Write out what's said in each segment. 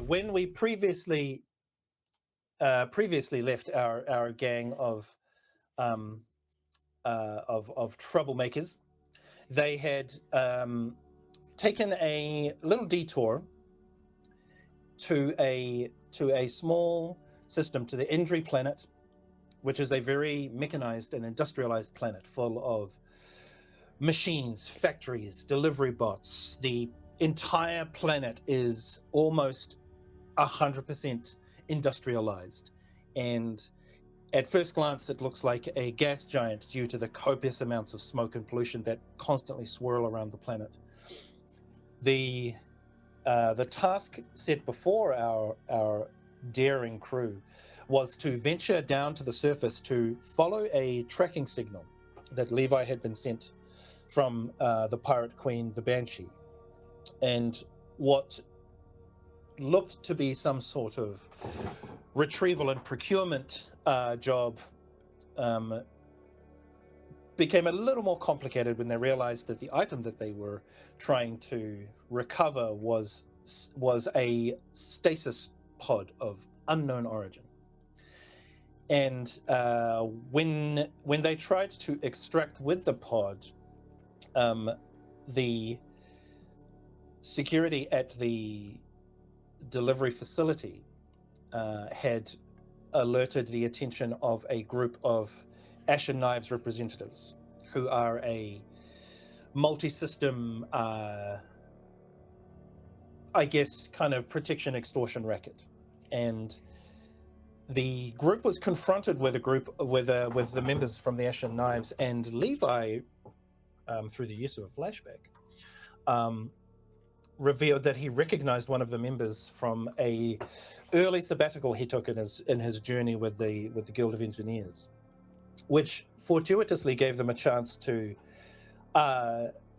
when we previously left our gang of troublemakers, they had taken a little detour to a small system, to the Indri planet, which is a very mechanized and industrialized planet full of machines, factories, delivery bots. The entire planet is almost 100% industrialized, and at first glance it looks like a gas giant due to the copious amounts of smoke and pollution that constantly swirl around the planet. The task set before our daring crew was to venture down to the surface to follow a tracking signal that Levi had been sent from the pirate queen, the Banshee, and what looked to be some sort of retrieval and procurement job became a little more complicated when they realized that the item that they were trying to recover was a stasis pod of unknown origin. And when they tried to extract with the pod, the security at the delivery facility had alerted the attention of a group of Ashen Knives representatives, who are a multi-system, I guess, kind of protection extortion racket. And the group was confronted with with the members from the Ashen Knives, and Levi, through the use of a flashback, revealed that he recognized one of the members from a early sabbatical he took in his journey with the Guild of Engineers, which fortuitously gave them a chance to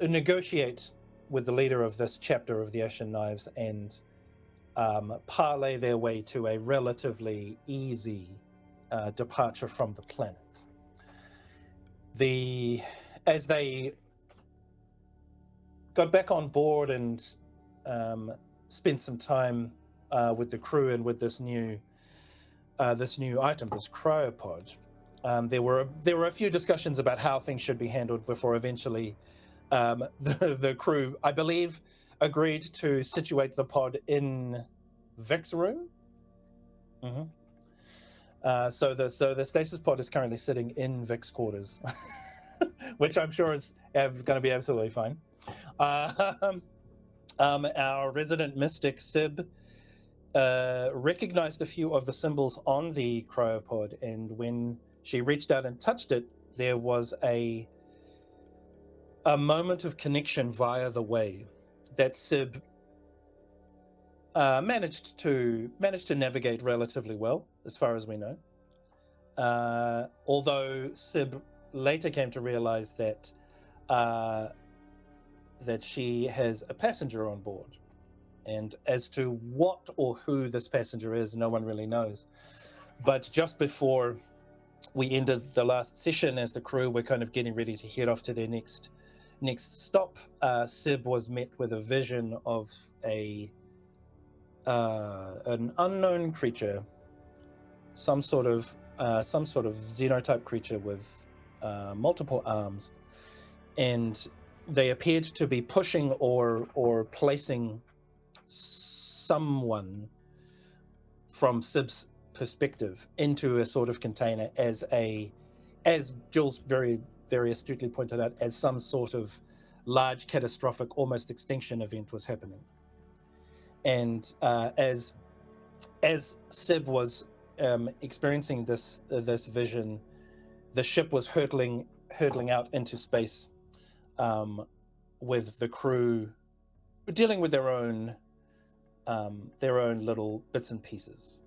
negotiate with the leader of this chapter of the Ashen Knives and parlay their way to a relatively easy departure from the planet. As they got back on board and spent some time with the crew and with this new item, this cryopod, there were a few discussions about how things should be handled before eventually the crew, I believe, agreed to situate the pod in Vic's room. Mm-hmm. So the stasis pod is currently sitting in Vic's quarters, which I'm sure is going to be absolutely fine. Our resident mystic Sib recognized a few of the symbols on the cryopod, and when she reached out and touched it, there was a moment of connection via the way that Sib managed to navigate relatively well, as far as we know. Although Sib later came to realize that she has a passenger on board, and as to what or who this passenger is, no one really knows. But just before we ended the last session, as the crew were kind of getting ready to head off to their next stop, Sib was met with a vision of an unknown creature, some sort of xenotype creature with multiple arms, and they appeared to be pushing or placing someone from Sib's perspective into a sort of container as Jules very, very astutely pointed out, as some sort of large catastrophic, almost extinction event was happening. And as Sib was experiencing this vision, the ship was hurtling out into space, with the crew dealing with their own little bits and pieces.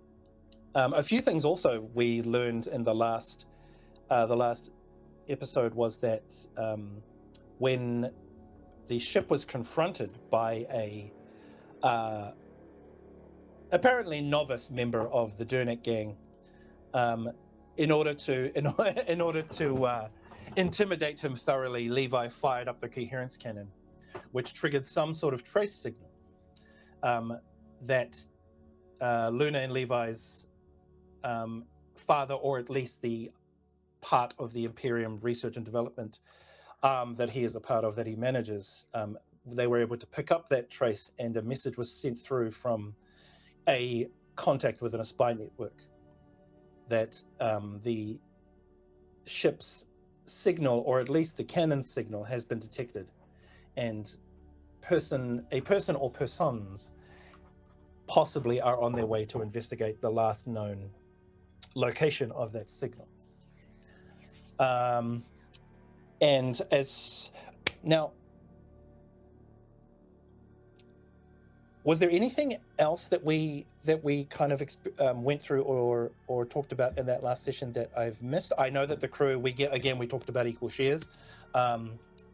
A few things also we learned in the last episode was that when the ship was confronted by a apparently novice member of the Durnek gang, in order to intimidate him thoroughly, Levi fired up the coherence cannon, which triggered some sort of trace signal that Luna and Levi's father, or at least the part of the Imperium research and development that he is a part of, that he manages, they were able to pick up that trace, and a message was sent through from a contact within a spy network that the ship's signal, or at least the cannon signal, has been detected, and a person or persons possibly are on their way to investigate the last known location of that signal. And as now, was there anything else that we kind of went through or talked about in that last session that I've missed? I know that the crew, we talked about equal shares,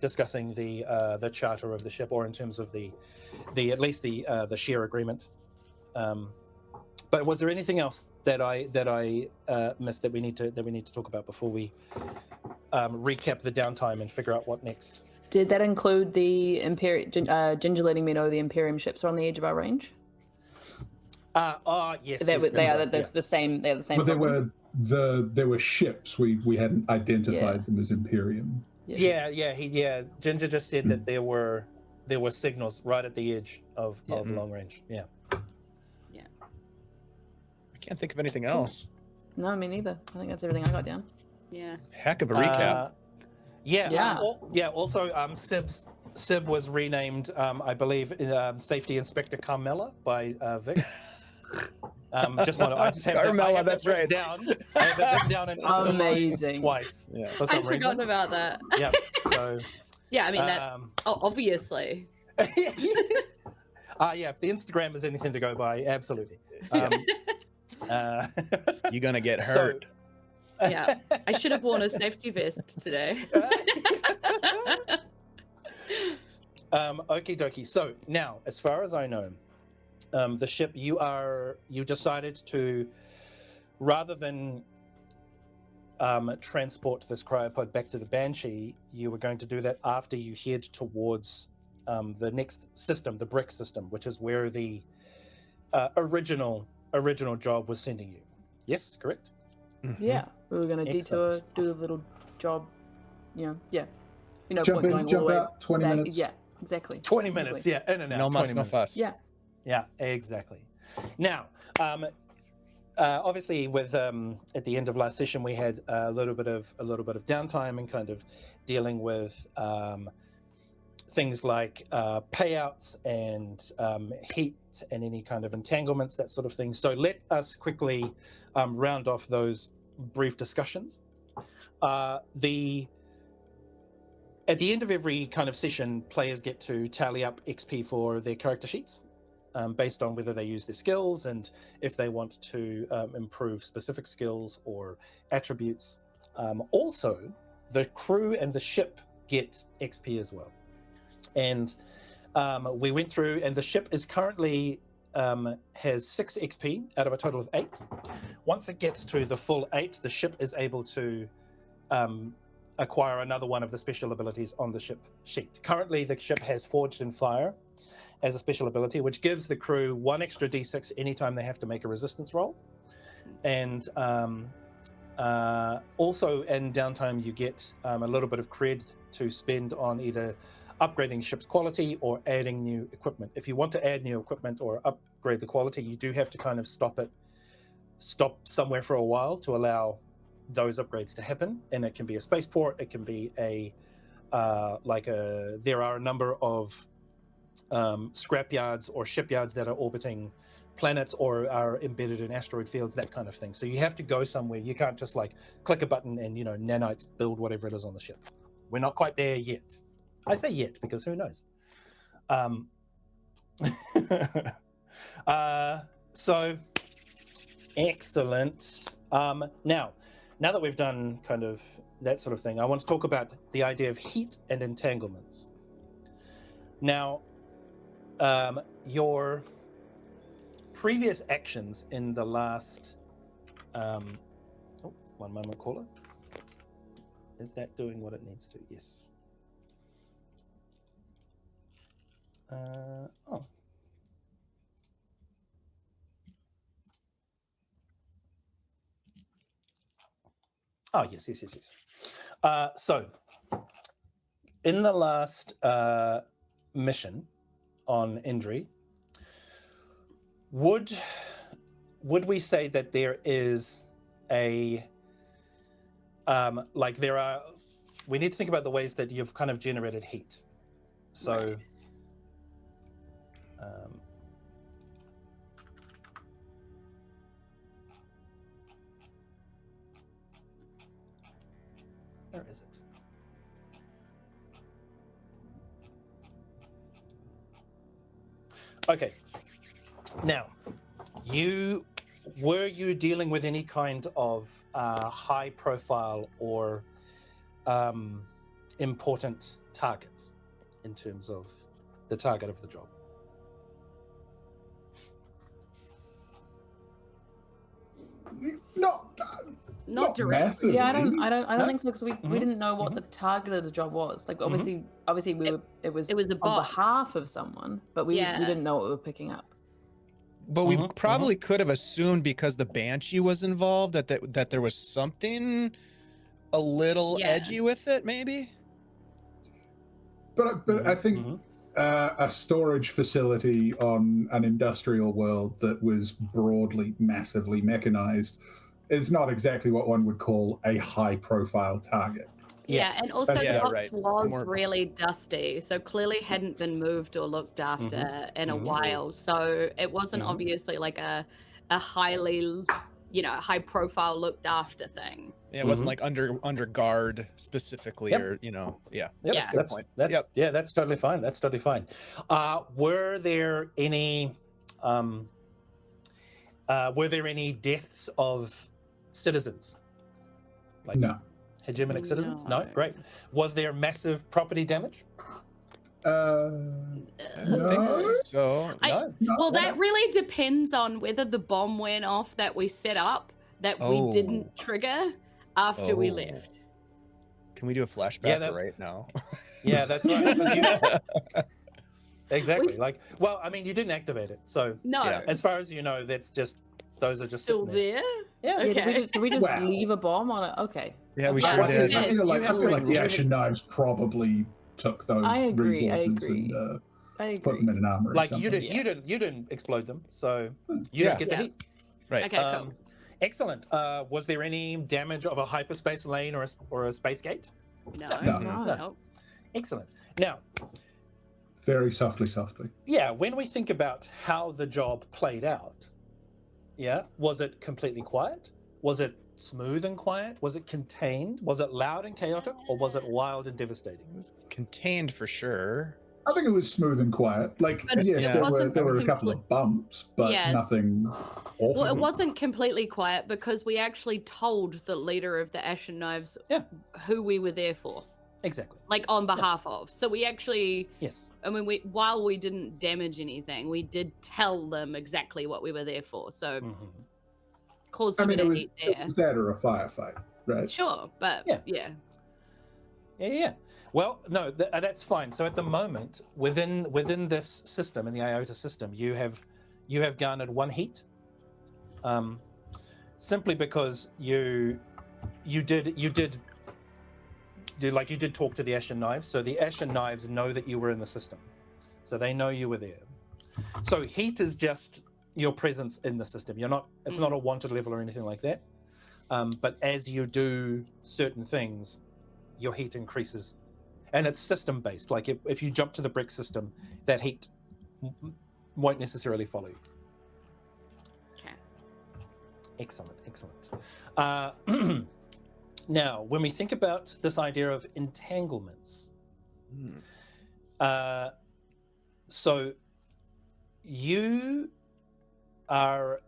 discussing the charter of the ship, or in terms of the at least the share agreement. But was there anything else that I missed that we need to talk about before we recap the downtime and figure out what next? Did that include the Ginger letting me know the Imperium ships are on the edge of our range? Yes. They are the same. They're the same. But there were ships. We hadn't identified them as Imperium. Yeah. Ginger just said that there were signals right at the edge of long range. Yeah. I can't think of anything else. No, me neither. I think that's everything I got down. Yeah. Heck of a recap. Also, Sib was renamed, I believe, Safety Inspector Carmella by Vic. Carmella, that's right. I have it written down and amazing twice. Yeah. For some I'd forgotten reason. about that. Yeah. So. Yeah, I mean that. Obviously. If the Instagram is anything to go by, absolutely. You're gonna get hurt. Yeah, I should have worn a safety vest today. Okie dokie. So now, as far as I know, the ship, you decided to, rather than transport this cryopod back to the Banshee, you were going to do that after you head towards the next system, the brick system, which is where the original job was sending you. Yes, correct? Mm-hmm. Yeah, we were going to detour, do a little job. Jump out 20 minutes. Yeah, exactly. 20 minutes, yeah, in and out. No muss, no fuss. Yeah, exactly. Now, obviously, with at the end of last session, we had a little bit of downtime and kind of dealing with things like payouts and heat and any kind of entanglements, that sort of thing. So let us quickly round off those brief discussions. At the end of every kind of session, players get to tally up XP for their character sheets based on whether they use their skills and if they want to improve specific skills or attributes. Also, the crew and the ship get XP as well. And we went through, and the ship is currently has 6 XP out of a total of 8. Once it gets to the full 8, the ship is able to acquire another one of the special abilities on the ship sheet. Currently, the ship has Forged in Fire as a special ability, which gives the crew 1 extra d6 anytime they have to make a resistance roll. And also in downtime, you get a little bit of cred to spend on either upgrading ship's quality or adding new equipment. If you want to add new equipment or upgrade the quality, you do have to kind of stop somewhere for a while to allow those upgrades to happen. And it can be a spaceport, it can be there are a number of scrapyards or shipyards that are orbiting planets or are embedded in asteroid fields, that kind of thing. So you have to go somewhere. You can't just like click a button and nanites build whatever it is on the ship. We're not quite there yet. I say yet because who knows. So excellent. Now that we've done kind of that sort of thing, I want to talk about the idea of heat and entanglements. Now, your previous actions in the last one moment, caller. Is that doing what it needs to? Yes. Oh, yes. So, in the last mission on Indri, would we say that there is a we need to think about the ways that you've kind of generated heat. So, Right. Where is it? Okay. Now, were you dealing with any kind of high profile or important targets in terms of the target of the job? Not directly. massively. Yeah, I don't No? think so, because we didn't know what the target of the job was. Like, obviously it was It was a on bot. behalf of someone, but we Yeah. didn't know what we were picking up. But we Mhm, probably could have assumed, because the Banshee was involved, that there was something a little Yeah. edgy with it, maybe. But I think Mhm. a storage facility on an industrial world that was broadly massively mechanized is not exactly what one would call a high-profile target. Yeah, and also That's- yeah, Fox right. was More- really dusty, so clearly hadn't been moved or looked after in a mhm. while. So it wasn't Mhm. obviously like a highly, high profile looked after thing. Yeah, it wasn't Mhm. like under guard specifically, Yep. or Yep, Yeah. that's point. that's Yep. yeah, that's totally fine. That's totally fine. Were there any deaths of citizens? Like No. hegemonic citizens? No, No. great. Was there massive property damage? I don't think No. so. No. Well, Why that not? really depends on whether the bomb went off that we set up that we Oh. didn't trigger after we Oh. left. Can we do a flashback Yeah, that- right now? Yeah, that's right. 'Cause you- exactly. We- Like, well, I mean, you didn't activate it, so No, Yeah. as far as you know, those are just still sitting there. there. Yeah. Yeah, Okay. did we just Wow. leave a bomb on it? Okay. Yeah, we Yeah, sure I did. feel like the you Ashen Knives probably took those I agree, resources and I put agree. them in an armory. Like something. you didn't explode them, so you Yeah. don't get the Yeah. heat. Right. Okay, cool. Excellent. Was there any damage of a hyperspace lane or a space gate? No. No. No. Excellent. Now, Very softly. yeah, when we think about how the job played out, yeah, was it completely quiet? Was it smooth and quiet? Was it contained? Was it loud and chaotic? Or was it wild and devastating? It was contained for sure. I think it was smooth and quiet. Like, But yes, it there were a wasn't couple of bumps, but Yeah. nothing awful. Well, it wasn't completely quiet because we actually told the leader of the Ashen Knives Yeah. who we were there for, Exactly. like on behalf of. So we actually, Yes. I mean, while we didn't damage anything, we did tell them exactly what we were there for. So Mhm. caused I a mean, bit it of was, heat it there. was that or a firefight, right? Sure, but Yeah. yeah. Yeah. Well, no, that's fine. So at the moment, within this system, in the IOTA system, you have garnered one heat, simply because you did talk to the Ashen Knives. So the Ashen Knives know that you were in the system, so they know you were there. So heat is just your presence in the system. You're not. It's not a wanted level or anything like that. But as you do certain things, your heat increases. And it's system based. Like if you jump to the brick system, that heat won't necessarily follow you. Okay. Excellent. Now, when we think about this idea of entanglements, so you are,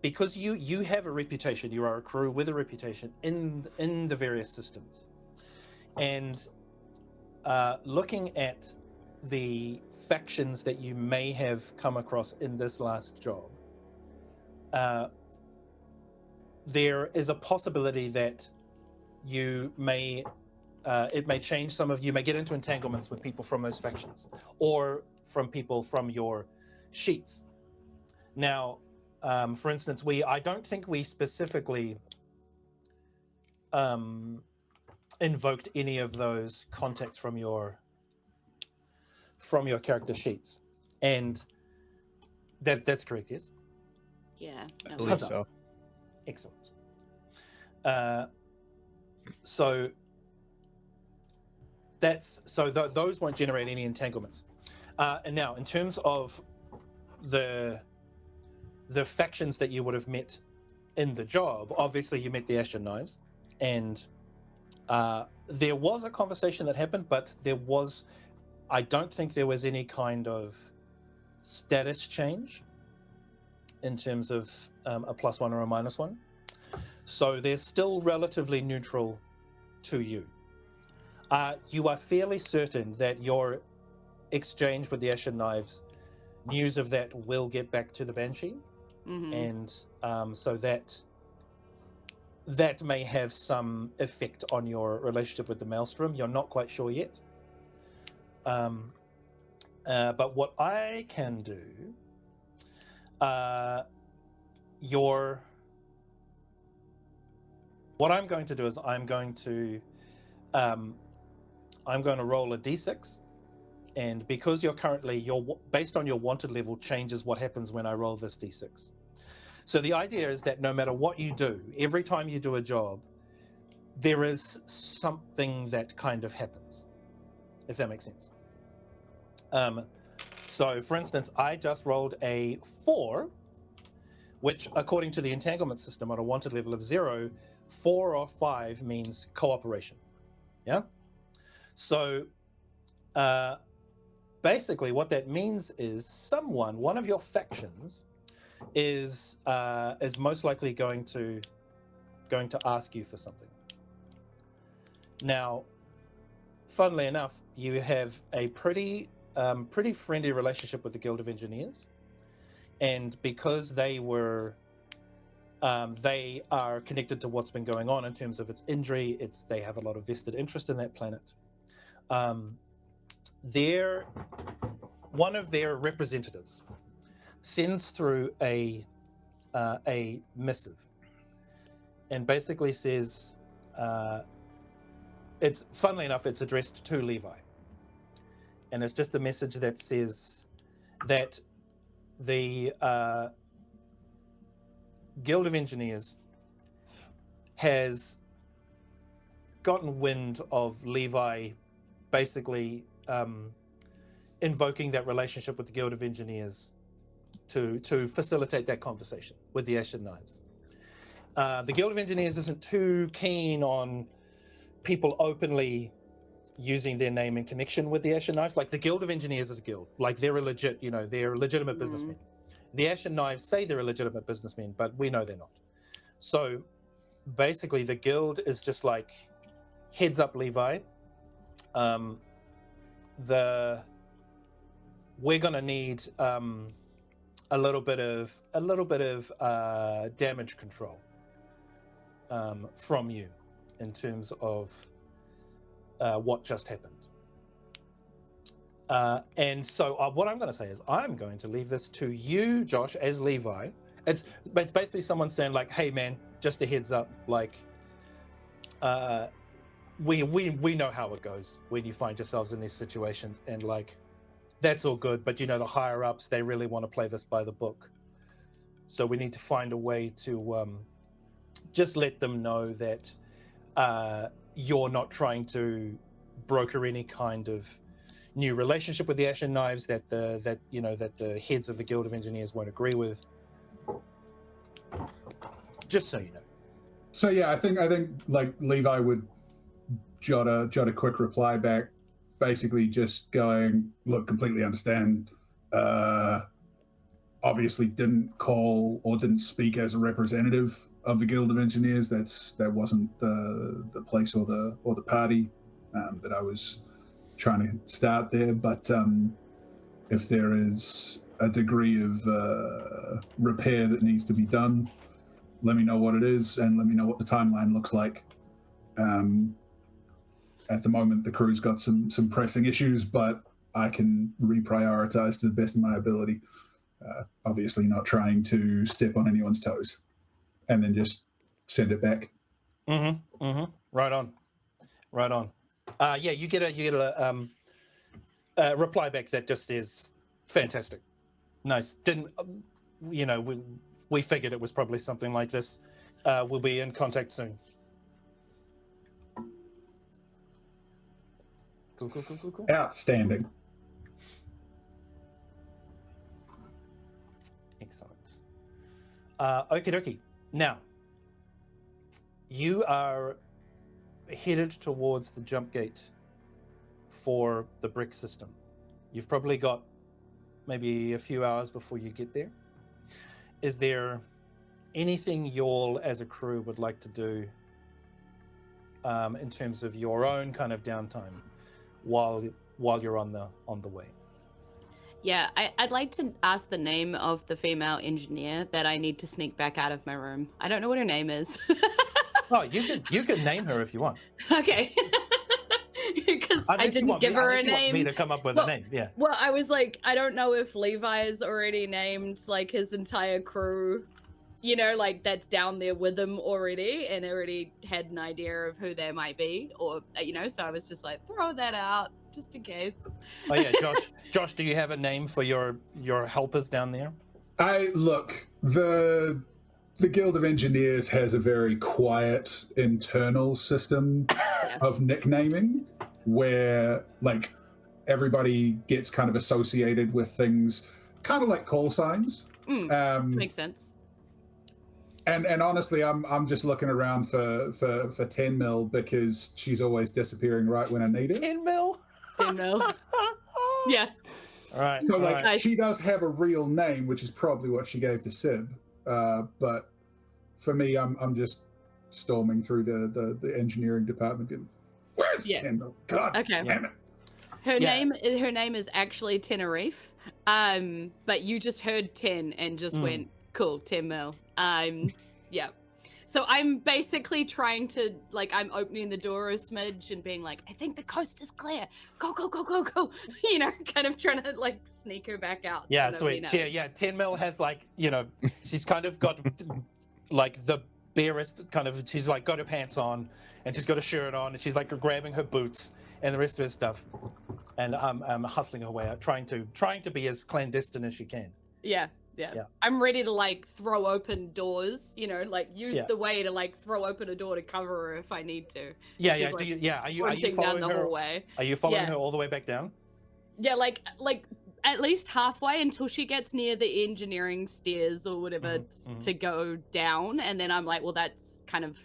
because you have a reputation, you are a crew with a reputation in the various systems. And looking at the factions that you may have come across in this last job, there is a possibility that you may it may change some of you may get into entanglements with people from those factions or from people from your sheets. Now, for instance, I don't think we specifically invoked any of those contacts from your character sheets, and that's correct. Yes. Yeah. I no, believe Huzzah. so. Excellent. So those won't generate any entanglements. And now, in terms of the factions that you would have met in the job, obviously you met the Ashen Knives, and there was a conversation that happened, but I don't think there was any kind of status change in terms of a +1 or a -1. So they're still relatively neutral to you. You are fairly certain that your exchange with the Ashen Knives, news of that will get back to the Banshee, and so that may have some effect on your relationship with the Maelstrom. You're not quite sure yet. But what I can do, what I'm going to do is I'm going to roll a d6, and because you're currently based on your wanted level changes what happens when I roll this d6. So the idea is that no matter what you do, every time you do a job, there is something that kind of happens, if that makes sense. So for instance, I just rolled a 4, which according to the entanglement system on a wanted level of 0, 4 or 5 means cooperation. Yeah. So basically what that means is one of your factions is most likely going to ask you for something. Now, funnily enough, you have a pretty friendly relationship with the Guild of Engineers, and because they are connected to what's been going on in terms of its injury, they have a lot of vested interest in that planet. One of their representatives sends through a missive and basically says, funnily enough, it's addressed to Levi, and it's just a message that says that the Guild of Engineers has gotten wind of Levi basically invoking that relationship with the Guild of Engineers to facilitate that conversation with the Ashen Knives. The Guild of Engineers isn't too keen on people openly using their name in connection with the Ashen Knives. Like, the Guild of Engineers is a guild. Like, they're a legit, they're legitimate businessmen. The Ashen Knives say they're a legitimate businessmen, but we know they're not. So basically the guild is just like, heads up, Levi. We're gonna need a little bit of damage control from you in terms of what just happened. And so what I'm going to say is I'm going to leave this to you, Josh, as Levi. It's basically someone saying like, "Hey, man, just a heads up. Like, we know how it goes when you find yourselves in these situations, and like, that's all good. But the higher ups, they really want to play this by the book. So we need to find a way to just let them know that you're not trying to broker any kind of new relationship with the Ashen Knives that the heads of the Guild of Engineers won't agree with. Just so you know." So yeah, I think like Levi would jot a quick reply back, basically just going, "Look, completely understand. Obviously didn't call or didn't speak as a representative of the Guild of Engineers. That wasn't the place or the party that I was trying to start there. But if there is a degree of repair that needs to be done, let me know what it is and let me know what the timeline looks like. At the moment, the crew's got some pressing issues, but I can reprioritize to the best of my ability. Obviously not trying to step on anyone's toes," and then just send it back. Mm-hmm. Mm-hmm. Right on. Right on. Yeah, you get a reply back that just says, "Fantastic, nice." Didn't we figured it was probably something like this. We'll be in contact soon. Cool. Outstanding. Excellent. Okie dokie. Now, you are headed towards the jump gate for the brick system. You've probably got maybe a few hours before you get there. Is there anything y'all as a crew would like to do in terms of your own kind of downtime while you're on the way? Yeah, I'd like to ask the name of the female engineer that I need to sneak back out of my room. I don't know what her name is. Oh, you can name her if you want. Okay. Because I didn't give her a name. Want me to come up with a name, yeah. Well, I was like, I don't know if Levi's already named like his entire crew, like that's down there with him already and already had an idea of who they might be, or so I was just like, throw that out just in case. Oh yeah, Josh, do you have a name for your helpers down there? The Guild of Engineers has a very quiet internal system of nicknaming where like everybody gets kind of associated with things kind of like call signs. Makes sense. And honestly, I'm just looking around for 10 mil because she's always disappearing right when I need it. 10 mil? 10 mil. Yeah. All right. So like right. she does have a real name, which is probably what she gave to Sib. But for me, I'm just storming through the engineering department. And, where's 10 mil? God damn it. Her name is actually Tenerife. But you just heard 10 and just went, cool, 10 mil. Yeah. So I'm basically trying to, like, I'm opening the door a smidge and being like, I think the coast is clear. Go. Kind of trying to, like, sneak her back out. Yeah, sweet. Yeah, 10 mil has, like, she's kind of got, like, the barest kind of, she's, like, got her pants on and she's got a shirt on and she's, like, grabbing her boots and the rest of her stuff. And I'm hustling her way out, trying to be as clandestine as she can. Yeah. I'm ready to like throw open doors, like use the way to like throw open a door to cover her if I need to. Yeah. Like, Are you following down the her? Hallway. Are you following her all the way back down? Yeah, like at least halfway until she gets near the engineering stairs or whatever to go down, and then I'm like, well, that's kind of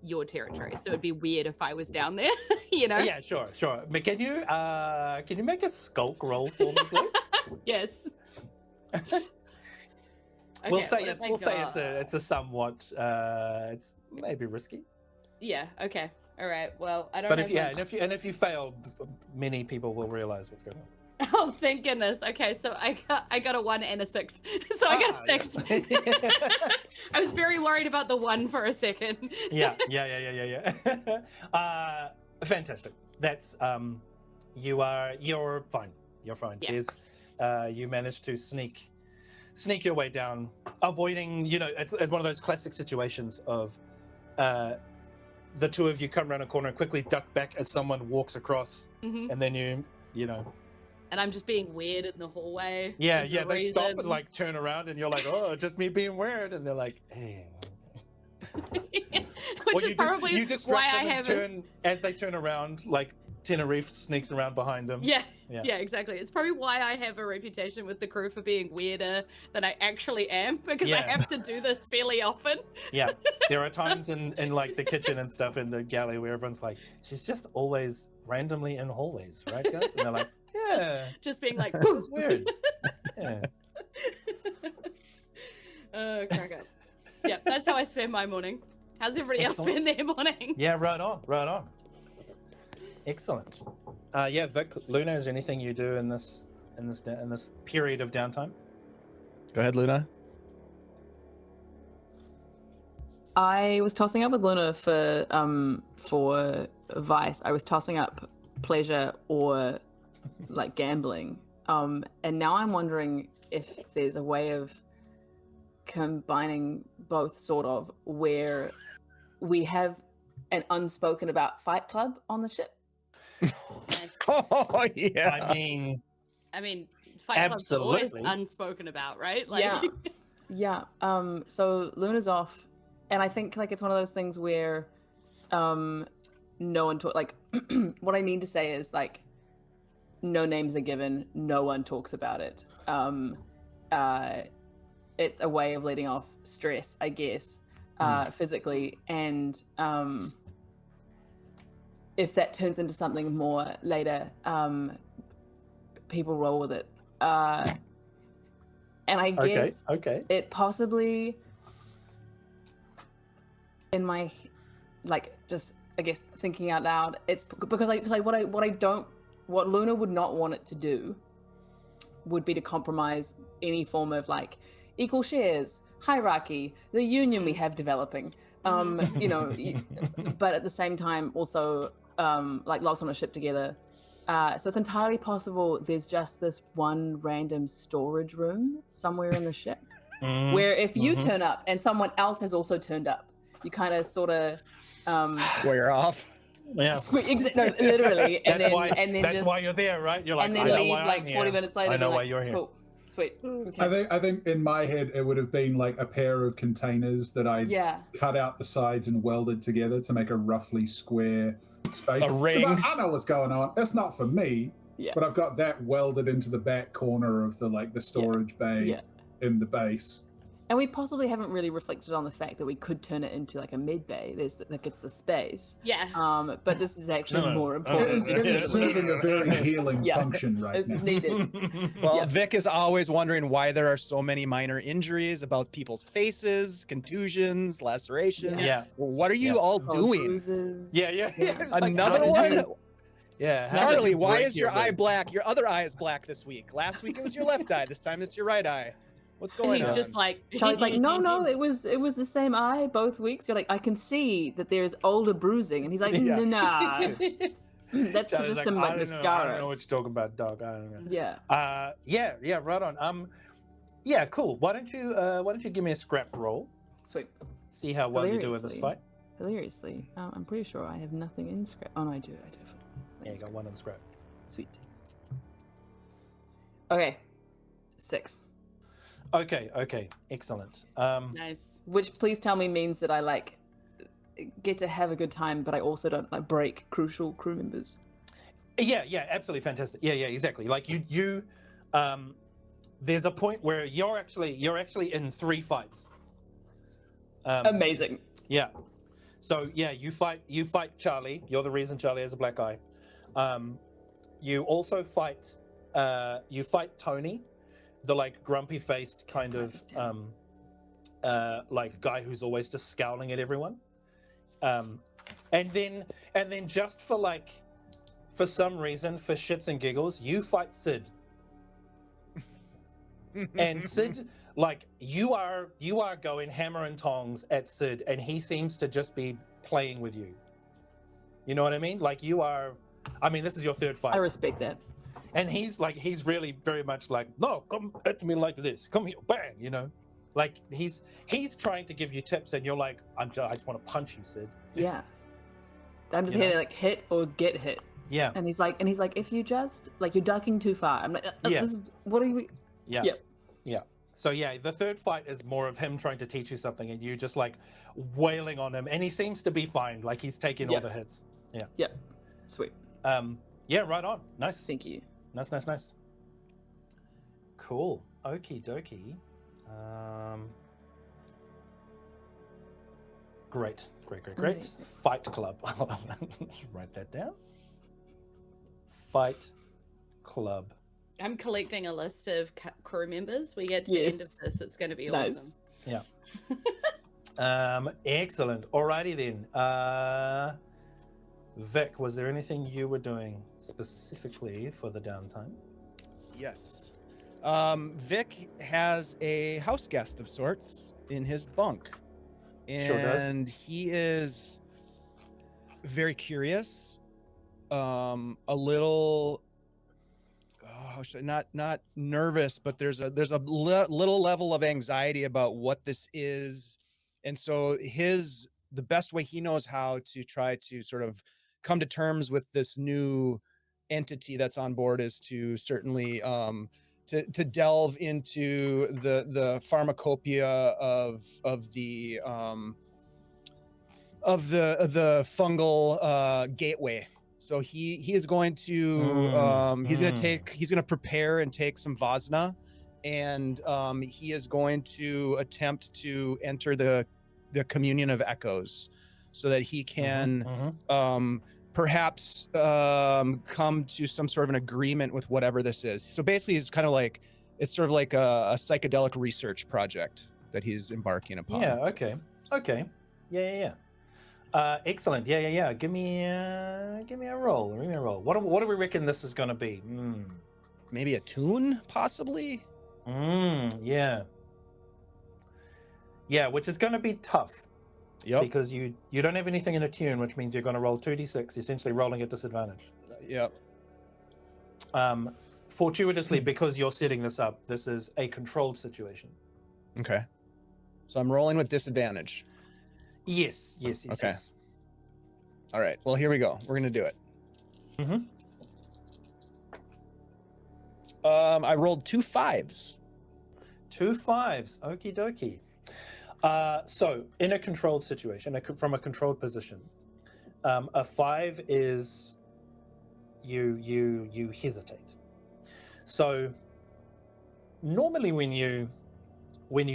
your territory, so it'd be weird if I was down there, Yeah, sure. But can you make a skulk roll for me, please? Yes. Okay, we'll say it's a somewhat it's maybe risky. Yeah. Okay. All right. Well, I don't. But have if you fail, many people will realize what's going on. Oh, thank goodness. Okay, so I got a 1 and a 6, so I got a 6. Yeah. I was very worried about the 1 for a second. Yeah. Fantastic. That's you're fine. You're fine. Yeah. You managed to sneak your way down, avoiding, it's one of those classic situations of the two of you come around a corner and quickly duck back as someone walks across, and then you know. And I'm just being weird in the hallway. Yeah, they stop and like turn around and you're like, oh, just me being weird, and they're like, hey. Which is probably why I haven't. As they turn around, like Tenerife sneaks around behind them. Yeah, exactly. It's probably why I have a reputation with the crew for being weirder than I actually am, because I have to do this fairly often. Yeah, there are times in like the kitchen and stuff in the galley where everyone's like, she's just always randomly in hallways, right, guys? And they're like, yeah. Just being like, it's weird. Yeah. Crack up. Yeah, that's how I spend my morning. How's everybody else spend their morning? Yeah, right on. Excellent. Yeah, Vic, Luna, is there anything you do in this period of downtime? Go ahead, Luna. I was tossing up with Luna for vice. I was tossing up pleasure or like gambling. And now I'm wondering if there's a way of combining both, sort of, where we have an unspoken about Fight Club on the ship? Oh yeah. I mean, Fight Club's always Absolutely. unspoken about, right? Yeah. So Luna's off, and I think like it's one of those things where no one talk like what I mean to say is like no names are given, no one talks about it. It's a way of letting off stress, I guess, physically, and if that turns into something more later, people roll with it. And I guess it possibly, in my, like, just I guess thinking out loud, it's because what Luna would not want it to do would be to compromise any form of like equal shares, hierarchy, the union we have developing. You know, but at the same time also like locked on a ship together. So it's entirely possible there's just this one random storage room somewhere in the ship where if you turn up and someone else has also turned up, you kind of sort of square off. Yeah. No, literally. And that's then why you're there, right? You're like, and then I know leave why like I'm 40 here. minutes later. I know like, why you're here. Cool. Sweet. Okay. I think in my head it would have been like a pair of containers that I cut out the sides and welded together to make a roughly square space. A ring. I know what's going on. That's not for me. Yeah. But I've got that welded into the back corner of the storage bay in the base. And we possibly haven't really reflected on the fact that we could turn it into like a mid bay. There's like it's the space. Yeah. But this is actually more important. It is serving a very healing function right it's now. needed. Well, Vic is always wondering why there are so many minor injuries about people's faces, contusions, lacerations. Yeah. Well, what are you all doing? Bruises. Yeah. It's like, Another how did one? you- Yeah. how did Charlie, you why break is your eye leg? black? Your other eye is black this week. Last week it was your left eye. This time it's your right eye. What's going on? He's just like Charlie's like, no, it was the same eye both weeks. You're like, I can see that there's older bruising, and he's like, Yeah. nah, that's Charlie's just some I like don't know, I mascara. don't know what you're talking about, dog. I don't know. Yeah. Yeah, right on. Yeah, cool. Why don't you give me a scrap roll? Sweet. See how well you do in this fight. Hilariously, I'm pretty sure I have nothing in scrap. Oh no, I do. Yeah, you got one in scrap. Sweet. Okay. 6. Okay, excellent. nice. Which please tell me means that I like get to have a good time, but I also don't like break crucial crew members. Yeah, absolutely fantastic. Yeah, exactly. Like you there's a point where you're actually in 3 fights. Amazing. Yeah. So yeah, you fight Charlie. You're the reason Charlie has a black eye. You also fight Tony, the like grumpy faced kind of like guy who's always just scowling at everyone. And then just for some reason, for shits and giggles, you fight Sid. And Sid, like you are going hammer and tongs at Sid, and he seems to just be playing with you. You know what I mean? Like you are. I mean, this is your 3rd fight. I respect that. And he's really very much like, no, come at me like this. Come here, bang. You know, like he's trying to give you tips, and you're like, I just want to punch you, Sid. Yeah. I'm just here to like hit or get hit. Yeah. And he's like, if you just like you're ducking too far. I'm like, what are you? Yeah. Yep. Yeah. So yeah, the 3rd fight is more of him trying to teach you something, and you just like wailing on him, and he seems to be fine. Like he's taking all the hits. Yeah. Yep. Sweet. Yeah. Right on. Nice. Thank you. Nice. Cool. Okie dokie. Great. Amazing. Fight Club. Write that down. Fight Club. I'm collecting a list of crew members. We get to the end of this. It's going to be awesome. Yeah. Excellent. Alrighty then. Vic, was there anything you were doing specifically for the downtime? Yes. Vic has a house guest of sorts in his bunk. Sure does. And he is very curious, a little not nervous, but there's a little level of anxiety about what this is. And so his the best way he knows how to try to sort of come to terms with this new entity that's on board is to certainly to delve into the pharmacopoeia of the fungal gateway. So he is going to he's gonna prepare and take some Vasna, and he is going to attempt to enter the communion of echoes, so that he can perhaps come to some sort of an agreement with whatever this is. So basically, it's kind of like it's sort of like a psychedelic research project that he's embarking upon. Yeah. Okay. Yeah. Excellent. Yeah. Give me a roll. Give me a roll. What do we reckon this is going to be? Maybe a tune, possibly. Yeah. Yeah, which is going to be tough. Yep. Because you don't have anything in a tune, which means you're going to roll 2d6, essentially rolling at disadvantage. Yep. Fortuitously, because you're setting this up, this is a controlled situation. Okay. So I'm rolling with disadvantage. Yes. Okay. Yes. All right. Well, here we go. We're gonna do it. I rolled 2 5s. 2 5s. Okie dokie. So in a controlled situation, from a controlled position, a 5 is you hesitate. So normally when you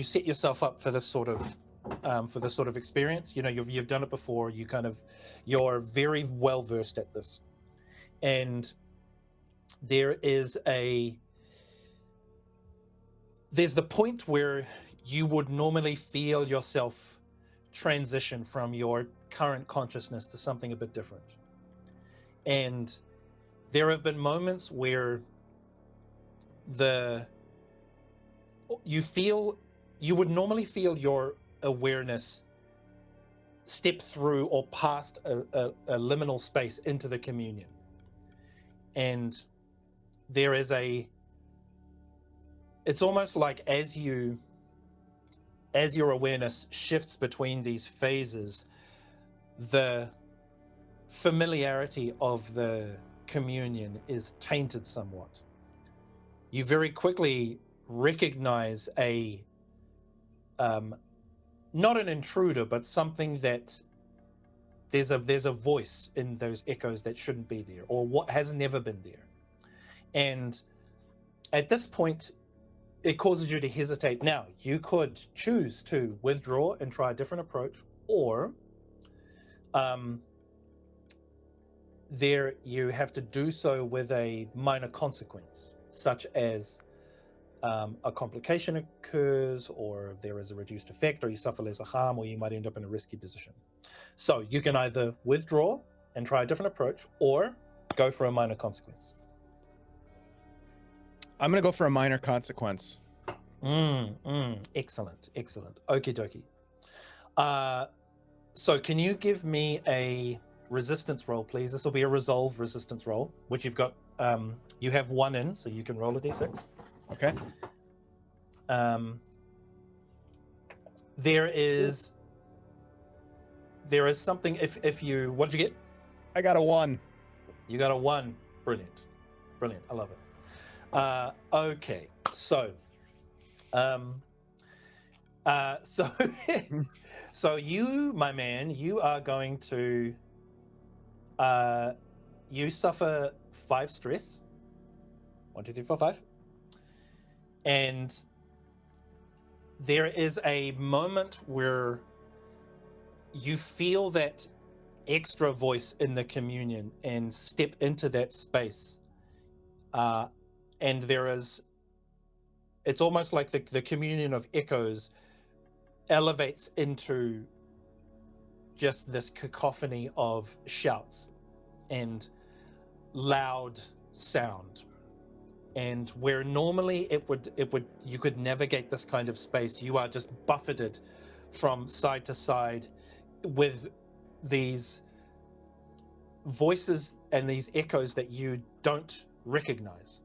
set yourself up for this sort of experience, you've done it before. You're very well versed at this, and there's the point where you would normally feel yourself transition from your current consciousness to something a bit different. And there have been moments where you would normally feel your awareness step through or past a liminal space into the communion. And there is it's almost like as your awareness shifts between these phases, the familiarity of the communion is tainted somewhat. You very quickly recognize not an intruder, but something that there's a voice in those echoes that shouldn't be there, or what has never been there. And at this point, it causes you to hesitate. Now, you could choose to withdraw and try a different approach, or you have to do so with a minor consequence, such as a complication occurs, or there is a reduced effect, or you suffer lesser harm, or you might end up in a risky position. So you can either withdraw and try a different approach, or go for a minor consequence. I'm gonna go for a minor consequence. Excellent. Okie dokie. So can you give me a resistance roll, please? This will be a resolve resistance roll, which you've got. You have 1 in, so you can roll a d6. Okay. There is something. If you, what'd you get? I got a 1. You got a 1. Brilliant. I love it. Okay, so so you, my man, you are going to you suffer 5 stress. 1, 2, 3, 4, 5. And there is a moment where you feel that extra voice in the communion and step into that space. And it's almost like the communion of echoes elevates into just this cacophony of shouts and loud sound. And where normally you could navigate this kind of space, you are just buffeted from side to side with these voices and these echoes that you don't recognize.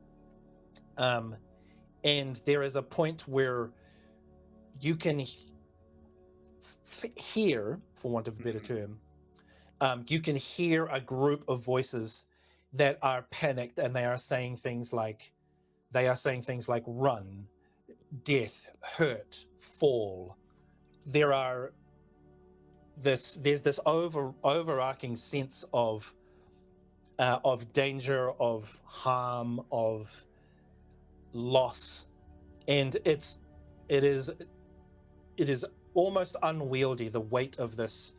And there is a point where you can hear, for want of a better term, you can hear a group of voices that are panicked, and they are saying things like run, death, hurt, fall. There's this overarching sense of danger, of harm, of loss, and it is almost unwieldy, the weight of this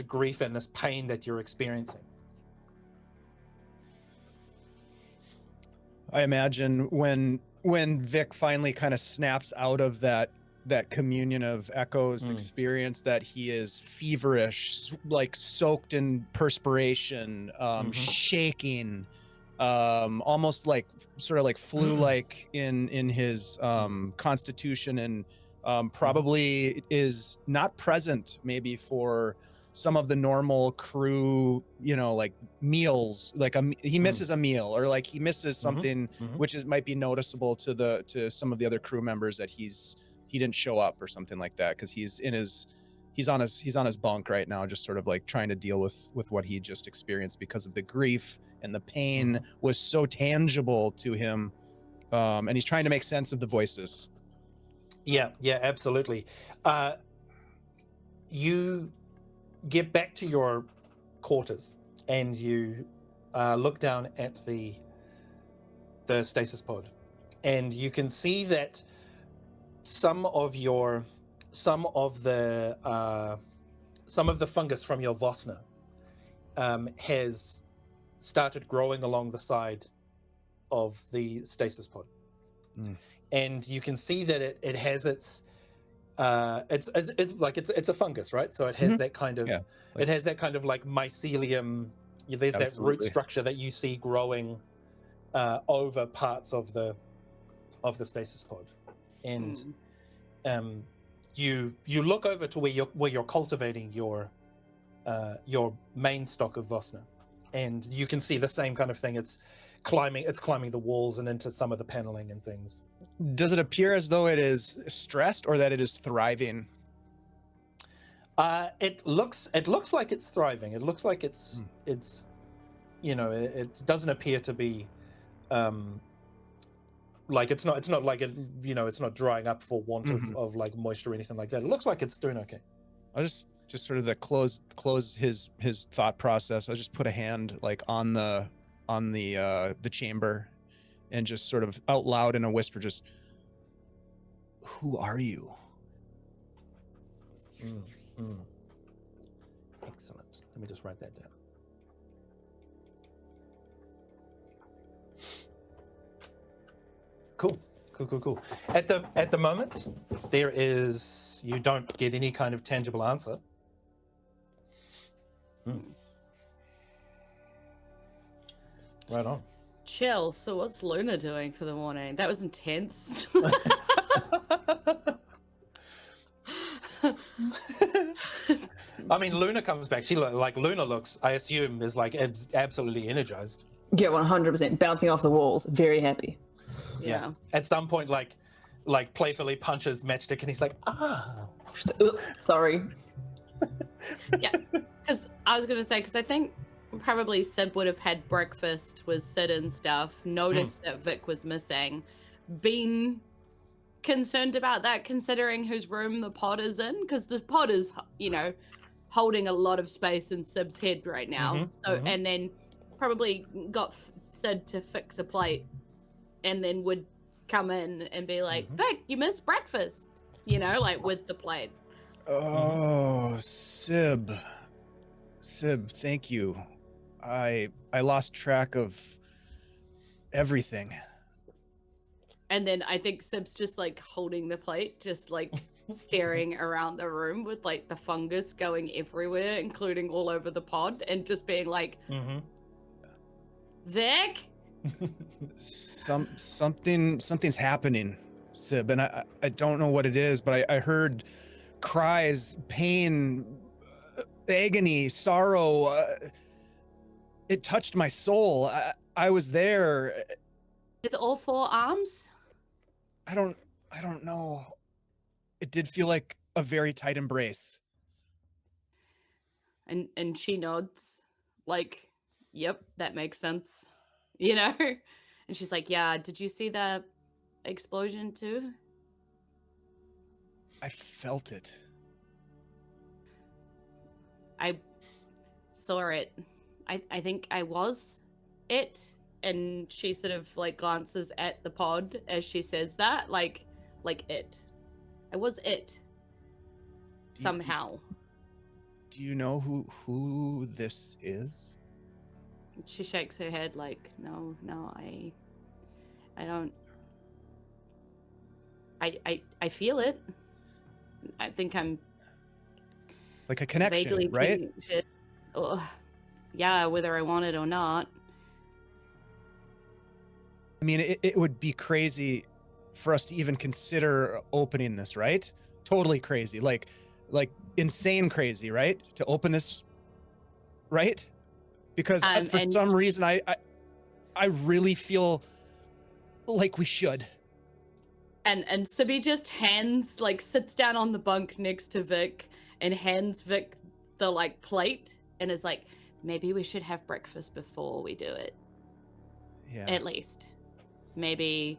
grief and this pain that you're experiencing. I imagine when Vic finally kind of snaps out of that communion of echoes experience, that he is feverish, like soaked in perspiration, shaking, almost like sort of like flu-like in his constitution, and probably is not present maybe for some of the normal crew, like meals, like he misses a meal, or like he misses something which might be noticeable to some of the other crew members, that he didn't show up or something like that, because he's on his bunk right now, just sort of like trying to deal with what he just experienced, because of the grief and the pain was so tangible to him, and he's trying to make sense of the voices. Yeah, absolutely. You get back to your quarters, and you look down at the stasis pod, and you can see that some of the fungus from your Vosna has started growing along the side of the stasis pod, and you can see that it has it's a fungus, right? So it has that kind of it has that kind of like mycelium. There's that root structure that you see growing over parts of the stasis pod, and you look over to where you're cultivating your main stock of Vosna, and you can see the same kind of thing. It's climbing the walls and into some of the paneling and things. Does it appear as though it is stressed, or that it is thriving? It looks like it's thriving. It looks like it's it doesn't appear to be like it's not like it's not drying up for want of like moisture or anything like that. It looks like it's doing okay. I'll just sort of close his thought process. I'll just put a hand like on the chamber, and just sort of out loud in a whisper, just, who are you? Excellent. Let me just write that down. Cool. At the moment, you don't get any kind of tangible answer. Right on. Chill. So what's Luna doing for the morning? That was intense. I mean, Luna comes back. Luna looks, I assume, is like absolutely energized. Yeah, 100%. Bouncing off the walls. Very happy. Yeah. At some point, like playfully punches Matchstick, and he's like, sorry. Yeah. Because I was going to say, because I think probably Sib would have had breakfast with Sid and stuff, noticed that Vic was missing, been concerned about that, considering whose room the pod is in, because the pod is, holding a lot of space in Sib's head right now. And then probably got Sid to fix a plate, and then would come in and be like, Vic, you missed breakfast, like with the plate. Oh, Sib, thank you. I lost track of everything. And then I think Sib's just like holding the plate, just like staring around the room with like the fungus going everywhere, including all over the pod, and just being like, Vic? Something's happening, Sib, and I don't know what it is, but I heard cries, pain, agony, sorrow. It touched my soul. I was there. With all four arms? I don't know. It did feel like a very tight embrace. And she nods, like, yep, that makes sense. You know? And she's like, yeah, did you see the explosion too? I felt it. I saw it. I think I was it. And she sort of like glances at the pod as she says that, like it. I was it. Somehow. Do you know who this is? She shakes her head like, no, I don't. I feel it. I think I'm Like a connection, vaguely right? connected. Ugh. Yeah, whether I want it or not. I mean, it would be crazy for us to even consider opening this, right? Totally crazy, like insane crazy, right? To open this, right? Because for And some reason, I really feel like we should. And Sibby just sits down on the bunk next to Vic and hands Vic the like plate and is like, maybe we should have breakfast before we do it. Yeah. At least. Maybe.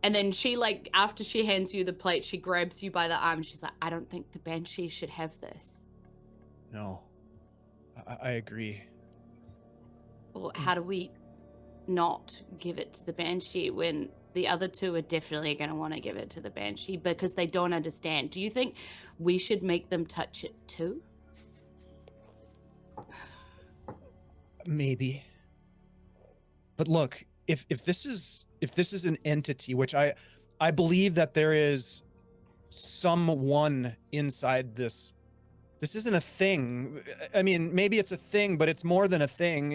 And then she after she hands you the plate, she grabs you by the arm. She's like, I don't think the Banshee should have this. No. I agree. Or how do we not give it to the Banshee when the other two are definitely going to want to give it to the Banshee because they don't understand? Do you think we should make them touch it too? Maybe. But look, if this is an entity, which I believe that there is someone inside this. This isn't a thing. I mean, maybe it's a thing, but it's more than a thing.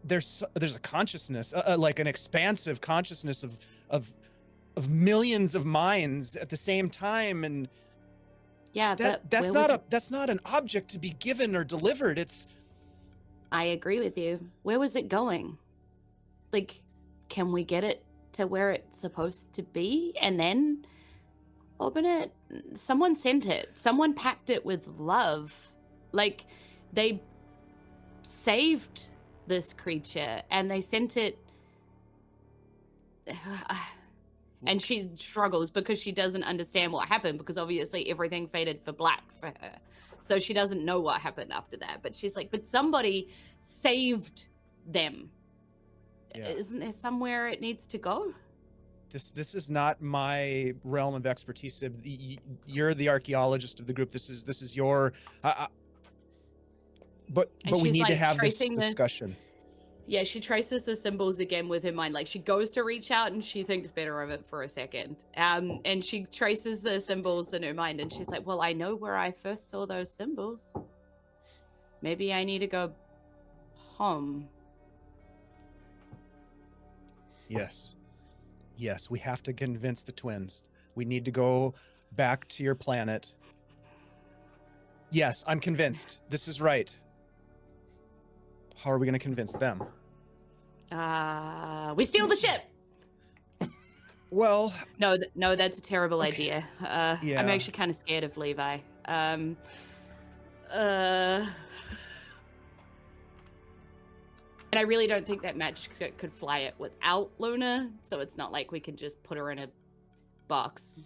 There's a consciousness, like an expansive consciousness of millions of minds at the same time, and yeah, that's not an object to be given or delivered. It's. I agree with you. Where was it going? Like, can we get it to where it's supposed to be and then open it? Someone sent it. Someone packed it with love. Like, they saved this creature and they sent it. And she struggles because she doesn't understand what happened because obviously everything faded for black for her. So she doesn't know what happened after that. But she's like, but somebody saved them. Yeah. Isn't there somewhere it needs to go? This is not my realm of expertise. You're the archaeologist of the group. This is your. But we need to have this discussion. Yeah, she traces the symbols again with her mind. Like, she goes to reach out and she thinks better of it for a second. And she traces the symbols in her mind and she's like, well, I know where I first saw those symbols. Maybe I need to go home. Yes, we have to convince the twins. We need to go back to your planet. Yes, I'm convinced. This is right. How are we going to convince them? We steal the ship. Well, no, that's a terrible idea. Yeah. I'm actually kind of scared of Levi. And I really don't think that match could fly it without Luna, so it's not like we can just put her in a box.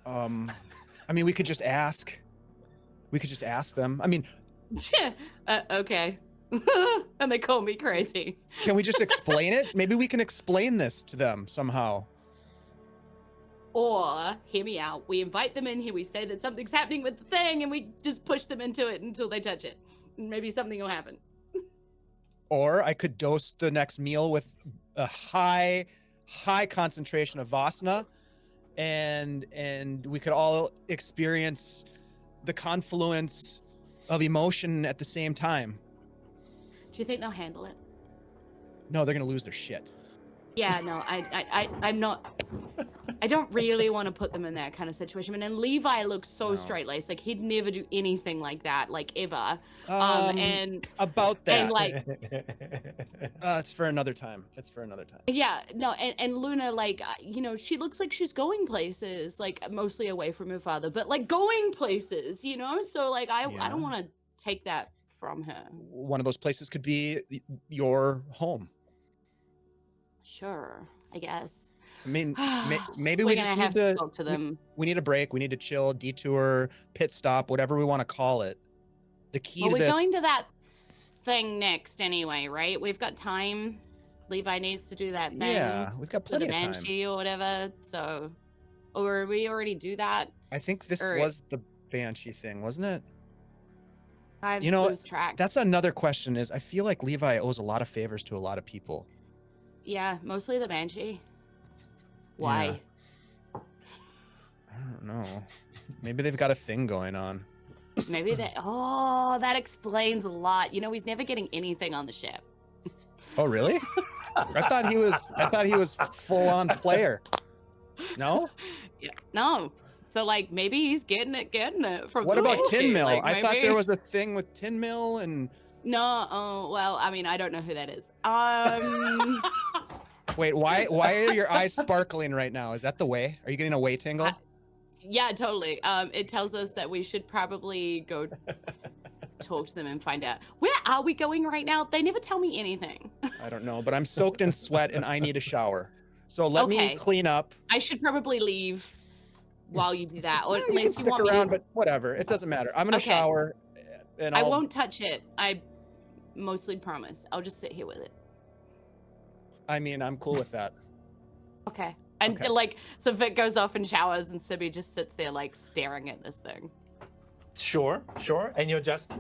I mean, we could just ask. We could just ask them. I mean, okay. And they call me crazy. Can we just explain it? Maybe we can explain this to them somehow. Or, hear me out, we invite them in here, we say that something's happening with the thing, and we just push them into it until they touch it. Maybe something will happen. Or I could dose the next meal with a high concentration of Vasna, and we could all experience the confluence of emotion at the same time. Do you think they'll handle it? No, they're gonna lose their shit. Yeah, no, I'm not. I don't really want to put them in that kind of situation. And then Levi looks so No. straight-laced, like he'd never do anything like that, like ever. And About that, and like it's for another time. It's for another time. yeah, no, and Luna, like you know, she looks like she's going places, like mostly away from her father, but like going places, you know. So like I Yeah. don't want to take that from her. One of those places could be your home. Sure, I guess. I mean, maybe We're we gonna just have need to to talk to them. We need a break. We need to chill, detour, pit stop, whatever we want to call it. The key Well, to we're this. going to that thing next anyway, right? We've got time. Levi needs to do that thing. Yeah, we've got To the plenty of time. banshee or whatever. So, or we already do that. I think this Or- was the banshee thing, wasn't it? I You know, lose track. That's another question. Is I feel like Levi owes a lot of favors to a lot of people. Yeah, mostly the banshee. Why? I don't know. Maybe they've got a thing going on. Maybe that. Oh, that explains a lot. You know, he's never getting anything on the ship. Oh, really? I thought he was full on player. No? Yeah. No. So like maybe he's getting it from. What the about banshee. Tin Mill? Like, I thought maybe- there was a thing with Tin Mill and No. Oh well. I mean, I don't know who that is. wait, why are your eyes sparkling right now? Is that the way? Are you getting a way tingle? Yeah, totally. It tells us that we should probably go talk to them and find out. Where are we going right now? They never tell me anything. I don't know, but I'm soaked in sweat and I need a shower. So let me Okay. clean up. I should probably leave while you do that, or Yeah, at you can least stick you want me around, to. but whatever. It doesn't matter. I'm gonna Okay. shower, and I won't touch it. I mostly promise. I'll just sit here with it. I mean, I'm cool with that. Okay. And Okay. like, so Vic goes off and showers, and Sibby just sits there like staring at this thing. Sure. And you're just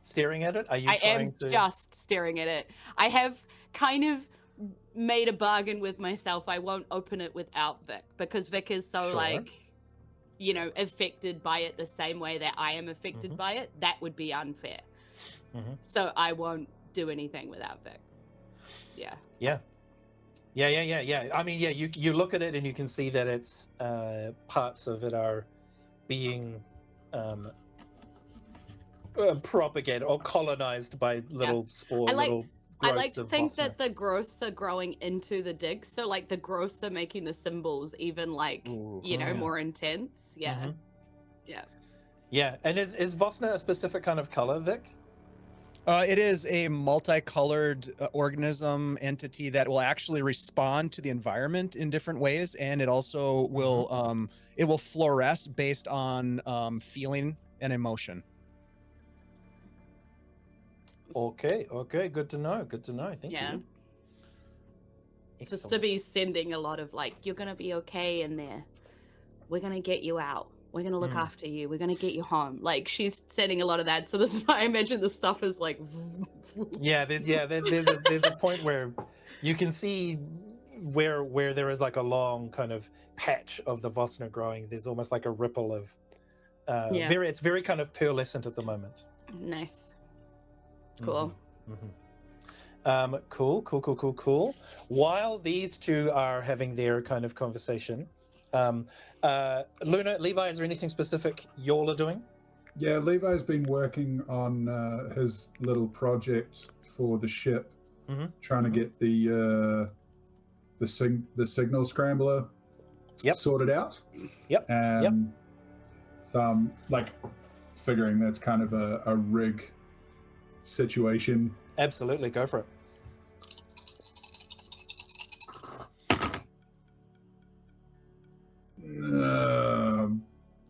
staring at it? Are you I trying am to just staring at it. I have kind of made a bargain with myself. I won't open it without Vic because Vic is so Sure. like, you know, affected by it the same way that I am affected Mhm. by it. That would be unfair. Mhm. So I won't do anything without Vic. Yeah. Yeah. I mean, yeah, you look at it and you can see that it's parts of it are being propagated or colonized by little spore, I like- little I growths like to of think Vosna. that the growths are growing into the digs. So like the growths are making the symbols even like, Ooh. you know, yeah. more intense. Yeah. Mhm. Yeah. Yeah, and is Vosna a specific kind of color, Vic? It is a multicolored organism entity that will actually respond to the environment in different ways, and it also will it will fluoresce based on feeling and emotion. Okay, good to know. Thank Yeah. you. So Excellent. Sibby's sending a lot of like, you're gonna be okay in there. We're gonna get you out. We're gonna look Mm. after you. We're gonna get you home. Like she's sending a lot of that. So this is why I imagine the stuff is like. Yeah, there's a point where you can see where there is like a long kind of patch of the Vosna growing. There's almost like a ripple of Yeah. it's very kind of pearlescent at the moment. Nice. Cool. Cool. While these two are having their kind of conversation, Luna, Levi, is there anything specific y'all are doing? Yeah, Levi's been working on his little project for the ship, trying to get the signal scrambler sorted out. Yep. So I'm like figuring that's kind of a rig situation. Absolutely, go for it.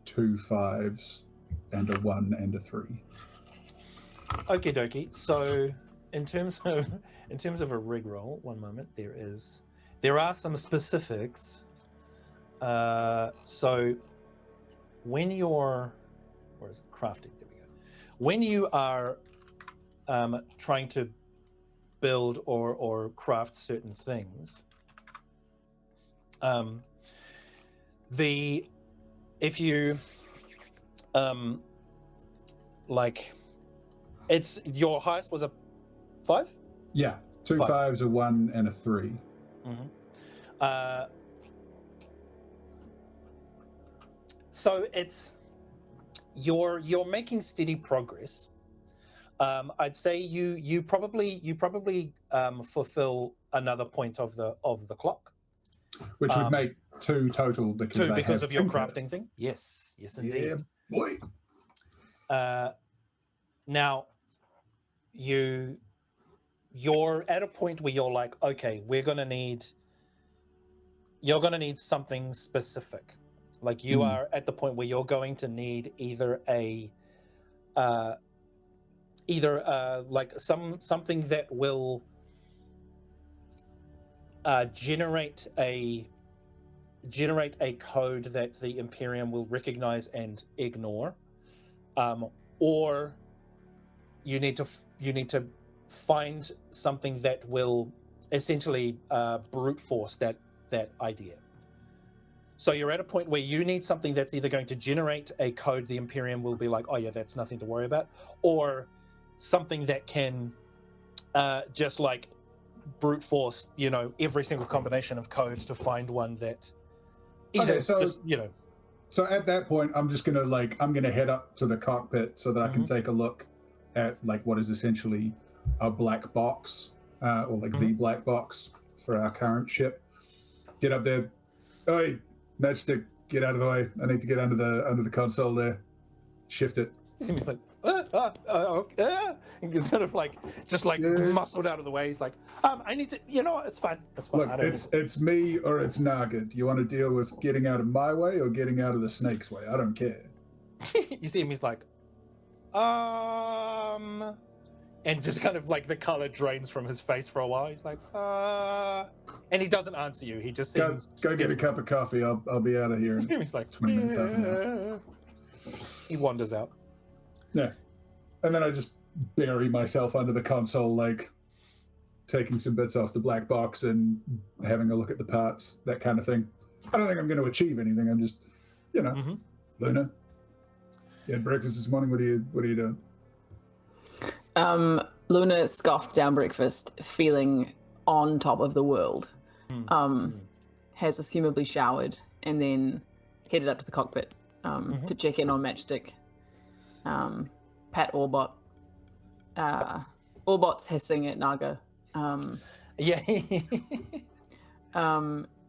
Two 5s and a 1 and a 3. Okie dokie. So in terms of a rig roll, one moment, there are some specifics. So when you're, where is it? Crafting, there we go. When you are trying to build or craft certain things, if you like, it's your highest was a 5? Yeah, two 5. 5s, a 1 and a 3. So it's you're making steady progress. I'd say you probably fulfill another point of the clock. Which would make 2 total because I because have of your tinker. crafting thing. Yes, indeed. Yeah, boy. Now you're at a point where you're like, okay, you're gonna need something specific. Like you are at the point where you're going to need either like something that will generate a code that the Imperium will recognize and ignore, or you need to find something that will essentially brute force that idea. So you're at a point where you need something that's either going to generate a code the Imperium will be like, oh yeah, that's nothing to worry about, or something that can just like brute force, every single combination of codes to find one that either So at that point, I'm just gonna I'm gonna head up to the cockpit so that I can take a look at like what is essentially a black box, or like the black box for our current ship. Get up there. Oi, Matchstick, get out of the way. I need to get under the console there. Shift it. He's like, okay. He's kind of like muscled out of the way. He's like, I need to, it's fine. It's fine. Look, it's me or it's Naga. Do you want to deal with getting out of my way or getting out of the snake's way? I don't care. You see him, he's like, and just kind of like the color drains from his face for a while. He's like, and he doesn't answer you. He just seems... Go get a cup of coffee. I'll be out of here in he's like 20 minutes, half an hour. He wanders out. Yeah. And then I just bury myself under the console, like taking some bits off the black box and having a look at the parts, that kind of thing. I don't think I'm going to achieve anything. I'm just, Luna, you had breakfast this morning. What are you doing? Luna scoffed down breakfast, feeling on top of the world. Has assumably showered and then headed up to the cockpit to check in on Matchstick. Pat Orbot. Orbot's hissing at Naga. Yeah.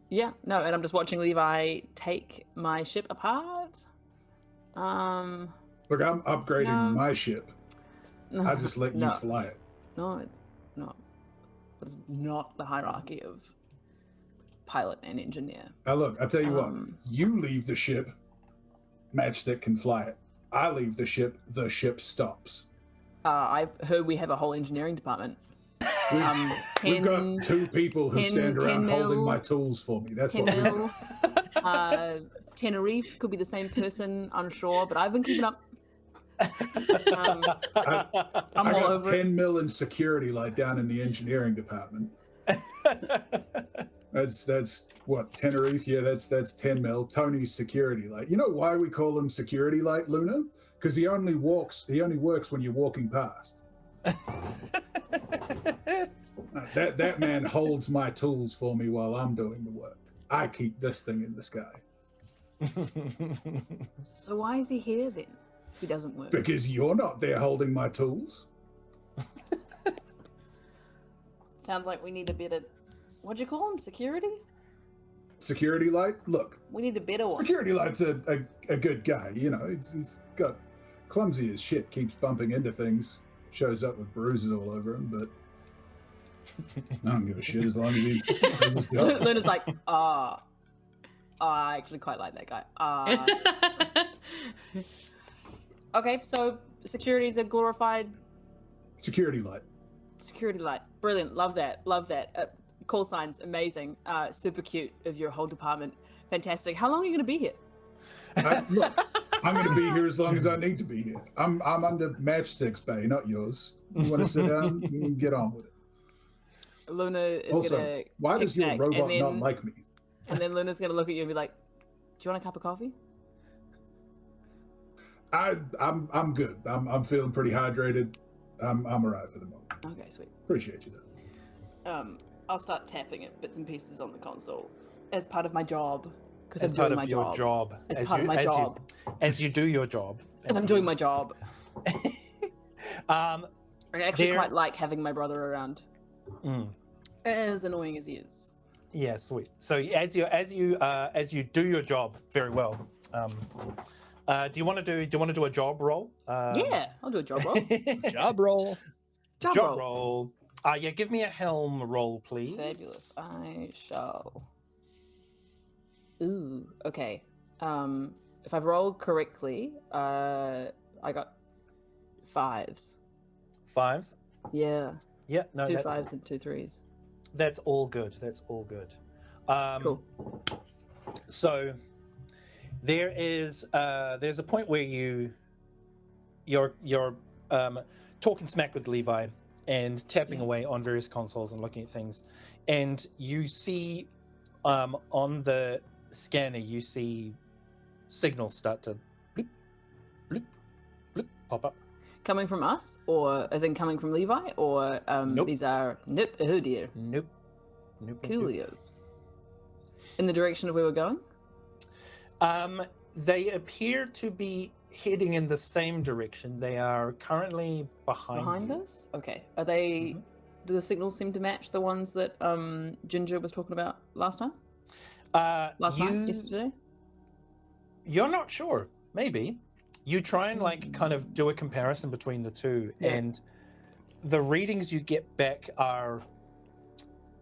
Yeah, no, and I'm just watching Levi take my ship apart. Look, I'm upgrading my ship. I just let you fly it. No, it's not. It's not the hierarchy of pilot and engineer. Now look, I tell you what, you leave the ship, Matchstick can fly it. I leave the ship stops. I've heard we have a whole engineering department. We've got 2 people who stand around holding my tools for me. That's what we do. Tenerife could be the same person, unsure, but I've been keeping up. I got 10 mil in security light down in the engineering department. That's what, Tenerife? Yeah, that's 10 mil. Tony's security light. You know why we call him security light, Luna? Because he only works when you're walking past. That man holds my tools for me while I'm doing the work. I keep this thing in the sky. So why is he here then, if he doesn't work? Because you're not there holding my tools. Sounds like we need a bit of, what'd you call him, security? Security light? Look. We need a better one. Security light's a good guy, he's got clumsy as shit, keeps bumping into things, shows up with bruises all over him, but I don't give a shit as long as he does his job. Luna's like, I actually quite like that guy. Okay, so security's a glorified... Security light. Security light. Brilliant. Love that. Call signs, amazing. Super cute of your whole department. Fantastic. How long are you going to be here? Look, I'm going to be here as long as I need to be here. I'm under Matchstick's bay, not yours. You want to sit down? You can get on with it. Luna is also, going to why does your robot not like me? And then Luna's going to look at you and be like, do you want a cup of coffee? I'm good. I'm feeling pretty hydrated. I'm alright for the moment. Okay, sweet. Appreciate you though. I'll start tapping at bits and pieces on the console as part of my job, Because as I'm part doing of my your job. As part of my job. As you do your job. As I'm doing my job. Um, I actually there- quite like having my brother around. mm, As annoying as he is. yeah, sweet. So as you do your job very well, do you want to do a job roll? Yeah, I'll do a job roll. Job roll. Job roll. roll. Yeah, give me a helm roll, please. Fabulous. I shall. Ooh, okay. If I've rolled correctly, I got 5s. 5s. Yeah, Yeah, no, 2 that's 5s and 2 3s. that's all good. That's all good. Cool. So there's a point where you're talking smack with Levi and tapping away on various consoles and looking at things, and you see on the scanner you see signals start to bloop, bloop, bloop, pop up. Coming from us, or as in coming from Levi, or Nope. these are oh dear, Nope. Nope. coolios. In the direction of where we're going. They appear to be heading in the same direction. They are currently behind you. Us? Okay. Are they? Mhm. Do the signals seem to match the ones that Ginger was talking about last time? Yesterday? You're not sure. Maybe. You try and kind of do a comparison between the two, and the readings you get back are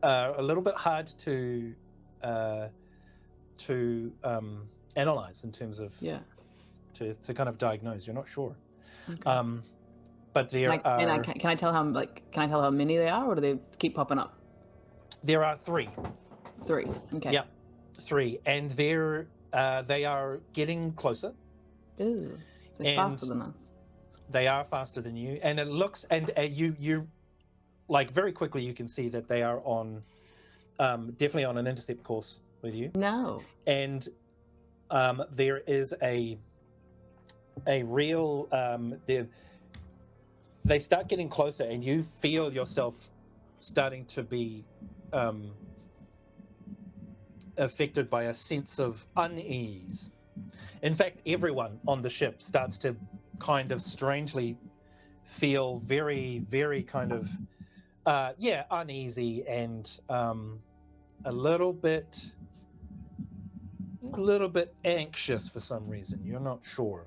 a little bit hard to analyze in terms of to kind of diagnose. You're not sure. Okay. But there are. Can I tell how many they are, or do they keep popping up? There are 3. 3. Okay. Yeah, 3, and they are getting closer. Ooh, they're faster than us. They are faster than you, and it looks and you like very quickly you can see that they are on definitely on an intercept course with you. No. And there is a real they start getting closer, and you feel yourself starting to be affected by a sense of unease. In fact, everyone on the ship starts to kind of strangely feel very, very kind of uneasy and a little bit anxious for some reason. You're not sure.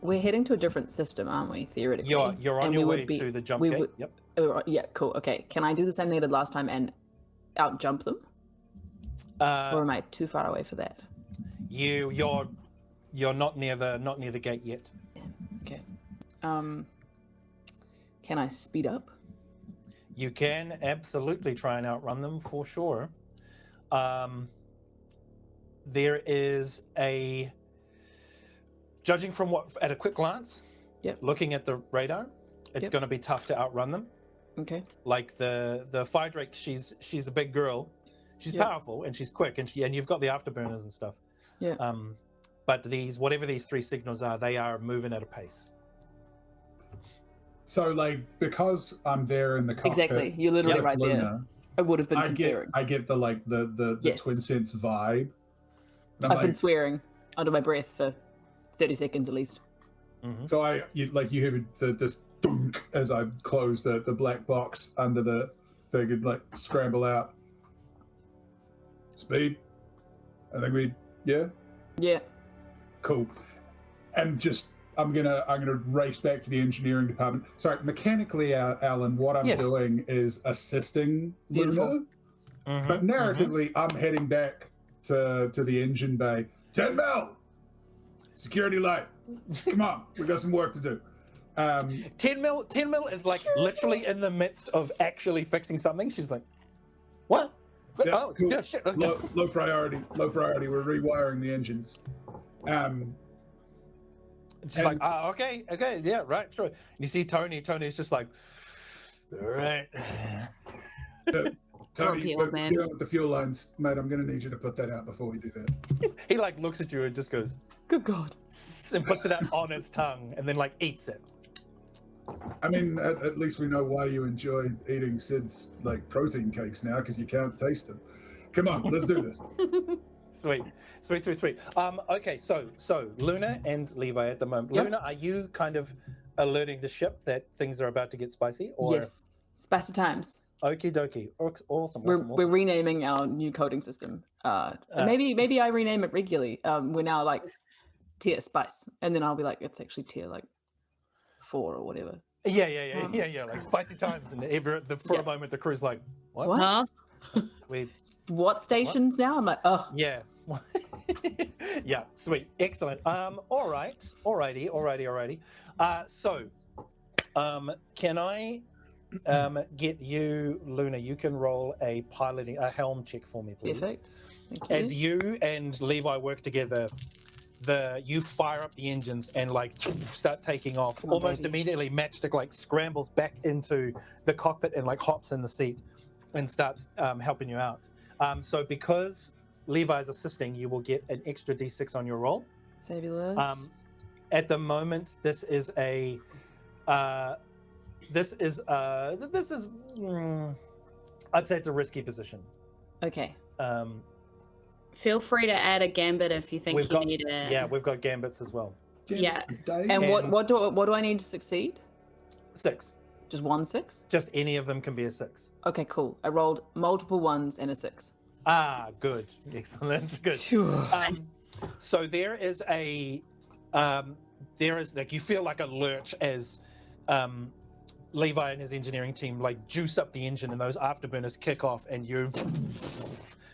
We're heading to a different system, aren't we? Theoretically, you're on And your we way would be- to the jump we gate. would- Yep. Yeah, cool. Okay, can I do the same thing I did last time and out jump them, or am I too far away for that? You're not near the gate yet. Okay. Can I speed up? You can absolutely try and outrun them for sure. There is judging from what at a quick glance, looking at the radar, it's going to be tough to outrun them. Okay. Like the fire drake, she's a big girl, she's powerful and she's quick, and you've got the afterburners and stuff. Yeah. But whatever these 3 signals are, they are moving at a pace. So, because I'm there in the cockpit, Exactly. You're literally with right there. Luna, I would have been comparing. I get the Yes. Twin Sense vibe. And I've been swearing under my breath for 30 seconds at least. Mm-hmm. So you hear this dunk as I close the black box under the thing and scramble out. Speed. I think Yeah. cool. And just I'm gonna race back to the engineering department. Sorry, mechanically, Alan, what I'm doing is assisting Beautiful. Luna, Mm-hmm. but narratively, I'm heading back to the engine bay. 10 mil, security light. Come on, we got some work to do. 10 mil is literally in the midst of actually fixing something. She's like, what? Yeah, Oh, cool. yeah, shit. Okay. Low priority. We're rewiring the engines. She's like, okay, yeah, right, sure. And you see Tony's just like, all right. Tony, old man. dealing with the fuel lines, mate. I'm going to need you to put that out before we do that. He looks at you and just goes, Good God. and puts it out on his tongue and then eats it. I mean, at least we know why you enjoy eating Sid's protein cakes now, because you can't taste them. Come on, let's do this. Sweet. Okay, so Luna and Levi at the moment. Yep. Luna, are you kind of alerting the ship that things are about to get spicy? Or Yes. Spicy times. Okie dokie. Awesome. We're renaming our new coding system. Maybe I rename it regularly. We're now like tier spice, and then I'll be like, it's actually tier like 4 or whatever. Yeah. Like spicy times, and for a moment the crew's like, what? Huh? What stations now? I'm like, oh Yeah. Yeah. Sweet. Excellent. Alrighty. So, can I get you, Luna? You can roll a helm check for me, please. perfect. Thank you. As you and Levi work together, you fire up the engines and like start taking off. Come on, Almost baby. immediately, Matchstick like scrambles back into the cockpit and like hops in the seat and starts helping you out. So because Levi is assisting, you will get an extra D6 on your roll. Fabulous. At the moment, this is I'd say it's a risky position. Okay. Feel free to add a gambit if you think you need it. Yeah, we've got gambits as well. Yeah. Dave. And And- what do I need to succeed? 6. Just 1 6? Just any of them can be a 6. Okay, cool. I rolled multiple 1s and a 6. Ah, good. Excellent. Good. So there is like you feel like a lurch as Levi and his engineering team like juice up the engine and those afterburners kick off and you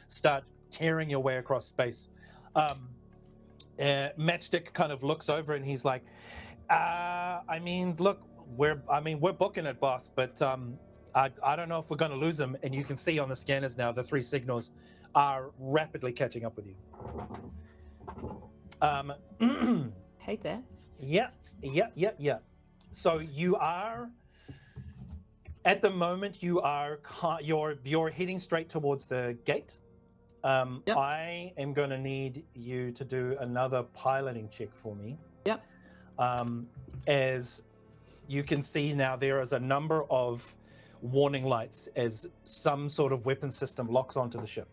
start tearing your way across space. Matchstick kind of looks over and he's like, I mean, look, we're booking it, boss, but I don't know if we're going to lose them. And you can see on the scanners now the 3 signals are rapidly catching up with you. Hate that. Yeah. So you are at the moment you're heading straight towards the gate. Yep. I am going to need you to do another piloting check for me. Yep. As you can see now, there is a number of warning lights as some sort of weapon system locks onto the ship.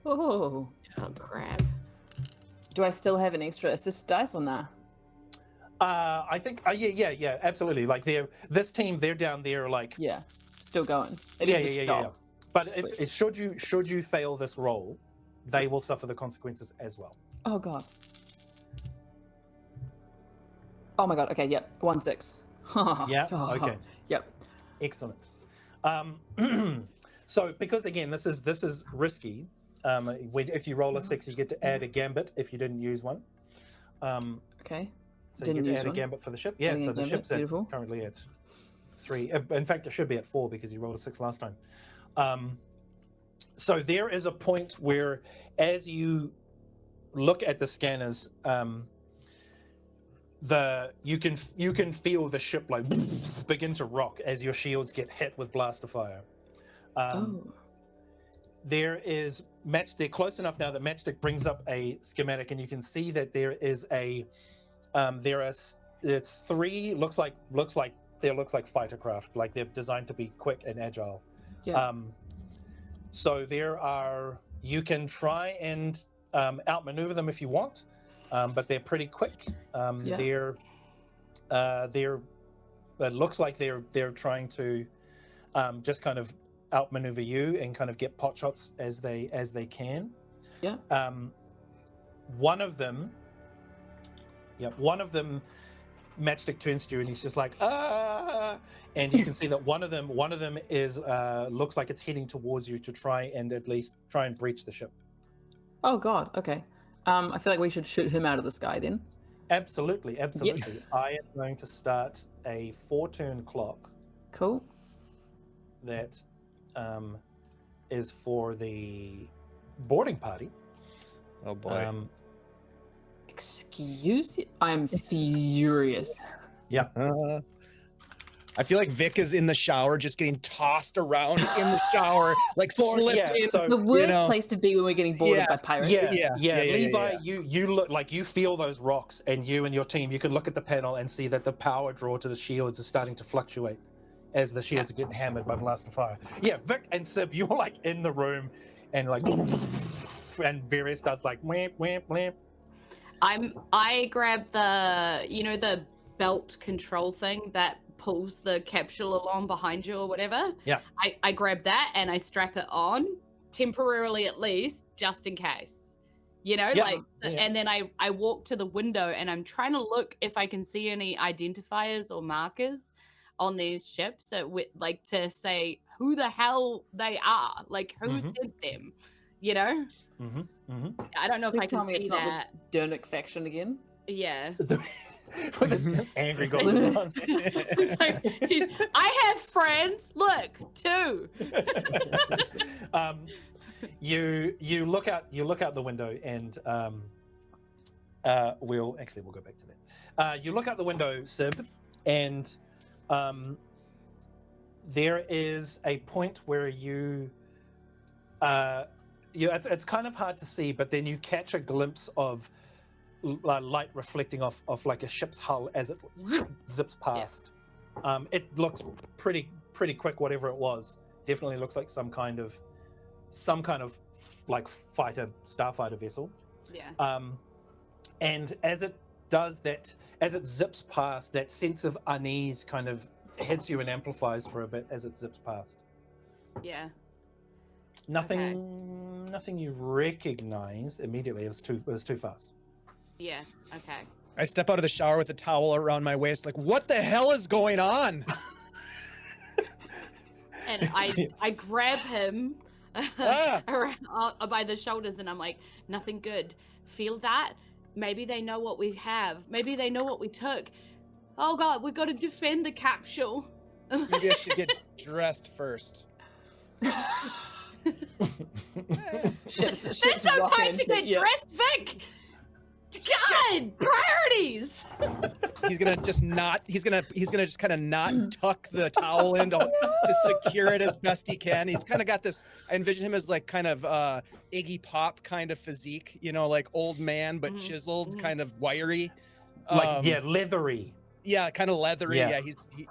Oh. Oh crap. Do I still have an extra assist dice on that? I think, yeah, absolutely. Like this team, they're down there, like Yeah. Still going. It yeah. didn't stop. But if should you fail this roll, they will suffer the consequences as well. Oh god. Oh my god. Okay. Yep. 1 6. Yeah. Okay. Yep. Excellent. So because again, this is risky. If you roll a 6, you get to add a gambit if you didn't use one. Okay. So Didn't you get to use add a one. gambit for the ship. Yeah. Adding So a the gambit, ship's beautiful. currently at 3. In fact, it should be at 4 because you rolled a 6 last time. So there is a point where, as you look at the scanners, you can feel the ship like begin to rock as your shields get hit with blaster fire. There is Matchstick close enough now that Matchstick brings up a schematic, and you can see that there is it's 3 looks like fighter craft, like they're designed to be quick and agile. Yeah. So you can try and outmaneuver them if you want, but they're pretty quick. It looks like they're trying to just kind of outmaneuver you and kind of get pot shots as they can. Yeah. One of them Matchstick turns to you and he's just like, and you can see that one of them is looks like it's heading towards you to try and breach the ship. Oh god. Okay. I feel like we should shoot him out of the sky then. Absolutely. I am going to start a 4-turn clock Cool. that is for the boarding party. Oh boy. Excuse you? I'm furious. I feel like Vic is in the shower, just getting tossed around in the shower, like slipping. so- The worst know. place to be when we're getting boarded Yeah. by pirates. Yeah. Levi, yeah. you look like you feel those rocks, and you and your team, you can look at the panel and see that the power draw to the shields is starting to fluctuate as the shields are getting hammered by blast and fire. Yeah, Vic and Sib, you're like in the room, and like, and various stuff like whamp, whamp, whamp. I grab the belt control thing that pulls the capsule along behind you or whatever. Yeah. I grab that and I strap it on temporarily, at least, just in case. And then I walk to the window and I'm trying to look if I can see any identifiers or markers on these ships like to say who the hell they are, like who sent them, I don't know if Please I tell can me see it's not that. the Dernic faction again. Yeah. With this angry goblin on. I have friends. Look, 2. You look out the window and we'll go back to that. You look out the window, Sib, and there is a point where it's kind of hard to see, but then you catch a glimpse of light reflecting off like a ship's hull as it zips past. It looks pretty quick, whatever it was. Definitely looks like some kind of like starfighter vessel. Yeah. And as it does that, as it zips past, that sense of unease kind of hits you and amplifies for a bit as it zips past. Yeah. Nothing you recognize immediately. It was too fast. Yeah. Okay. I step out of the shower with a towel around my waist, like, what the hell is going on? And I grab him around, by the shoulders, and I'm like, nothing good. Feel that? Maybe they know what we have. Maybe they know what we took. Oh God, we got to defend the capsule. Maybe I should get dressed first. There's no time to get dressed, Vic. God, priorities. He's gonna just kind of not tuck the towel in to secure it as best he can. He's kind of got this. I envision him as like kind of Iggy Pop kind of physique, like old man but chiseled, kind of wiry, leathery. Yeah, kind of leathery. Yeah,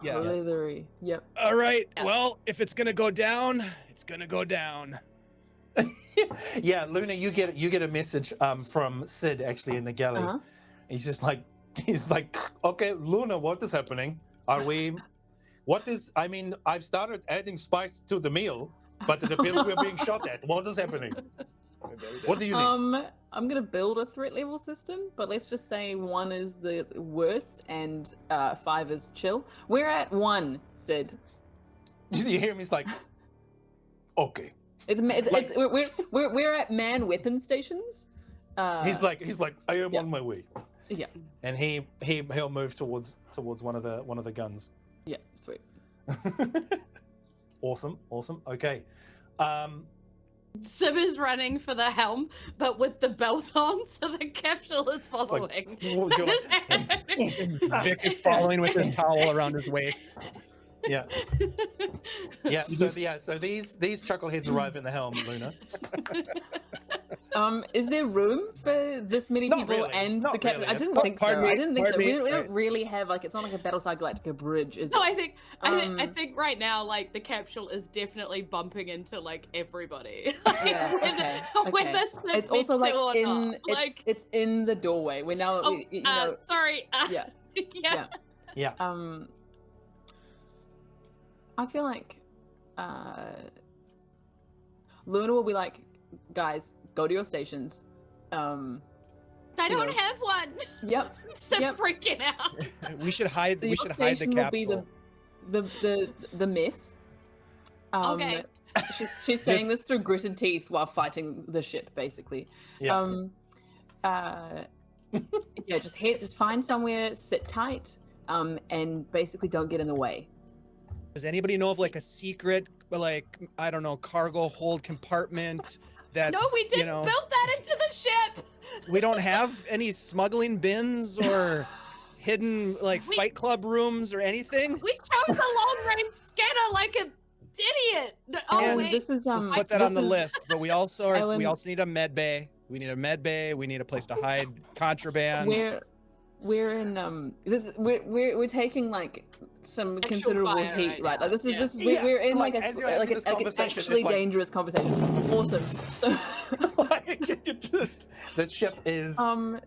yeah. Leathery. Yep. All right. Well, if it's gonna go down, it's gonna go down. Yeah, Luna, you get a message from Sid actually in the galley. Uh-huh. He's like, okay, Luna, what is happening? I've started adding spice to the meal, but it appears we're being shot at. What is happening? What do you need? I'm gonna build a threat level system, but let's just say 1 is the worst and 5 is chill. We're at 1, Sid. You hear him? He's like, okay. We're at man weapon stations. He's like I am on my way. Yeah. And he'll move towards one of the guns. Yeah, sweet. Awesome. Okay. Sim is running for the helm, but with the belt on, so the capsule is following. Vic is following with his towel around his waist. Yeah. So these chuckleheads arrive in the helm, Luna. Is there room for this many people and the captain? Really. I didn't think so. I didn't think so. We don't really have it's not like a Battlestar Galactica bridge, is So it? I think right now, like, the capsule is definitely bumping into like everybody. Yeah, okay. Whether It's also like or in not. Like, it's in the doorway. We're now sorry. Yeah. Yeah. I feel like Luna will be like, guys, go to your stations. I don't have one. Yep. Sim's freaking out. We should hide. So we your should hide the station capsule. will be the mess. Okay. She's saying this through gritted teeth while fighting the ship, basically. Yeah. Just find somewhere, sit tight, and basically don't get in the way. Does anybody know of like a secret, like, I don't know, cargo hold compartment? That's, No, we didn't build that into the ship. We don't have any smuggling bins or hidden like fight club rooms or anything. We chose a long-range scanner like an idiot. And wait. This is Let's put that on the list. But we also Ellen, need a med bay. We need a med bay. We need a place to hide contraband. we're in we're taking like some Actual considerable fire heat, right right? now. Like this is Yeah. this is Yeah, we're in like, like as you're a having like an this conversation, actually it's like- dangerous conversation. Awesome. So Like, you just the ship is so I'm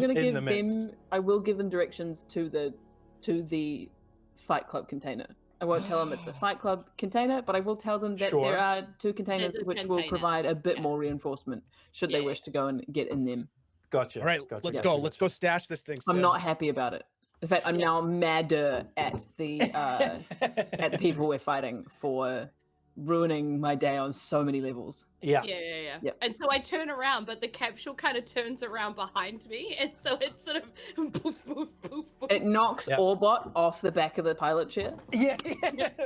gonna in give the midst. them. I will give them directions to the Fight Club container. I won't tell them it's a Fight Club container, but I will tell them that Sure. there are 2 containers There's a which will container. provide a bit Yeah. more reinforcement should they Yeah. wish to go and get in them. Gotcha. All right, gotcha, let's gotcha, go. gotcha. Let's go stash this thing. I'm Sid. not happy about it. In fact, I'm Yeah. now madder at the people we're fighting for ruining my day on so many levels. Yeah. Yeah. Yep. And so I turn around, but the capsule kind of turns around behind me, and so it sort of poof, poof, poof, poof. It knocks Yep. Orbot off the back of the pilot chair. Yeah.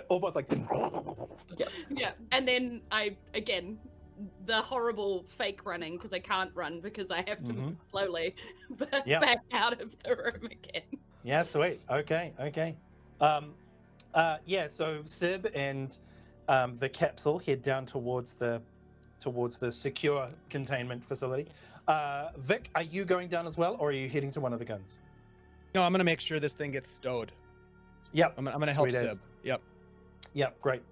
Almost like. Yeah, and then I again the horrible fake running because I can't run because I have to Mhm. move slowly, but Yeah. back out of the room again. Yeah. Sweet. Okay. Yeah. So Sib and the capsule head down towards the secure containment facility. Vic, are you going down as well, or are you heading to one of the guns? No, I'm gonna make sure this thing gets stowed. Yep. I'm gonna help Sweet as. Sib. Yep. Yep. Great.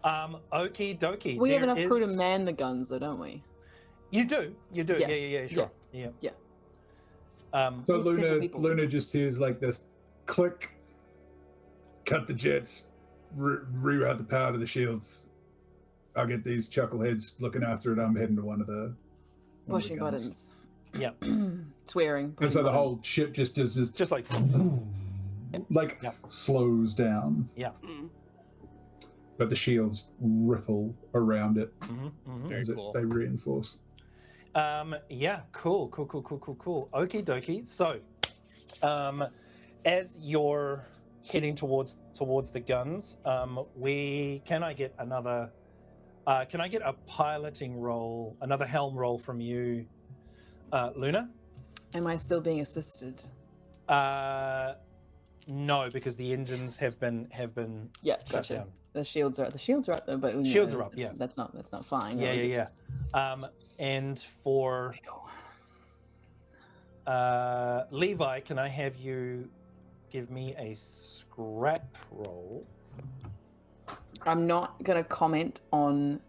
Okie dokie. We have there enough crew to is- man the guns, though, don't we? You do. Yeah. Yeah. Sure. Yeah. Yeah. So It's simple Luna, people. Luna just hears like this click, cut the jets, reroute the power to the shields. I'll get these chuckleheads looking after it. I'm heading to one of the Pushing guns. buttons. Yeah. Swearing. And pushing so the buttons. whole ship just does this, Just like. like Yeah. slows down, Mm. but the shields ripple around it Very as cool. they reinforce. Yeah, cool. Okie dokie. So, as you're heading towards the guns, can I get another? Can I get a piloting roll, another helm roll from you, Luna? Am I still being assisted? No, because the engines have been Yeah, shut gotcha. down. The shields are up though, but you know, Shields are it's- up, yeah. That's not flying. Yeah. And for Levi, can I have you give me a scrap roll? I'm not gonna comment on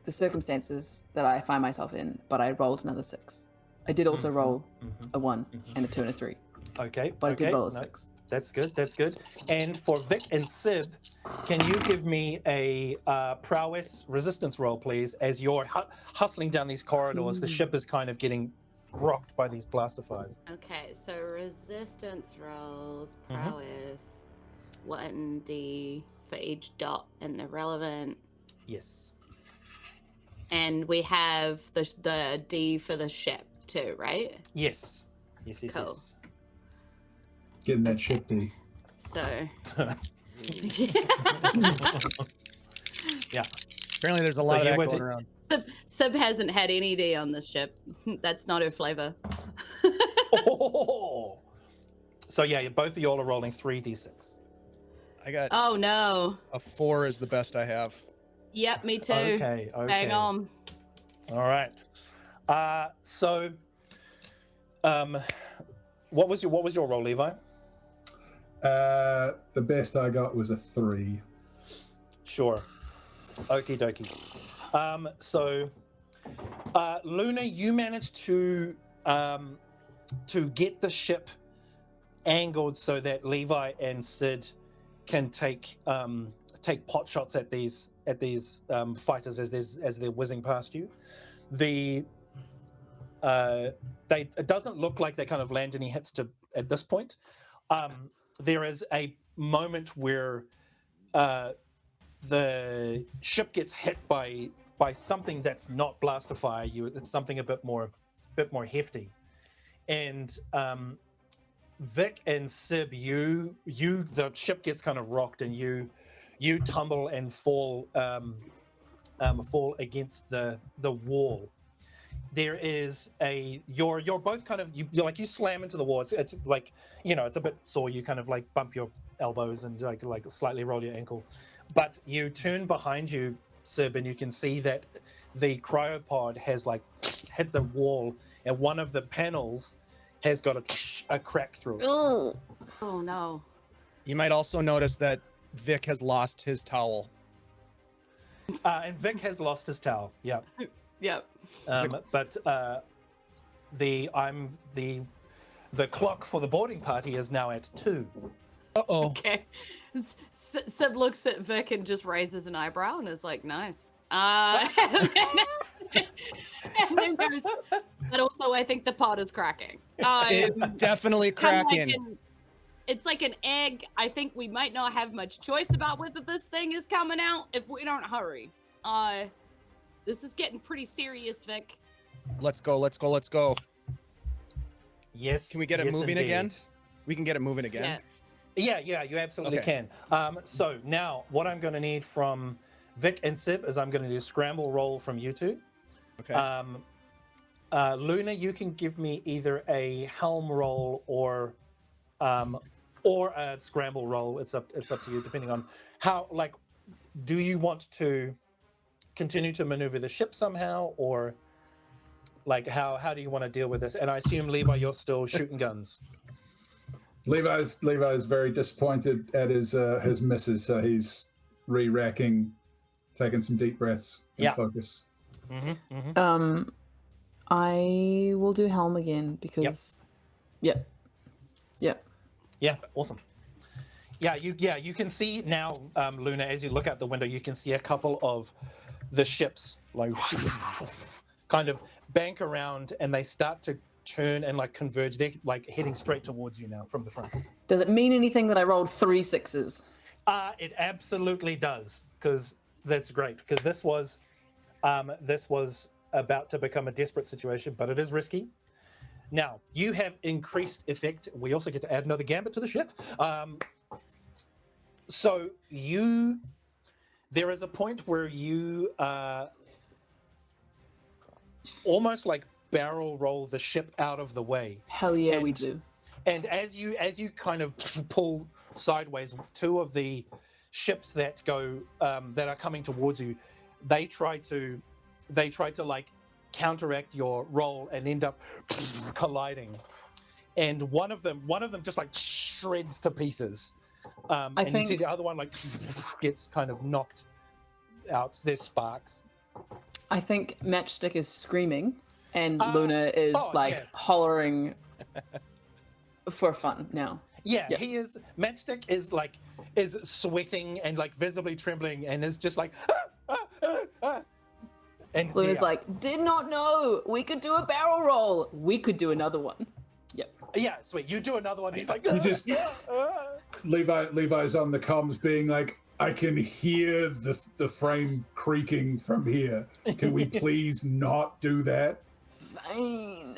the circumstances that I find myself in, but I rolled another 6. I did also roll a 1 and a 2 and a 3, Okay. but I okay, did roll a no, 6. That's good. And for Vic and Sib, can you give me a prowess resistance roll, please? As you're hustling down these corridors, the ship is kind of getting rocked by these blaster fires. Okay, so resistance rolls, Mhm. prowess, 1d for each dot in the relevant, Yes. and we have the D for the ship too, right? Yes. Cool. Yes. Getting that Okay. ship D. So Yeah. Apparently, there's a So lot of you that went going to- around. Sib hasn't had any D on this ship. That's not her flavor. Oh! So yeah, both of y'all are rolling 3d6. I got Oh no. a 4 is the best I have. Yep, me too. Okay. Bang on. All right. So, what was your roll, Levi? The best I got was a 3. Sure. Okie dokie. So, Luna, you managed to get the ship angled so that Levi and Sid can take pot shots at these fighters as they're whizzing past you. It doesn't look like they kind of land any hits at this point. There is a moment where the ship gets hit by something that's not blaster fire. It's something a bit more hefty, and Vic and Sib, the ship gets kind of rocked, and you tumble and fall against the wall. There is you're both kind of you slam into the wall. It's like, it's a bit sore. You kind of like bump your elbows and like slightly roll your ankle, but you turn behind you, Sib, and you can see that the cryopod has like hit the wall, and one of the panels has got a crack through it. Oh, Oh no. You might also notice that Vic has lost his towel. And Vic has lost his towel. Yeah. Yep. But the clock for the boarding party is now at 2. Uh-oh. Okay. Sib looks at Vic and just raises an eyebrow and is like, nice. And then goes, but also I think the pot is cracking. It's definitely cracking. It's like an egg. I think we might not have much choice about whether this thing is coming out if we don't hurry. This is getting pretty serious, Vic. Let's go, let's go, let's go. Yes. Can we get it yes, moving indeed. again? We can get it moving again. Yes. Yeah, you absolutely Okay. can. So now what I'm going to need from Vic and Sib is I'm going to do a scramble roll from you two. Okay. Luna, you can give me either a helm roll or a scramble roll. It's up to you, depending on how. Like, do you want to continue to maneuver the ship somehow, or like how do you want to deal with this? And I assume Levi, you're still shooting guns. Levi's very disappointed at his misses, so he's re-racking, taking some deep breaths and Yeah. focus. I will do helm again because. Yep. Yeah, awesome. Yeah, you can see now, Luna, as you look out the window, you can see a couple of the ships like kind of bank around, and they start to turn and like converge. They're like heading straight towards you now from the front. Does it mean anything that I rolled 3 6s? It absolutely does, because that's great. Because this was about to become a desperate situation, but it is risky. Now you have increased effect. We also get to add another gambit to the ship. So there is a point where you almost like barrel roll the ship out of the way. Hell yeah, we And- do. And as you kind of pull sideways, 2 of the ships that are coming towards you, they try to like counteract your roll and end up colliding. And one of them just like shreds to pieces. And you see think- the other one like gets kind of knocked out. There's sparks. I think Matchstick is screaming and Luna is yeah. hollering for fun now. Yeah, Yeah. he is. Matchstick is sweating and like visibly trembling and is just like. And Luna's yeah. like, did not know we could do a barrel roll. We could do another one. Yep. Yeah, sweet. You do another one. He's like, You just Levi's on the comms being like, I can hear the frame creaking from here. Can we please not do that? Fine.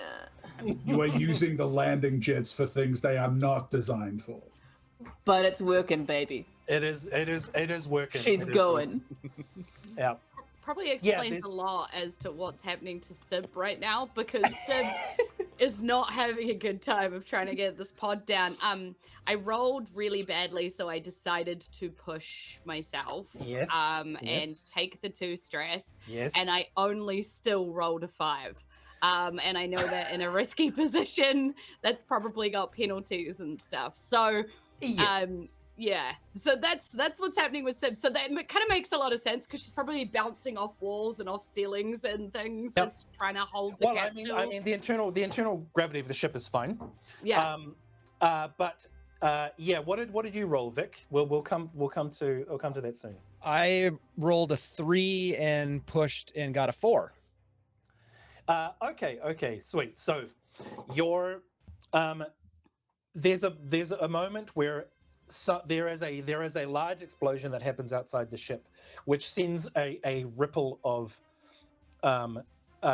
You are using the landing jets for things they are not designed for. But it's working, baby. It is working. She's It is going. working. Yeah. Probably explains there's- a lot as to what's happening to Sib right now, because Sib is not having a good time of trying to get this pod down. I rolled really badly, so I decided to push myself. Yes, And yes. take the 2 stress. Yes. And I only still rolled a 5. And I know that in a risky position, that's probably got penalties and stuff. So, Yes. yeah. So that's what's happening with Sib. So that kind of makes a lot of sense, because she's probably bouncing off walls and off ceilings and things, Yep. as trying to hold the Well, capsule. I mean, the internal gravity of the ship is fine. Yeah. But yeah. What did you roll, Vic? We'll come to that soon. I rolled a 3 and pushed and got a 4. Okay, sweet. So, your there's a moment where there is a large explosion that happens outside the ship, which sends a ripple of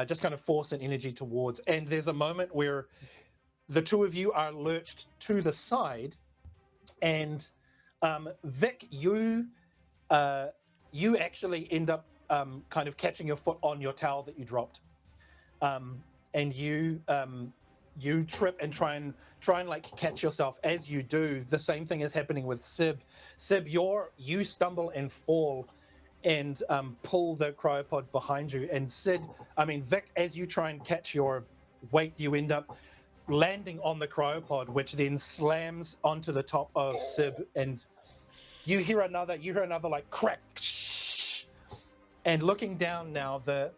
just kind of force and energy towards. And there's a moment where the 2 of you are lurched to the side, and Vic, you actually end up kind of catching your foot on your towel that you dropped. And you trip and try and like catch yourself. As you do, the same thing is happening with Sib. Sib, you stumble and fall and pull the cryopod behind you. And Vic, as you try and catch your weight, you end up landing on the cryopod, which then slams onto the top of Sib, and you hear another like crack. And looking down now, the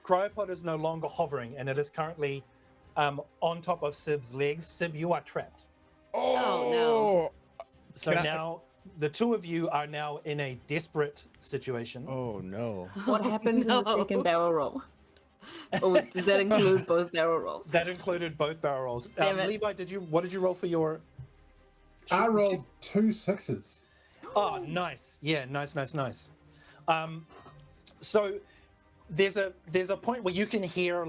cryopod is no longer hovering, and it is currently on top of Sib's legs. Sib, you are trapped. Oh, no. So now the two of you are now in a desperate situation. Oh no. What happens in the second barrel roll? Or did that include both barrel rolls? That included both barrel rolls. Damn it. Levi, what did you roll for your? I rolled 2 6s. Oh, nice. Yeah, nice. So there's a point where you can hear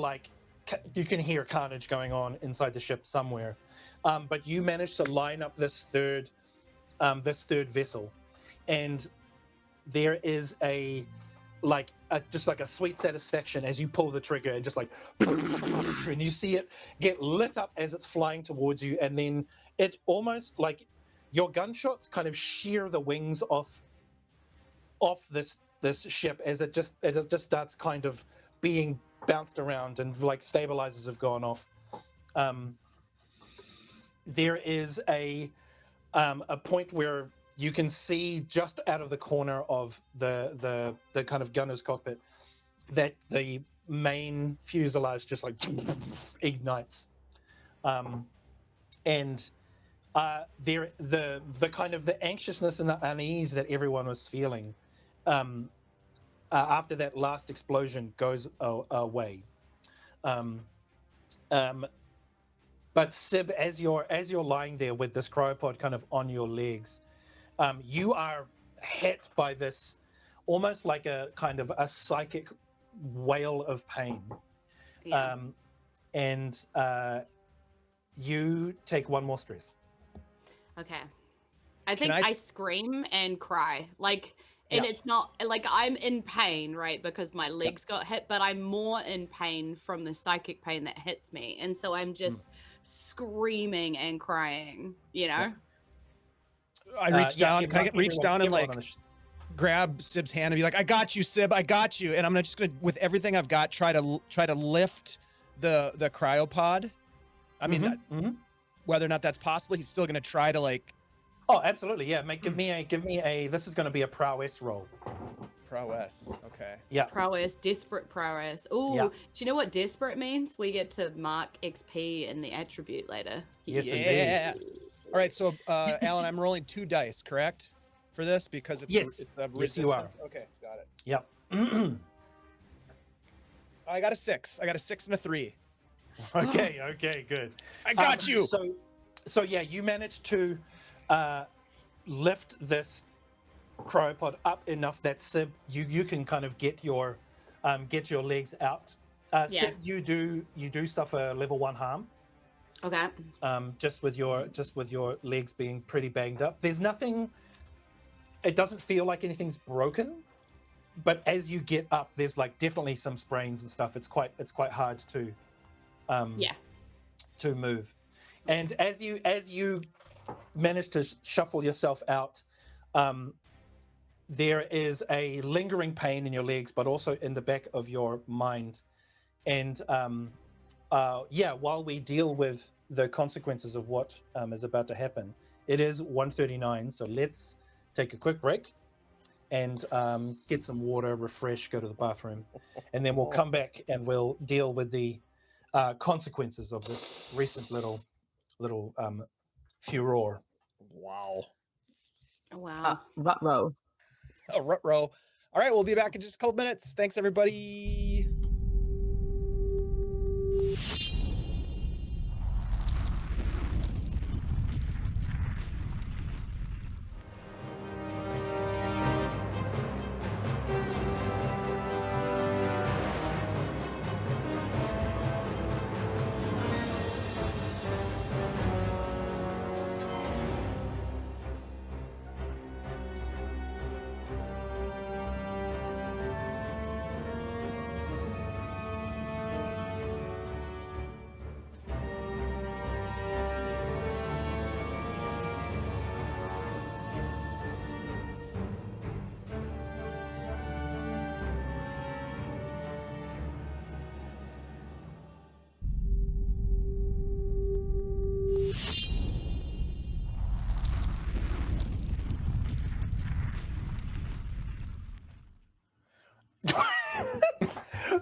carnage going on inside the ship somewhere, but you managed to line up this third vessel, and there is just like a sweet satisfaction as you pull the trigger and just like, and you see it get lit up as it's flying towards you, and then it almost like your gunshots kind of shear the wings off this ship as it just starts kind of being bounced around, and like stabilizers have gone off. There is a point where you can see just out of the corner of the kind of gunner's cockpit that the main fuselage just like ignites, and the kind of the anxiousness and the unease that everyone was feeling after that last explosion goes away. But Sib, as you're lying there with this cryopod kind of on your legs, you are hit by this almost like a kind of a psychic wail of pain. Yeah. And you take 1 more stress. Okay. I think I scream and cry. Like, and Yeah. it's not like I'm in pain, right? Because my legs got hit, but I'm more in pain from the psychic pain that hits me. And so I'm just screaming and crying, you know? I reach down. Can I reach down and like on grab Sib's hand and be like, "I got you, Sib. I got you." And I'm just gonna, with everything I've got, try to lift the cryopod. I mean, whether or not that's possible, he's still gonna try to like. Oh, absolutely, yeah. Give me a. This is going to be a prowess roll. Prowess. Okay. Yeah. Prowess, desperate prowess. Ooh, Yeah. do you know what desperate means? We get to mark XP in the attribute later. Yes, Yeah. indeed. All right, so Alan, I'm rolling 2 dice, correct? For this because it's Yes. it's a Yes, you are. resistance? Okay, got it. Yep. I got a 6. I got a 6 and a 3. Okay, good. I got you. So yeah, you managed to lift this cryopod up enough that Sib, you can kind of get your legs out. Sib, you do suffer level 1 harm. Okay. Just with your legs being pretty banged up. There's nothing. It doesn't feel like anything's broken, but as you get up, there's like definitely some sprains and stuff. It's quite hard to to move. And as you manage to shuffle yourself out, there is a lingering pain in your legs, but also in the back of your mind. And while we deal with the consequences of what is about to happen, it is 1:39, so let's take a quick break and get some water, refresh, go to the bathroom, and then we'll come back and we'll deal with the consequences of this recent little furor. Wow. Wow. Ruh-roh. A rut-row. All right, we'll be back in just a couple minutes. Thanks, everybody.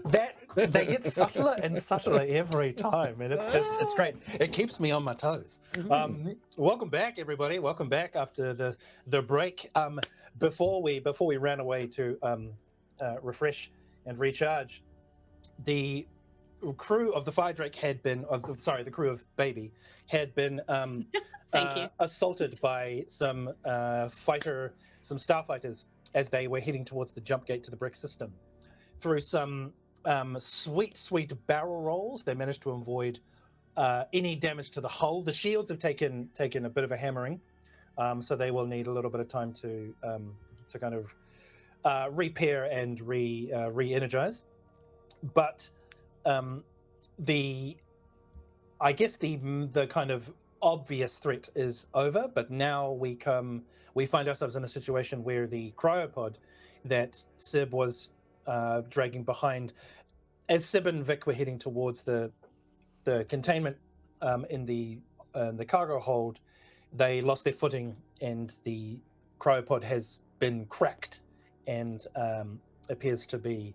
That they get subtler and subtler every time, and it's great. It keeps me on my toes. Welcome back, everybody. Welcome back after the break. Before we ran away to refresh and recharge, the crew of the Fire Drake the crew of Baby had been Thank you. assaulted by some starfighters as they were heading towards the jump gate to the brick system. Through some sweet barrel rolls, they managed to avoid any damage to the hull. The shields have taken a bit of a hammering, so they will need a little bit of time to kind of repair and re-energize. But the kind of obvious threat is over. But now we find ourselves in a situation where the cryopod that Sib was dragging behind, as Sib and Vic were heading towards the containment in the cargo hold, they lost their footing and the cryopod has been cracked and appears to be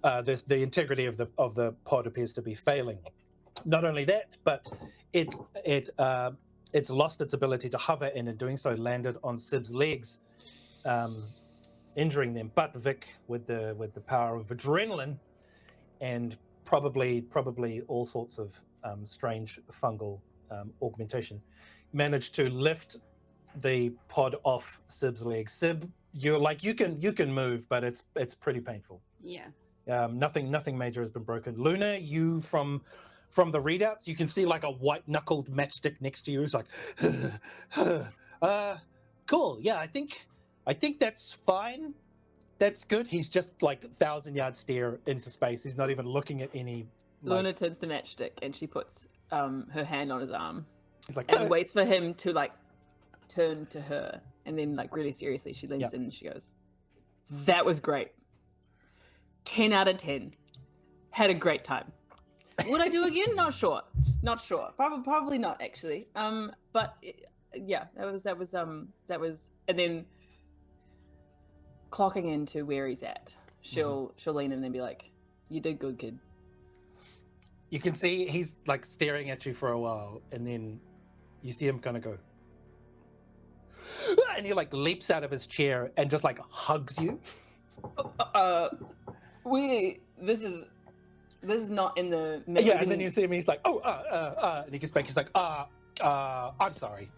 the integrity of the pod appears to be failing. Not only that, but it's lost its ability to hover, and in doing so landed on Sib's legs, injuring them. But Vic, with the power of adrenaline and probably all sorts of strange fungal augmentation, managed to lift the pod off Sib's legs. Sib, you're like you can move, but it's pretty painful. Yeah. Nothing major has been broken. Luna, you from the readouts, you can see like a white-knuckled matchstick next to you. It's like, cool. Yeah, I think that's fine. That's good. He's just like 1,000-yard stare into space. He's not even looking at any. Luna turns to Matchstick and she puts her hand on his arm. He's like, and waits for him to like turn to her, and then like really seriously she leans in and she goes, "That was great. 10 out of 10. Had a great time. Would I do again? Not sure. Probably not actually. But yeah, that was, and then clocking into where he's at, she'll lean in and be like, "You did good, kid." You can see he's like staring at you for a while, and then you see him kind of go, and he like leaps out of his chair and just like hugs you. This is not in the. Yeah, and then you see him. He's like, and he gets back. He's like, I'm sorry.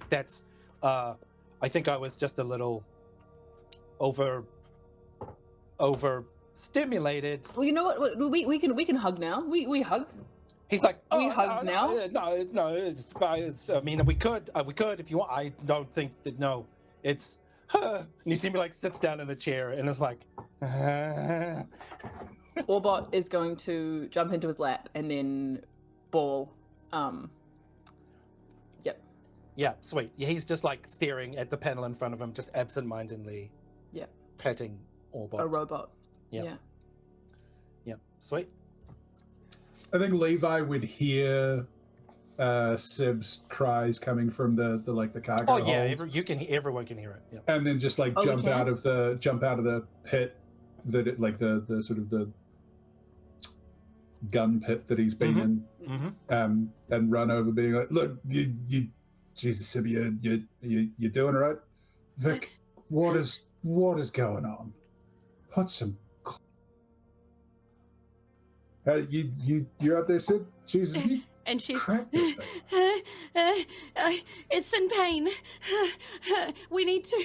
That's, I think I was just a little overstimulated. Well, you know what? We can hug now. We hug. He's like, we hug now. No. It's I mean, we could if you want. I don't think that. No, it's. And you see me like sits down in the chair and it's like. Orbot is going to jump into his lap and then bawl. Yep. Yeah, sweet. Yeah, he's just like staring at the panel in front of him, just absentmindedly. Yeah. Petting Orbot. A robot. Yeah. Sweet. I think Levi would hear Sib's cries coming from the cargo Oh yeah, hold. everyone can hear it. Yeah. And then just like jump out of the pit that it, like the sort of the gun pit that he's been in, and run over, being like, "Look, you Jesus, Sib, you doing all right? Vic, what is going on? Put some. You out there, Sib? Jesus, you And she's cracked this thing. It's in pain. We need to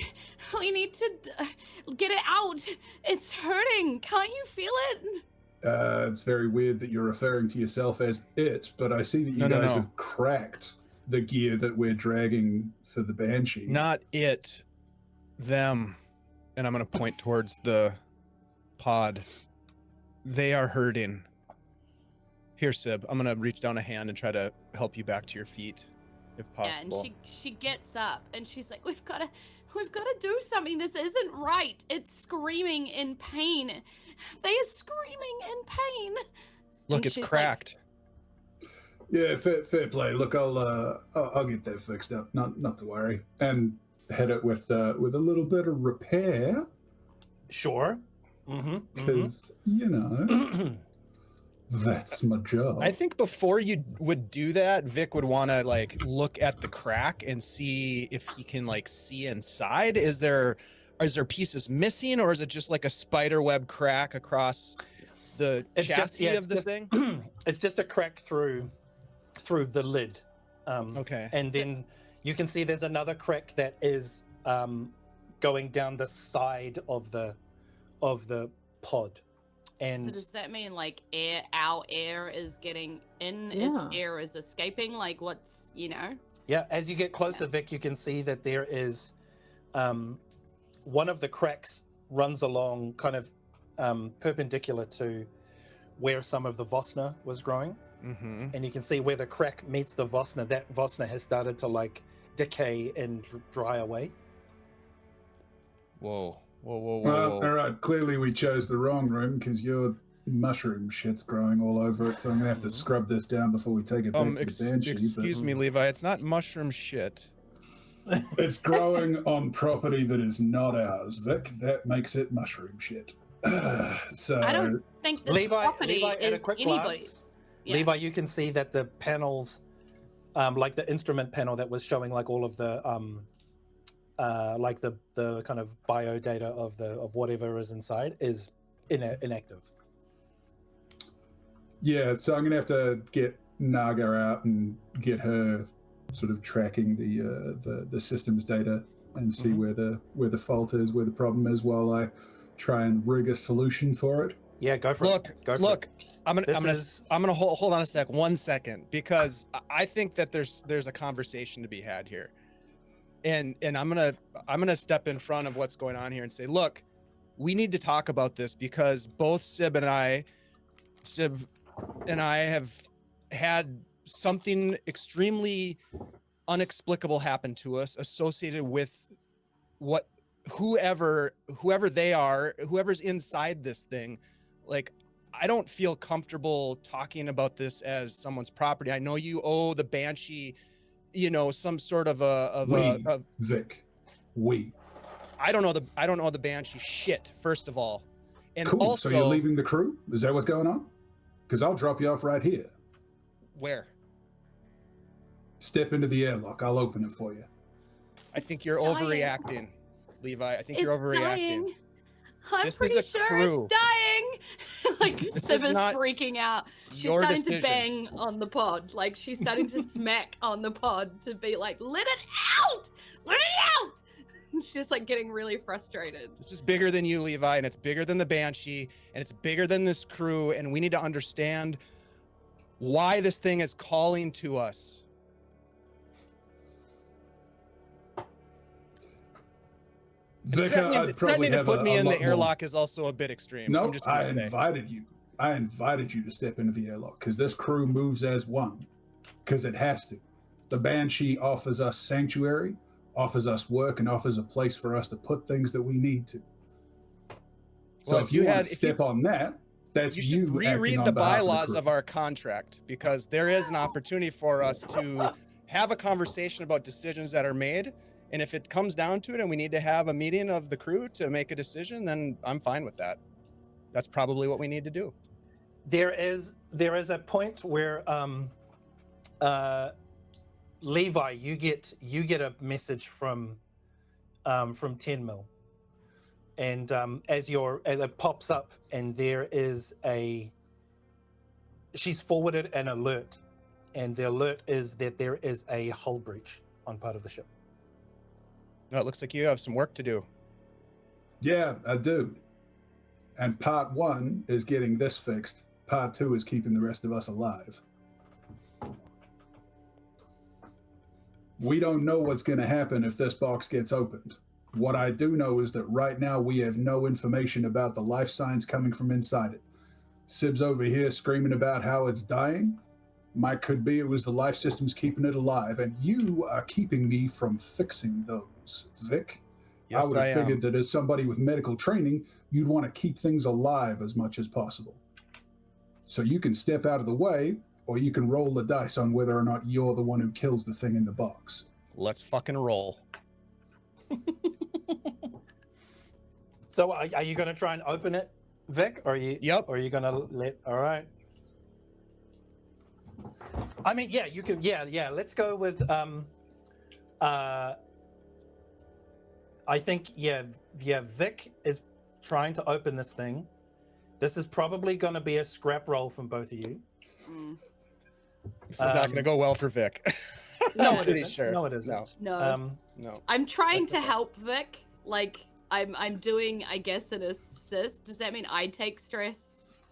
get it out. It's hurting. Can't you feel it? It's very weird that you're referring to yourself as it, but I see that you guys have cracked the gear that we're dragging for the Banshee. Not it, them. And I'm going to point towards the pod. They are hurting. Here, Sib, I'm going to reach down a hand and try to help you back to your feet, if possible. Yeah, and she gets up and she's like, we've got to do something. This isn't right. It's screaming in pain. They are screaming in pain. Look, And it's she's cracked. Yeah, fair play. Look, I'll get that fixed up. Not to worry. And head it with a little bit of repair. Sure. because that's my job. I think before you would do that, Vic would want to like look at the crack and see if he can like see inside. Is there pieces missing, or is it just like a spider web crack across the chassis of the thing? It's just a crack through the lid. Okay. And then you can see there's another crack that is going down the side of the pod. And so does that mean like our air is getting in, Yeah. its air is escaping? Like what's, yeah, as you get closer, Vic, you can see that there is one of the cracks runs along kind of perpendicular to where some of the Vosna was growing. Mm-hmm. And you can see where the crack meets the Vosna, that Vosna has started to like decay and dry away. Whoa. Well, all right. Clearly, we chose the wrong room because your mushroom shit's growing all over it. So I'm gonna have to scrub this down before we take it back to the Banshee. Excuse me, Levi. It's not mushroom shit. It's growing on property that is not ours, Vic. That makes it mushroom shit. So I don't think this property at is a quick anybody's. glance, Yeah. Levi, you can see that the panels, like the instrument panel that was showing like all of the like the kind of bio data of whatever is inside is inactive. Yeah, so I'm gonna have to get Naga out and get her sort of tracking the systems data and see where the fault is, where the problem is, while I try and rig a solution for it. Yeah, go for it. Go for it. I'm gonna hold on a sec, 1 second, because I think that there's a conversation to be had here, and I'm gonna step in front of what's going on here and say, look, we need to talk about this because both Sib and I have had something extremely inexplicable happen to us associated with whoever they are, whoever's inside this thing. Like, I don't feel comfortable talking about this as someone's property. I know you owe the Banshee, some sort of Vic. I don't know the Banshee shit, first of all. And cool. also, so you're leaving the crew? Is that what's going on? Because I'll drop you off right here. Where? Step into the airlock. I'll open it for you. I think you're Dying. overreacting, Levi. I think It's you're overreacting. dying. I'm This is pretty a sure crew. it's dying. Like Sib is not freaking out. She's your starting decision. to bang on the pod. Like she's starting to smack on the pod to be like, let it out! Let it out! She's like getting really frustrated. This is bigger than you, Levi, and it's bigger than the Banshee, and it's bigger than this crew, and we need to understand why this thing is calling to us. Vic, Threatening I'd probably to have put me in the lot more- airlock is also a bit extreme. No, I'm just gonna say. invited you. I invited you to step into the airlock because this crew moves as one, because it has to. The Banshee offers us sanctuary, offers us work, and offers a place for us to put things that we need to. So Well, if you want to step on that, that's You you. should reread acting the on behalf bylaws the of our contract, because there is an opportunity for us to have a conversation about decisions that are made. And if it comes down to it and we need to have a meeting of the crew to make a decision, then I'm fine with that. That's probably what we need to do. There is a point where Levi, you get a message from 10 mil, and as it pops up, and there is she's forwarded an alert, and the alert is that there is a hull breach on part of the ship. No, it looks like you have some work to do. Yeah, I do. And part 1 is getting this fixed. Part 2 is keeping the rest of us alive. We don't know what's going to happen if this box gets opened. What I do know is that right now we have no information about the life signs coming from inside it. Sib's over here screaming about how it's dying. Might could be it was the life systems keeping it alive, and you are keeping me from fixing those, Vic. Yes, I would have figured that as somebody with medical training, you'd want to keep things alive as much as possible. So you can step out of the way, or you can roll the dice on whether or not you're the one who kills the thing in the box. Let's fucking roll. So are you going to try and open it, Vic? Or are you? Yep. Or are you going to let? All right. I mean, yeah, you can. Yeah. Let's go with. I think Vic is trying to open this thing. This is probably going to be a scrap roll from both of you. This is not going to go well for Vic. No, I'm it pretty isn't. sure. No, it isn't. No. No. I'm trying That's to okay. help Vic. Like I'm doing, I guess, an assist. Does that mean I take stress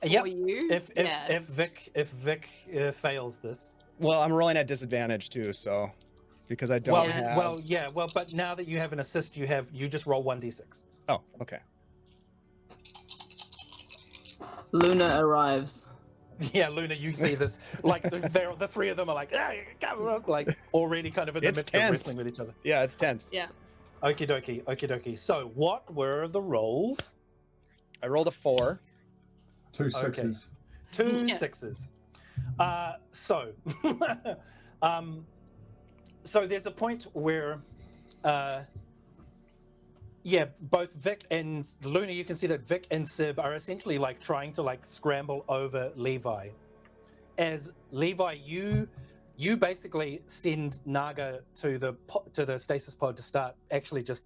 for Yep. you? If Vic fails this, Well, I'm rolling at disadvantage too, so because I don't have. but now that you have an assist, you just roll 1d6. Oh, okay. Luna arrives. Yeah, Luna, you see this. Like the three of them are like, "Ah, come on," like already kind of in the It's midst tense. of wrestling with each other. Yeah, it's tense. Yeah. Okie dokie. So what were the rolls? I rolled a 4. 2 sixes. Two Yeah. sixes. So so there's a point where both Vic and Luna, you can see that Vic and Sib are essentially like trying to like scramble over Levi. As Levi, you basically send Naga to the stasis pod to start actually just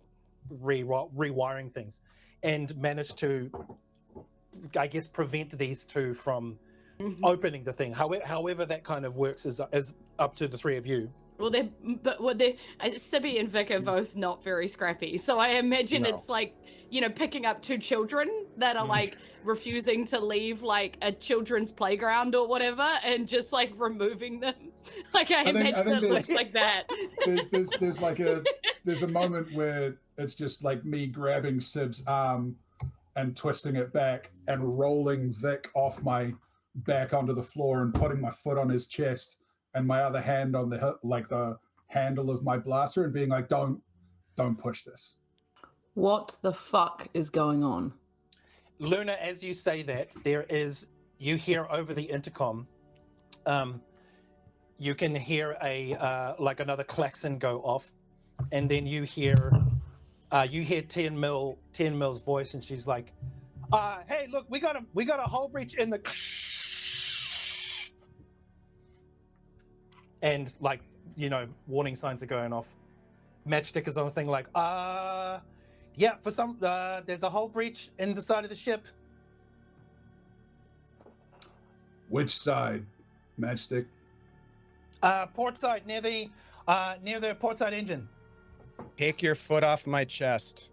rewiring things, and manage to, I guess, prevent these two from opening the thing. However that kind of works is up to the three of you. Well, Sibby and Vic are both not very scrappy, so I imagine No. it's like, picking up two children that are like refusing to leave like a children's playground or whatever, and just like removing them. Like I imagine think it looks there's- like that. There's a moment where it's just like me grabbing Sib's arm and twisting it back and rolling Vic off my back onto the floor and putting my foot on his chest and my other hand on the handle of my blaster and being like, don't push this. What the fuck is going on? Luna, as you say that, you hear over the intercom, you can hear another klaxon go off, and then you hear 10 Mil's voice, and she's like, hey, look, we got a hull breach in the and like, warning signs are going off. Matchstick is on the thing like, yeah, for some, there's a hull breach in the side of the ship. Which side? Matchstick? Port side, near the port side engine. Take your foot off my chest.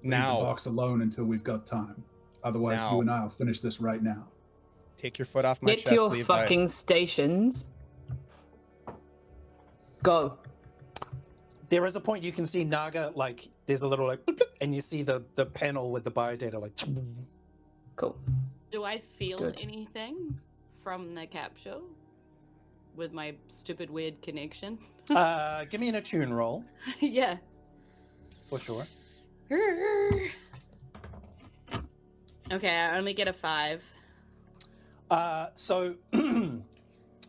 Leave the Now. box alone until we've got time. Otherwise, Now. you and I'll finish this right now. Take your foot off my Get chest, to your Levi. fucking stations. Go. There is a point you can see Naga, like, there's a little, like, and you see the panel with the biodata, like, Cool. Do I feel Good. anything from the capsule with my stupid weird connection? give me an attune roll, Yeah. for sure. Okay, I only get a 5. So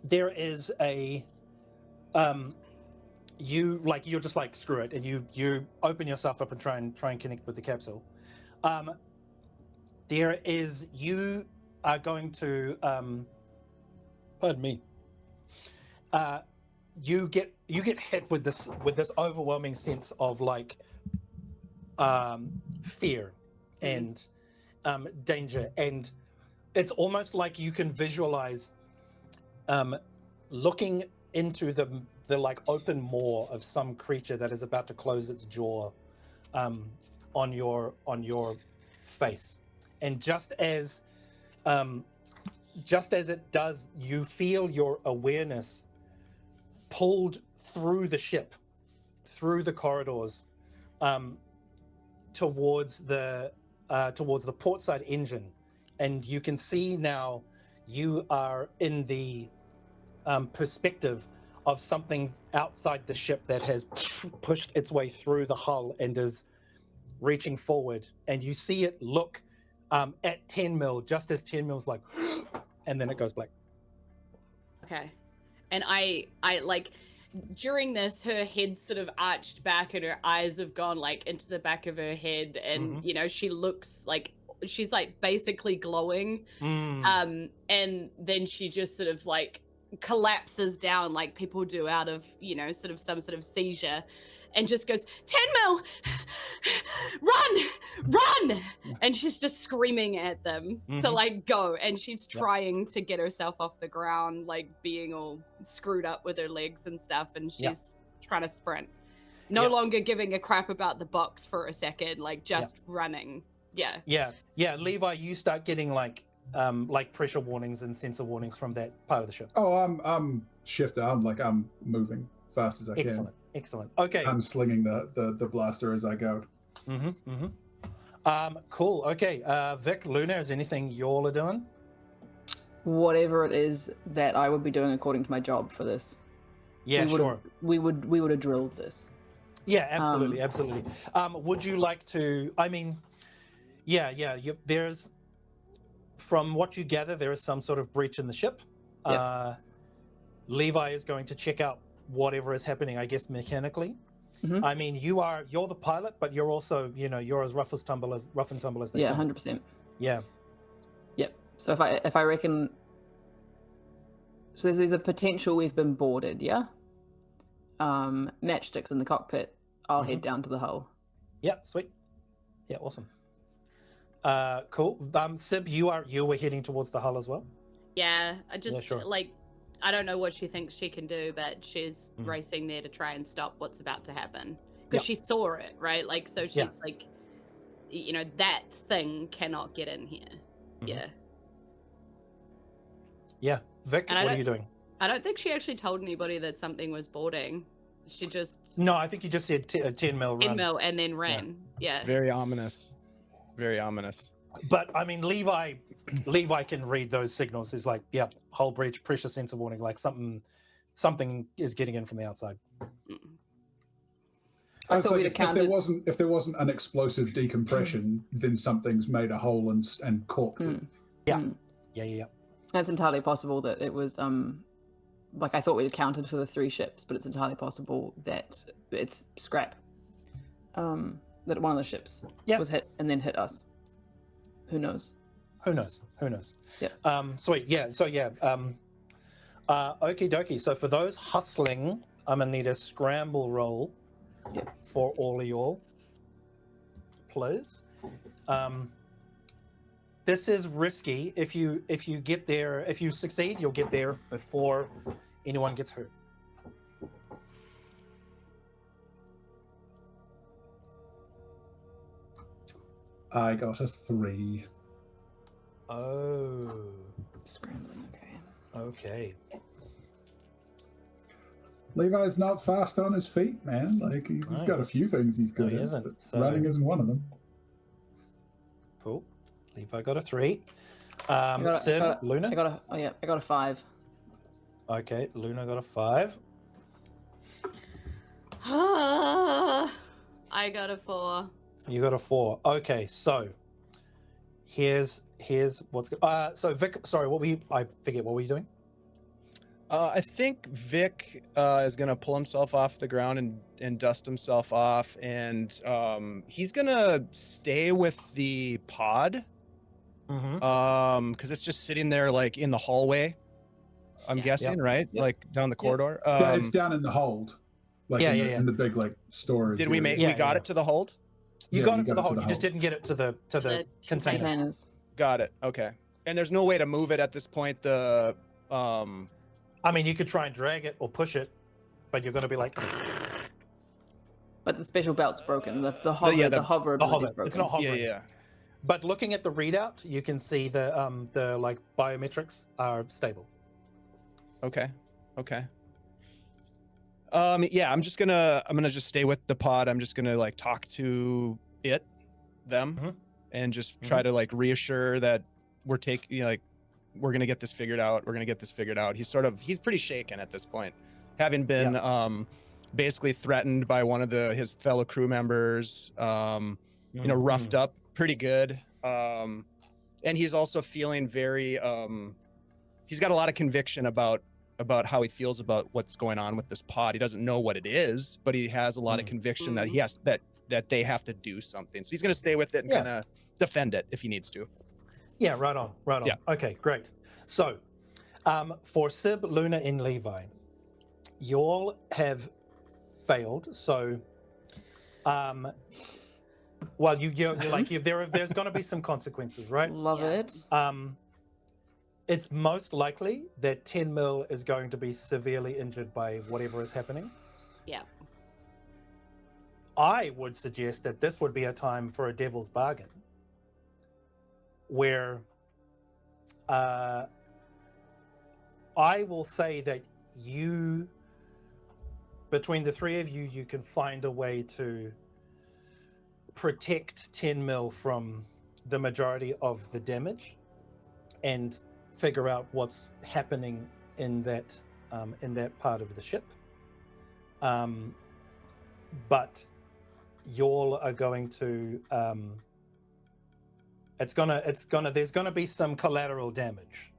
there is a you're just like, screw it, and you open yourself up and try and connect with the capsule. You are going to pardon me. You get hit with this overwhelming sense of like fear and danger, and it's almost like you can visualize looking into the like open maw of some creature that is about to close its jaw on your face, and just as it does, you feel your awareness pulled through the ship, through the corridors, towards the portside engine, and you can see now you are in the perspective of something outside the ship that has pushed its way through the hull and is reaching forward, and you see it look at 10 mil just as 10 mil's like and then it goes black. Okay. And I like, during this, her head sort of arched back and her eyes have gone like into the back of her head, and you know, she looks like she's like basically glowing. And then she just sort of like collapses down like people do out of, you know, sort of some sort of seizure, and just goes, 10 mil, run, and she's just screaming at them to like go, and she's trying to get herself off the ground, like being all screwed up with her legs and stuff, and she's trying to sprint, no longer giving a crap about the box for a second, like just running. Levi, you start getting like pressure warnings and sensor warnings from that part of the ship. Oh, I'm shifter. I'm moving fast as I can. Excellent. Okay. I'm slinging the blaster as I go. Cool. Okay. Vic, Luna, is anything y'all are doing? Whatever it is that I would be doing according to my job for this. Yeah, sure. We would have drilled this. Yeah, absolutely, absolutely. Would you like to? I mean, there's, from what you gather, there is some sort of breach in the ship. Levi is going to check out whatever is happening, I guess, mechanically. I mean, you're the pilot, but you're also, you know, you're as rough and tumble as they Yeah, come. 100%. Yeah. Yep. So if I reckon, so there's a potential we've been boarded, yeah. Matchsticks in the cockpit. I'll head down to the hull. Yeah, sweet. Yeah, awesome. Cool. Sib, you were heading towards the hull as well? Yeah, I just like, I don't know what she thinks she can do, but she's racing there to try and stop what's about to happen, because she saw it, right? Like, so she's like, you know, that thing cannot get in here. Yeah. Vic, what are you doing? I don't think she actually told anybody that something was boarding. She just... No, I think you just said 10 mil run. 10 mil and then ran. Yeah. Very ominous. Very ominous. But I mean, Levi can read those signals. He's like, hull breach, pressure sensor warning, like something is getting in from the outside. I thought like we'd if there wasn't an explosive decompression, then something's made a hole and caught it. Yeah. That's entirely possible that it was like, I thought we'd accounted for the 3 ships, but it's entirely possible that it's scrap. That one of the ships was hit and then hit us. Who knows? Yeah. Sweet. Yeah. So okie dokie. So for those hustling, I'm gonna need a scramble roll for all of y'all, please. This is risky. If you get there, if you succeed, you'll get there before anyone gets hurt. I got a 3. Oh. Scrambling, Okay. Levi's not fast on his feet, man. Like, he's got a few things he's good at. Isn't. But So... running isn't one of them. Cool. Levi got a 3. Luna? I got a 5. Okay, Luna got a 5. I got a 4. You got a 4. Okay, so here's what's good. So Vic, sorry, I forget, what were you doing? I think Vic is gonna pull himself off the ground and dust himself off, and he's gonna stay with the pod, because it's just sitting there like in the hallway. I'm guessing, right? Yep. Like down the corridor. Yeah, it's down in the hold, like in the big like storage. Did we make? We got it to the hold. You got it to the hold. You just didn't get it to the containers. Got it. Okay. And there's no way to move it at this point. I mean, you could try and drag it or push it, but you're going to be like. But the special belt's broken. The hover, the hover ability's broken. It's not hovering. Yeah. But looking at the readout, you can see the like biometrics are stable. Okay. I'm gonna just stay with the pod. I'm just gonna like talk to them, and just try to like reassure that we're gonna get this figured out. He's pretty shaken at this point, having been basically threatened by one of his fellow crew members, roughed up pretty good. And he's also feeling very, he's got a lot of conviction about about how he feels about what's going on with this pod. He doesn't know what it is, but he has a lot of conviction that he has that they have to do something. So he's going to stay with it and kind of defend it if he needs to. Yeah, right on. Yeah. Okay, great. So, for Sib, Luna, and Levi, you all have failed. So, well, you're like there's going to be some consequences, right? Love it. It's most likely that 10 mil is going to be severely injured by whatever is happening. Yeah. I would suggest that this would be a time for a devil's bargain, where I will say that between the three of you, you can find a way to protect 10 mil from the majority of the damage and figure out what's happening in that part of the ship. But y'all are going to there's gonna be some collateral damage.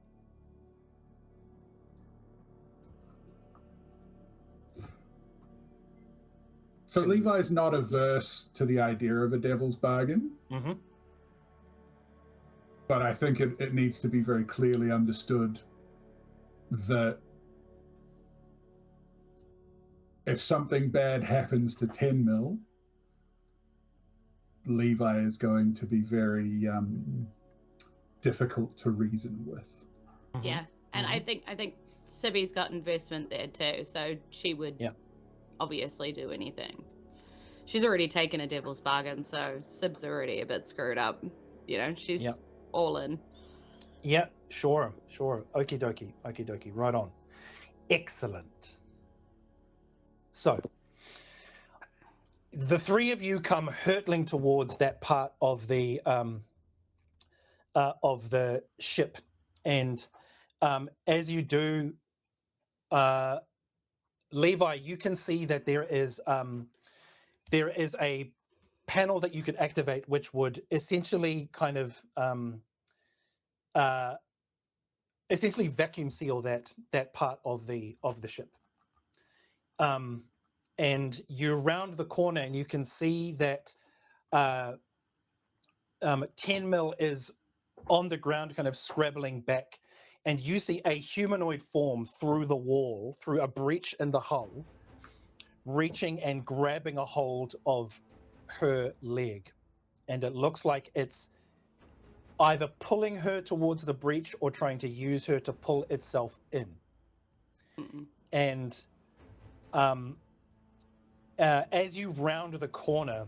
So Levi's not averse to the idea of a devil's bargain, but I think it needs to be very clearly understood that if something bad happens to 10 mil, Levi is going to be very difficult to reason with. Yeah, and I think Sibby's got investment there too, so she would obviously do anything. She's already taken a devil's bargain, so Sib's already a bit screwed up. You know, she's all in. Yeah, sure. Okie dokie. Right on. Excellent. So, the three of you come hurtling towards that part of the ship, and as you do, Levi, you can see that there is a panel that you could activate, which would essentially kind of essentially vacuum seal that part of the ship. And you're round the corner, and you can see that 10 mil is on the ground, kind of scrabbling back, and you see a humanoid form through the wall, through a breach in the hull, reaching and grabbing a hold of her leg. And it looks like it's either pulling her towards the breach or trying to use her to pull itself in. And as you round the corner,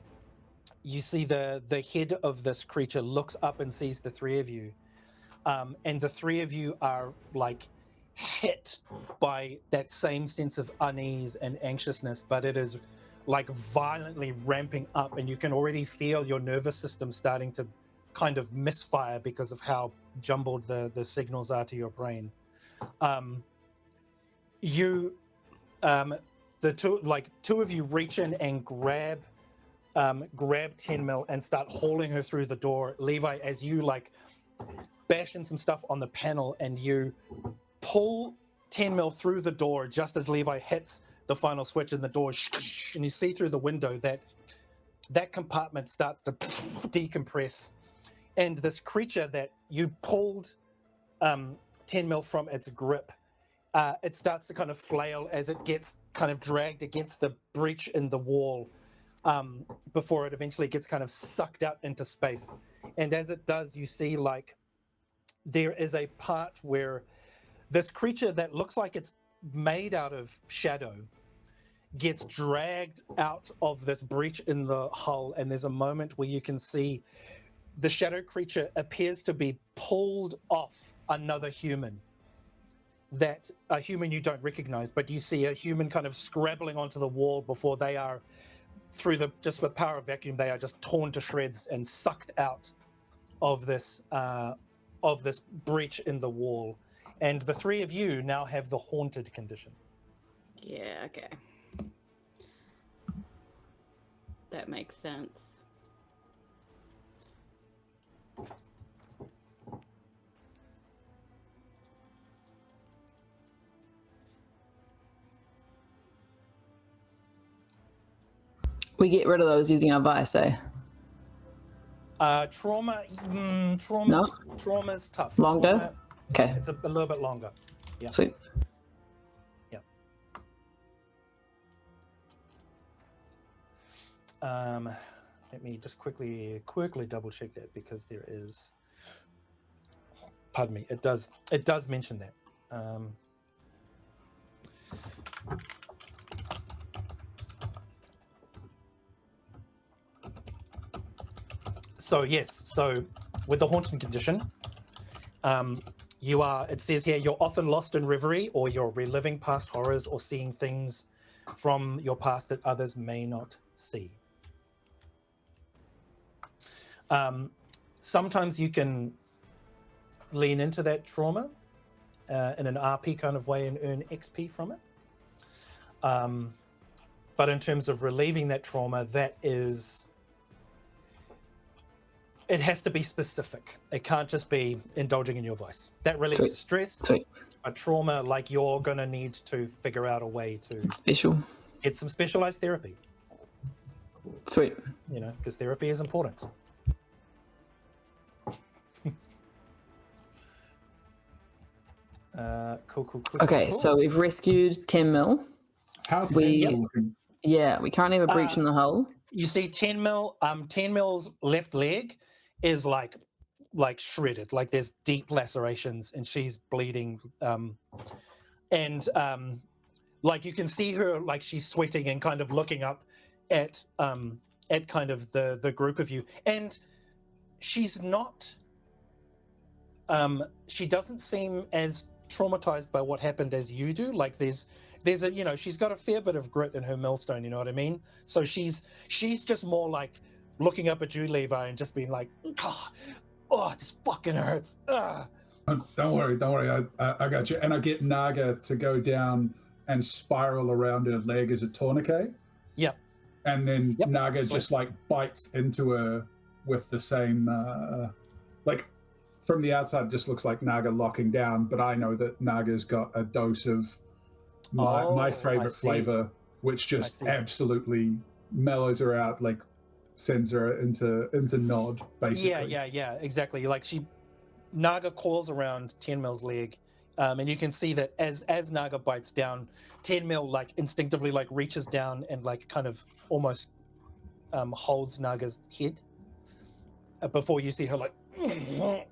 you see the head of this creature looks up and sees the three of you. And the three of you are like hit by that same sense of unease and anxiousness, but it is like violently ramping up, and you can already feel your nervous system starting to kind of misfire because of how jumbled the signals are to your brain. The two of you reach in and grab 10 mil and start hauling her through the door. Levi, as you like bash in some stuff on the panel, and you pull 10 mil through the door just as Levi hits the final switch in the door, and you see through the window that compartment starts to decompress, and this creature that you pulled 10 mil from its grip, it starts to kind of flail as it gets kind of dragged against the breach in the wall, before it eventually gets kind of sucked out into space. And as it does, you see like there is a part where this creature that looks like it's made out of shadow gets dragged out of this breach in the hull, and there's a moment where you can see the shadow creature appears to be pulled off another human, that a human you don't recognize, but you see a human kind of scrabbling onto the wall before they are, through the power of vacuum, they are just torn to shreds and sucked out of this breach in the wall. And the three of you now have the haunted condition. Yeah, okay. That makes sense. We get rid of those using our vice, eh? Trauma's tough. Longer? Trauma, Okay, it's a little bit longer. Yeah. sweet. Let me just quickly double check that, because there is. Pardon me. It does mention that. So yes, so with the haunting condition, it says here, you're often lost in reverie, or you're reliving past horrors, or seeing things from your past that others may not see. Sometimes you can lean into that trauma in an RP kind of way and earn XP from it. But in terms of relieving that trauma, it has to be specific. It can't just be indulging in your vice. That relieves stress. Sweet. A trauma, like, you're going to need to figure out a way to Special. get some specialized therapy. Sweet. You know, because therapy is important. Cool. Okay, so we've rescued 10 mil. How's We- the looking? Yeah, we currently have a breach in the hull. You see 10 mil's left leg is like shredded, like there's deep lacerations, and she's bleeding, like you can see her, like she's sweating and kind of looking up at kind of the group of you, and she's not she doesn't seem as traumatized by what happened as you do. Like there's a, you know, she's got a fair bit of grit in her millstone, you know what I mean? So she's just more like looking up at you, Levi, and just being like, oh, this fucking hurts. Don't worry. I got you. And I get Naga to go down and spiral around her leg as a tourniquet. Yep. And then Naga Sweet. just like bites into her with the same, like from the outside, it just looks like Naga locking down, but I know that Naga's got a dose of my favorite flavor, which just absolutely mellows her out, like sends her into nod, basically. Yeah, exactly. Like Naga coils around 10 mil's leg, and you can see that as Naga bites down, 10 mil like instinctively like reaches down and like kind of almost holds Naga's head before you see her like,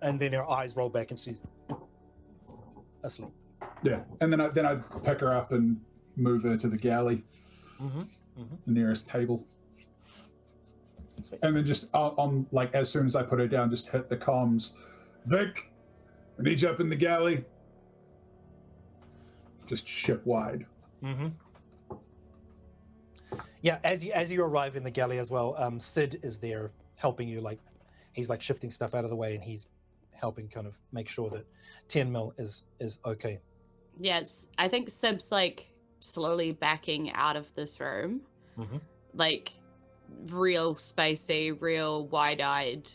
and then her eyes roll back and she's asleep. Yeah, and then I'd pick her up and move her to the galley, the nearest table. Sweet. And then just on like as soon as I put her down, just hit the comms. Vic, I need you up in the galley. Just ship wide. Yeah, as you arrive in the galley as well, Sid is there helping you. Like he's like shifting stuff out of the way, and he's helping kind of make sure that 10 mil is okay. Yes, I think Sib's like slowly backing out of this room, like real spacey, real wide-eyed,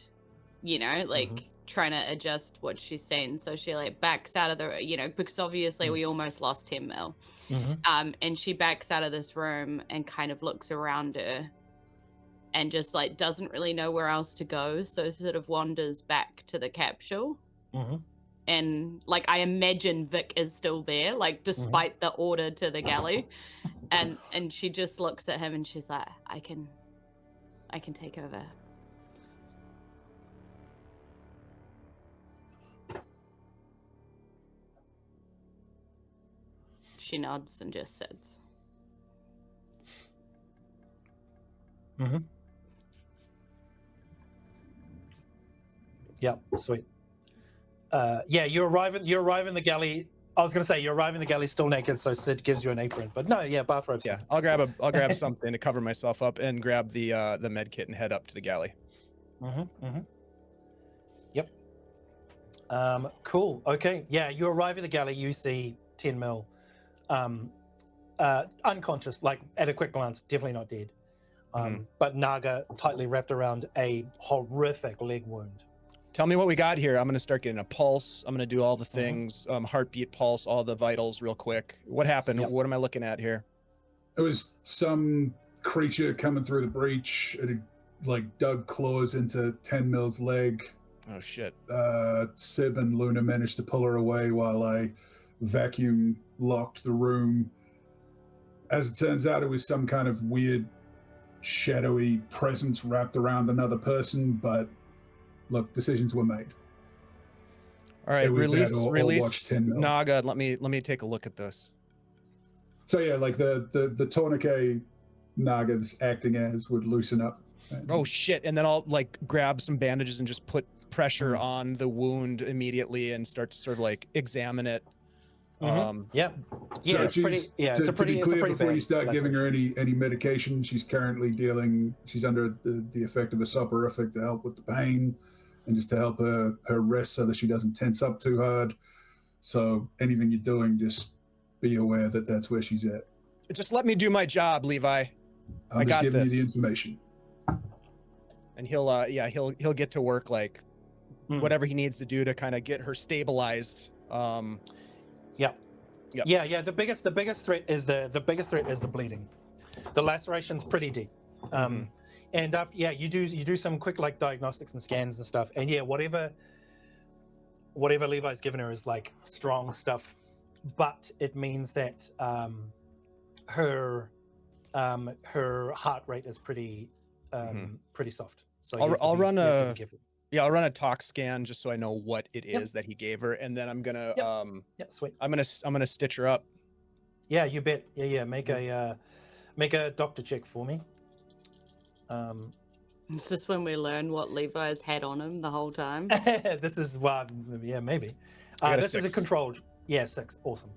you know, like trying to adjust what she's saying. So she like backs out of the, you know, because obviously we almost lost 10 mil. And she backs out of this room and kind of looks around her and just like doesn't really know where else to go. So sort of wanders back to the capsule. And like I imagine Vic is still there, like despite the order to the galley. And she just looks at him and she's like, I can take over. She nods and just sits. Yeah, sweet. Yeah, you arrive in the galley. I was gonna say you arrive in the galley still naked, so Sid gives you an apron. But no, yeah, bathrobes. Yeah, I'll grab something to cover myself up and grab the med kit and head up to the galley. Yep. Cool. Okay. Yeah, you arrive in the galley. You see 10 mil, unconscious. Like at a quick glance, definitely not dead. But Naga tightly wrapped around a horrific leg wound. Tell me what we got here. I'm gonna start getting a pulse. I'm gonna do all the things, heartbeat, pulse, all the vitals real quick. What happened? Yep. What am I looking at here? It was some creature coming through the breach. It had, like, dug claws into 10 Mil's leg. Oh shit. Sib and Luna managed to pull her away while I vacuum locked the room. As it turns out, it was some kind of weird, shadowy presence wrapped around another person, but look, decisions were made. All right, It was that or watch release 10 Mil. Naga. Let me take a look at this. So yeah, like the tourniquet Naga that's acting as would loosen up. Oh shit! And then I'll like grab some bandages and just put pressure on the wound immediately and start to sort of like examine it. Yeah, So it's pretty. Yeah, to, it's a pretty. to be It's a clear, pretty before bad you start giving her laceration. any medication, she's currently she's under the effect of a soporific to help with the pain and just to help her rest so that she doesn't tense up too hard. So anything you're doing, just be aware that that's where she's at. Just let me do my job, Levi. I'm I just got giving this. you the information. And he'll get to work like whatever he needs to do to kind of get her stabilized. Yep. Yeah. The biggest threat is the bleeding. The laceration's pretty deep. And you do some quick like diagnostics and scans and stuff. And yeah, whatever Levi's given her is like strong stuff, but it means that her heart rate is pretty soft. So I'll run a tox scan just so I know what it is that he gave her, and then I'm gonna sweet. I'm gonna stitch her up. Yeah, you bet. Yeah. Make a doctor check for me. Is this when we learn what Levi's had on him the whole time? This is maybe. This is a controlled. Yeah, 6. Awesome.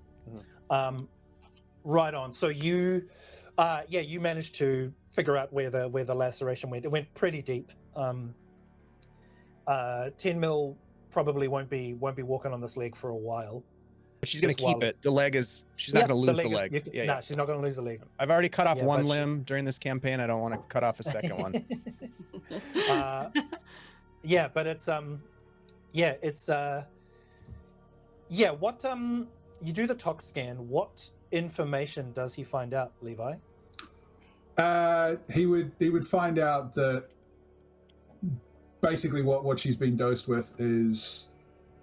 Right on. So you managed to figure out where the laceration went. It went pretty deep. 10 Mil probably won't be walking on this leg for a while. But she's gonna keep it. The leg is. She's not gonna lose the leg. No, she's not gonna lose the leg. I've already cut off one limb during this campaign. I don't want to cut off a second one. But what you do the tox scan. What information does he find out, Levi? He would find out that basically what she's been dosed with is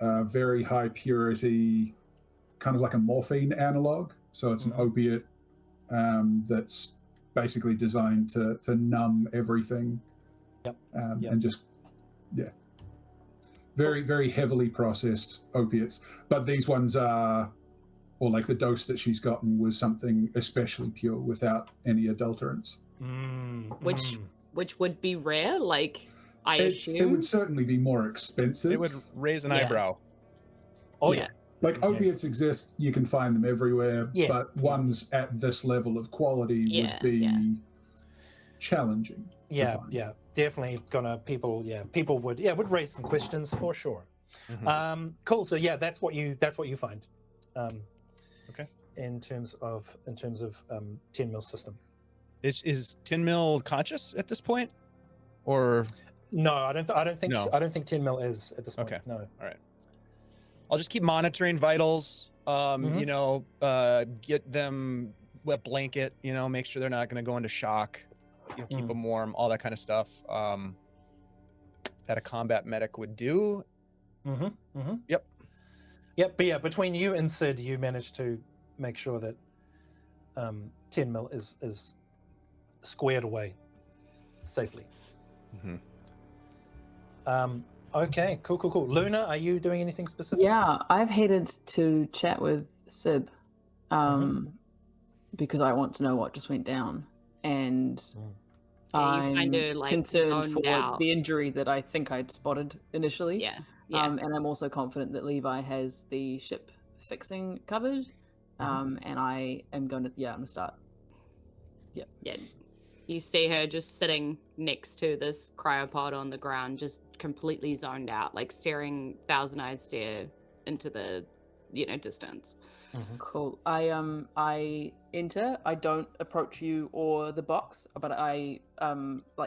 very high purity, kind of like a morphine analog. So it's an opiate that's basically designed to numb everything. And just very, very heavily processed opiates. But these ones are, or like the dose that she's gotten was something especially pure without any adulterants. Which would be rare, like I assume. It would certainly be more expensive. It would raise an eyebrow. Oh yeah. Like opiates exist, you can find them everywhere, but ones at this level of quality would be challenging. Yeah, definitely people would raise some questions for sure. Cool. So that's what you find. Okay. In terms of 10 Mil system. Is 10 Mil conscious at this point, or no? I don't think. No. I don't think 10 Mil is at this point. Okay. No. All right. I'll just keep monitoring vitals. Get them wet blanket. Make sure they're not going to go into shock. Keep them warm. All that kind of stuff. That a combat medic would do. Yep. But yeah, between you and Sid, you managed to make sure that 10 Mil is squared away safely. Okay, cool. Luna, are you doing anything specific? Yeah, I've headed to chat with Sib because I want to know what just went down, and I'm concerned for the injury that I think I'd spotted initially. Yeah. And I'm also confident that Levi has the ship fixing covered. And I am going to, I'm going to start. Yeah. You see her just sitting next to this cryopod on the ground, just completely zoned out, like staring thousand-eyed stare into the, distance. Cool. I enter. I don't approach you or the box, but I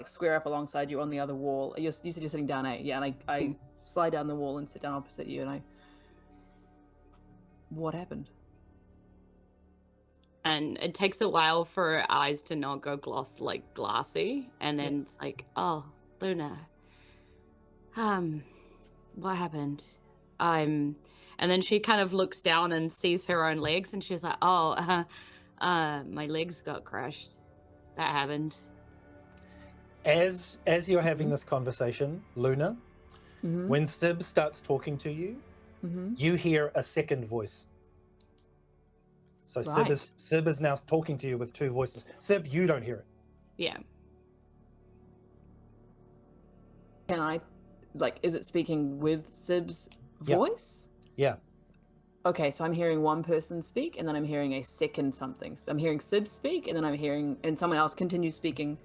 square up alongside you on the other wall. You said you're sitting down, eh? Yeah, and I slide down the wall and sit down opposite you, and what happened? And it takes a while for her eyes to not go glassy, and then it's like, oh, Luna, what happened? And then she kind of looks down and sees her own legs, and she's like, oh, my legs got crushed. That happened. As you're having this conversation, Luna, when Sib starts talking to you, you hear a second voice. So Sib is now talking to you with two voices. Sib, you don't hear it. Yeah. Can I, is it speaking with Sib's voice? Yeah. Okay, so I'm hearing one person speak, and then I'm hearing a second something. I'm hearing Sib speak, and then I'm hearing, and someone else continues speaking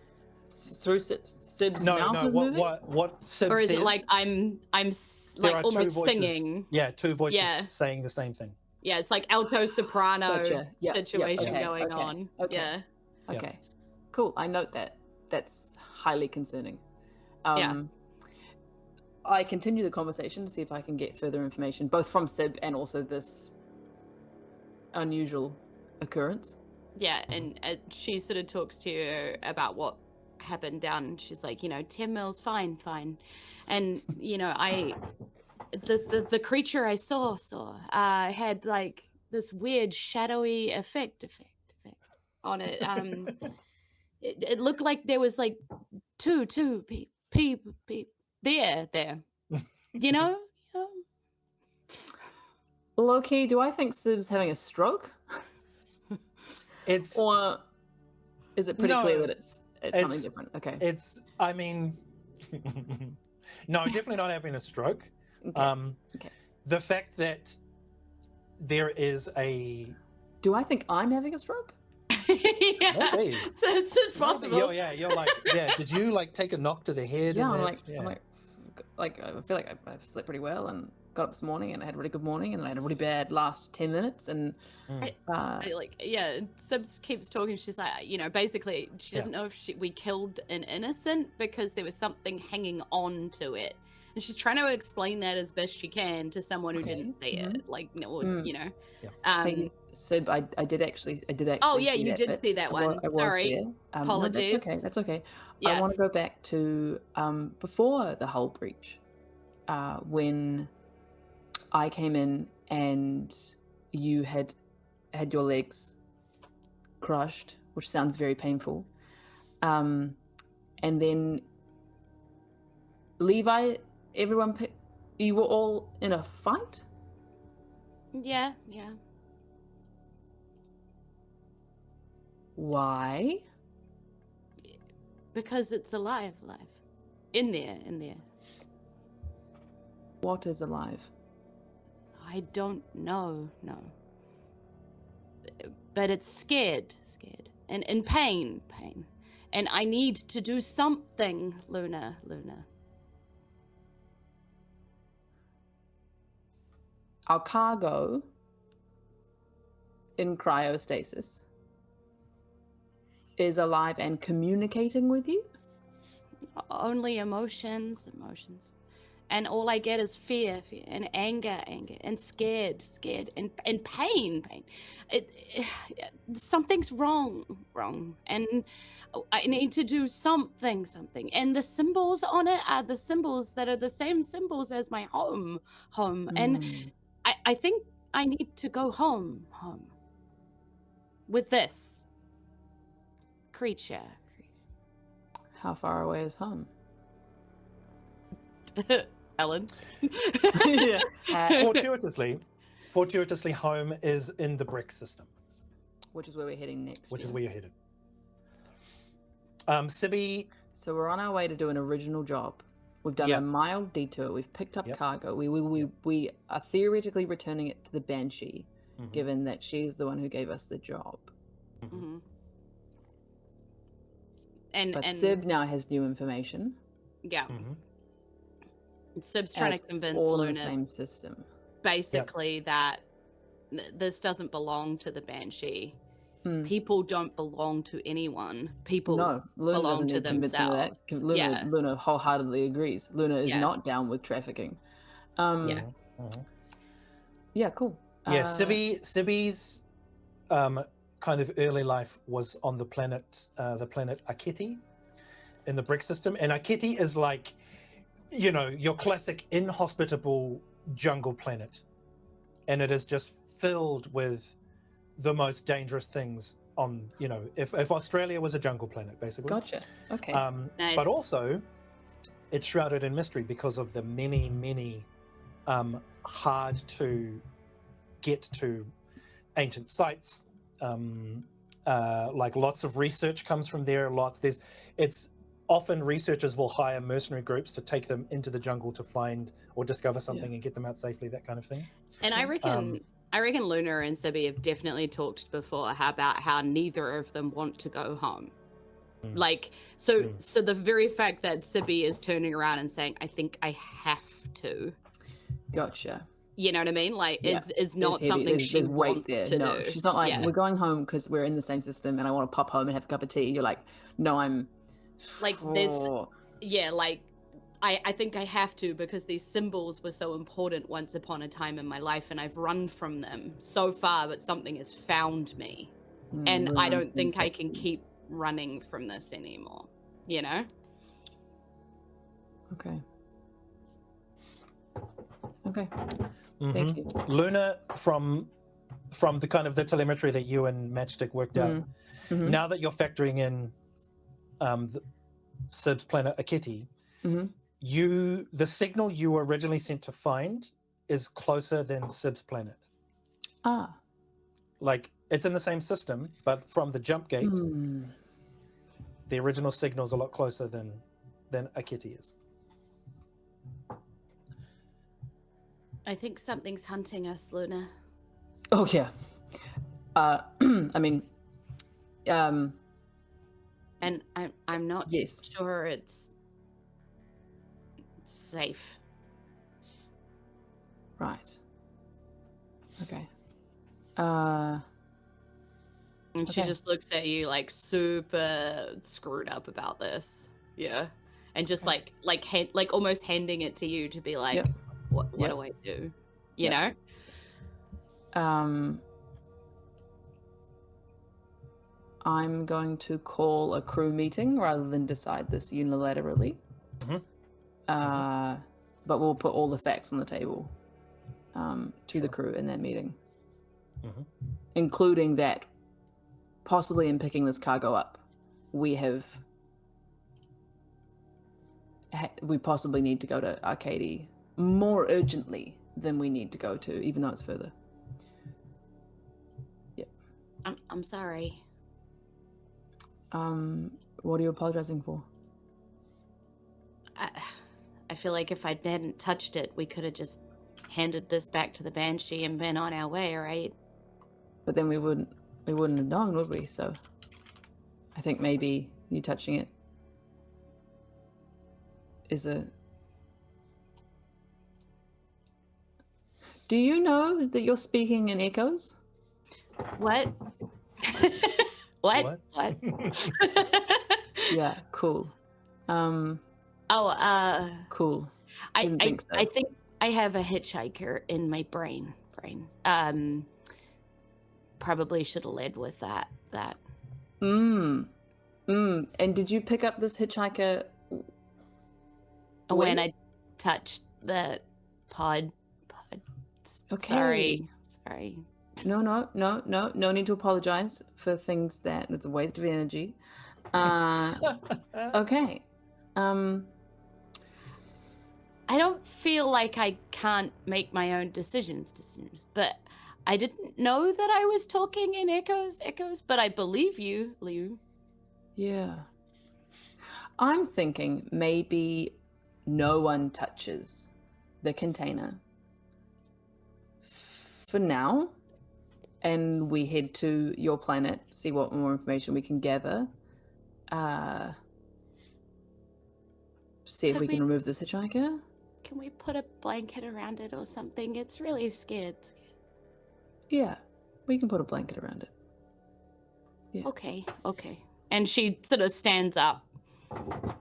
through Sib's mouth is moving? What Sib Or is says, it like I'm there are two almost voices. singing? Yeah, two voices saying the same thing. Yeah, it's like alto soprano situation okay, going on. Okay. Yeah. Okay. Cool. I note that. That's highly concerning. I continue the conversation to see if I can get further information, both from Sib and also this unusual occurrence. Yeah, and she sort of talks to you about what happened down. She's like, 10 mils, fine. And, the creature I saw had like this weird shadowy effect on it. It looked like there was like two people there. Loki, do I think Sib's having a stroke? Or is it pretty clear that it's something different? Okay. No, definitely not having a stroke. Okay. The fact that there is a... Do I think I'm having a stroke? Yeah. Maybe. It's possible. You're like, did you like take a knock to the head? Yeah, I feel like I slept pretty well and got up this morning and I had a really good morning and I had a really bad last 10 minutes and Sibs keeps talking. She's like, basically she doesn't know if we killed an innocent because there was something hanging on to it. And she's trying to explain that as best she can to someone who didn't see it. Thank you, Sib. I did actually. Oh yeah, you did bit. see that one. I was Sorry. there. Apologies. No, that's okay. Yeah. I want to go back to before the hull breach, when I came in and you had your legs crushed, which sounds very painful. And then Levi, everyone, you were all in a fight? Yeah. Why? Because it's alive. In there. What is alive? I don't know, no. But it's scared. And in pain. And I need to do something, Luna. Our cargo in cryostasis is alive and communicating with you? Only emotions. And all I get is fear and anger, and scared, and pain. Something's wrong. And I need to do something. And the symbols on it are the symbols that are the same symbols as my home. And I think I need to go home with this creature. How far away is home? Ellen. Yeah. Fortuitously, home is in the brick system, Which is where we're heading next. which is where you're headed. Sibby, So we're on our way to do an original job. We've done a mild detour. We've picked up cargo. We are theoretically returning it to the Banshee, given that she's the one who gave us the job. Mm-hmm. But Sib now has new information. Yeah. Sib's trying to convince all Luna in the same system. basically that this doesn't belong to the Banshee. People don't belong to anyone. People Luna belong doesn't to need convincing of that, themselves. 'cause Luna wholeheartedly agrees. Luna is not down with trafficking. Yeah, cool. Sibby's kind of early life was on the planet Akiti in the brick system. And Akiti is like, you know, your classic inhospitable jungle planet. And it is just filled with the most dangerous things on, you know, if Australia was a jungle planet, basically. Gotcha. Okay. Nice. But also, it's shrouded in mystery because of the many, many hard to get to ancient sites. Like lots of research comes from there. It's often researchers will hire mercenary groups to take them into the jungle to find or discover something and get them out safely, that kind of thing. And I reckon Luna and Sibby have definitely talked before about how neither of them want to go home. Like, so the very fact that Sibby is turning around and saying, I think I have to. Gotcha. You know what I mean? Like, is not something she wants to do. She's not like, we're going home because we're in the same system and I want to pop home and have a cup of tea. You're like, no, I'm... Like, I think I have to because these symbols were so important once upon a time in my life and I've run from them so far, but something has found me. And I don't think I can keep running from this anymore, you know? Okay. Thank you. Luna, from the kind of the telemetry that you and Matchstick worked out, now that you're factoring in Sib's planet Akiti, the signal you were originally sent to find is closer than Sib's planet. Like, it's in the same system, but from the jump gate, the original signal's a lot closer than Akiti is. I think something's hunting us, Luna. Oh, yeah. I mean... And I'm not sure it's safe. Right. Okay. And she just looks at you like super screwed up about this. Yeah. And just like almost handing it to you to be like, what do I do? You know? I'm going to call a crew meeting rather than decide this unilaterally. But we'll put all the facts on the table to the crew in that meeting. Including that possibly in picking this cargo up, we possibly need to go to Arcady more urgently than we need to go to, even though it's further. Yep. I'm sorry. What are you apologizing for? I feel like if I hadn't touched it, we could have just handed this back to the Banshee and been on our way, right? But then we wouldn't have known, would we? So I think maybe you touching it is a... Do you know that you're speaking in echoes? What? What? Yeah, cool. Cool. I think I have a hitchhiker in my brain. Probably should have led with that. And did you pick up this hitchhiker when I touched the pod? Okay. Sorry. No need to apologize for things that it's a waste of energy. Okay. I don't feel like I can't make my own decisions, but I didn't know that I was talking in echoes, but I believe you, Liu. Yeah. I'm thinking maybe no one touches the container for now, and we head to your planet, see what more information we can gather. See if we can remove this hitchhiker. Can we put a blanket around it or something? It's really scared. Yeah, we can put a blanket around it. Yeah. Okay. And she sort of stands up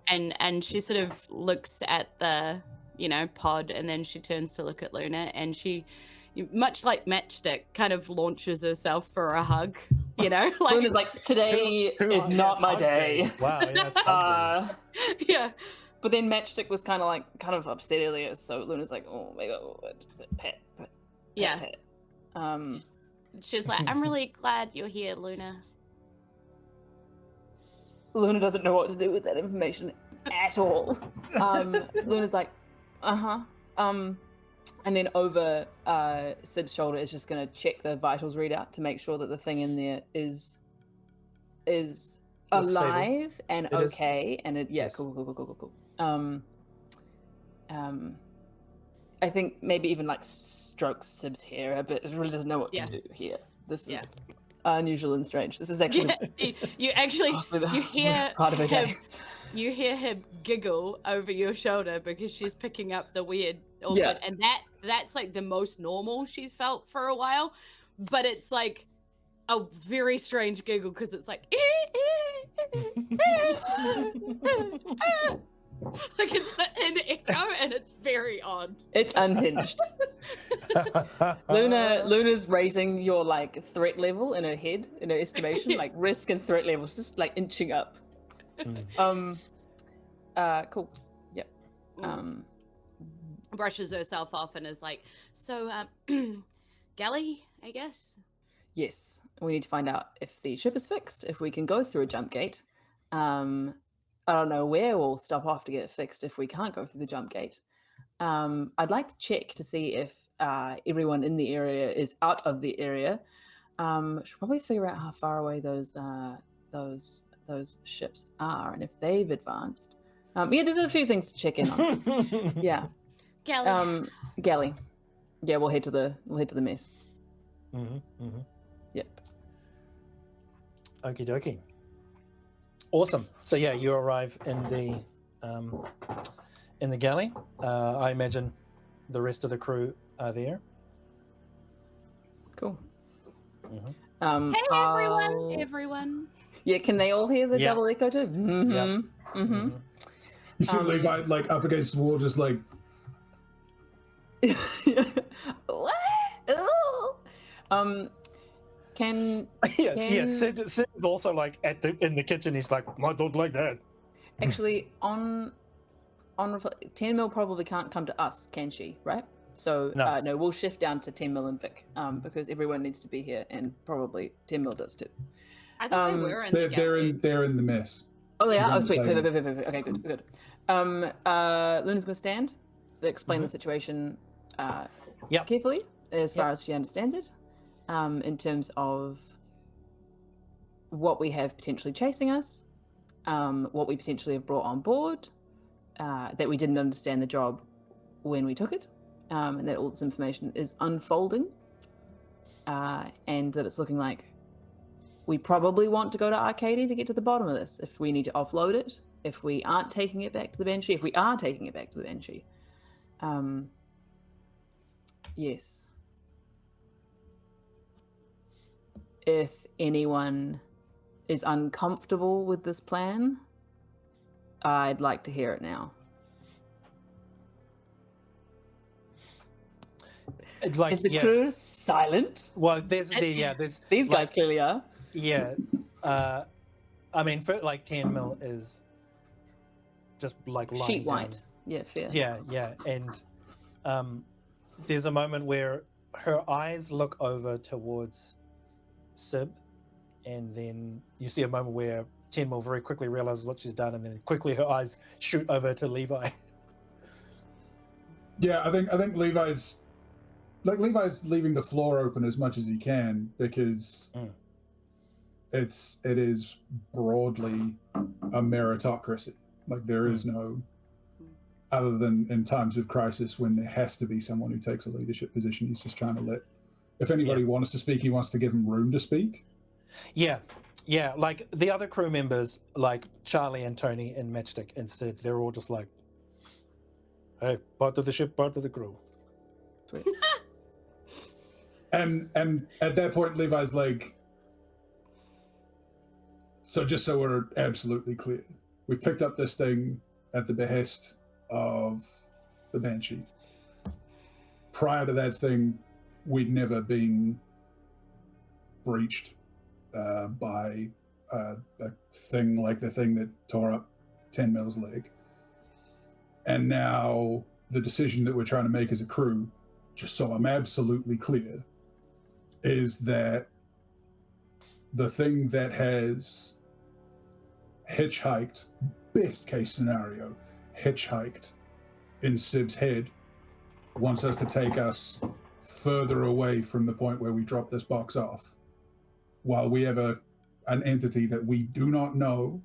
and she sort of looks at the, pod, and then she turns to look at Luna, and she, much like Matchstick, kind of launches herself for a hug You know, like Luna's like, today is not my day. Wow, yeah, it's hungry. yeah. But then Matchstick was kind of upset earlier, so Luna's like, oh my god, pet. Yeah. Pet. She's like, I'm really glad you're here, Luna. Luna doesn't know what to do with that information at all. Luna's like, and then over Sib's shoulder is just going to check the vitals readout to make sure that the thing in there is alive and It is. okay. And it, yeah, Yes. cool. I think maybe even like strokes Sib's hair a bit. It really doesn't know what Yeah. to do here. This Yeah. is unusual and strange. This is actually You actually possibly the you hear worst part of her him day. you hear him giggle over your shoulder because she's picking up the weird awkward, Yeah. and that's like the most normal she's felt for a while, but it's like a very strange giggle because it's like like it's an echo and it's very odd. It's unhinged. Luna's raising your like threat level in her head, in her estimation, like risk and threat levels, just like inching up. Cool. Yep. Brushes herself off and is like, so galley, I guess. Yes, we need to find out if the ship is fixed, if we can go through a jump gate. I don't know where we'll stop off to get it fixed if we can't go through the jump gate. I'd like to check to see if everyone in the area is out of the area. Should probably figure out how far away those ships are and if they've advanced. Yeah, there's a few things to check in on. Yeah. Galley. Galley. Yeah, we'll head to the mess. Yep. Okie dokie. Awesome. So yeah, you arrive in the galley. I imagine the rest of the crew are there. Cool. Hey everyone. Yeah, can they all hear the Yeah. double echo too? You see Levi like up against the wall, just like What? Ooh. Yes. Sid is also like in the kitchen. He's like, I don't like that. Actually, on 10 mil probably can't come to us, can she? Right? So No. no, we'll shift down to 10 mil and Vic, because everyone needs to be here, and probably 10 mil does too. I thought they were in the they're in the mess. Oh, they She's are. on Oh, the sweet. table. Perfect. Okay, good. Luna's gonna stand, explain the situation Yep. carefully as far as she understands it, in terms of what we have potentially chasing us, what we potentially have brought on board, that we didn't understand the job when we took it, and that all this information is unfolding, and that it's looking like we probably want to go to Arcadia to get to the bottom of this. If we need to offload it, if we aren't taking it back to the Banshee, if we are taking it back to the Banshee. Yes. If anyone is uncomfortable with this plan, I'd like to hear it now. Like, Is the crew silent? Well, there's These guys clearly are. Yeah. I mean, for like 10 mil is just like lying Sheet down. white. Yeah, fair. Yeah, and there's a moment where her eyes look over towards Sib, and then you see a moment where 10 mil very quickly realizes what she's done, and then quickly her eyes shoot over to Levi. Yeah, I think Levi's leaving the floor open as much as he can because it is broadly a meritocracy. Like there is no, other than in times of crisis when there has to be someone who takes a leadership position. He's just trying to let, if anybody wants to speak, he wants to give them room to speak. Yeah, like the other crew members, like Charlie and Tony and Matchstick, instead they're all just like, hey, part of the ship, part of the crew. And at that point, Levi's like, so just so we're absolutely clear, we've picked up this thing at the behest of the Banshee. Prior to that thing, we'd never been breached. by a thing like the thing that tore up 10 Mil's leg. And now the decision that we're trying to make as a crew, just so I'm absolutely clear, is that the thing that has hitchhiked, best case scenario, hitchhiked in Sib's head, wants us to take us further away from the point where we drop this box off, while we have an entity that we do not know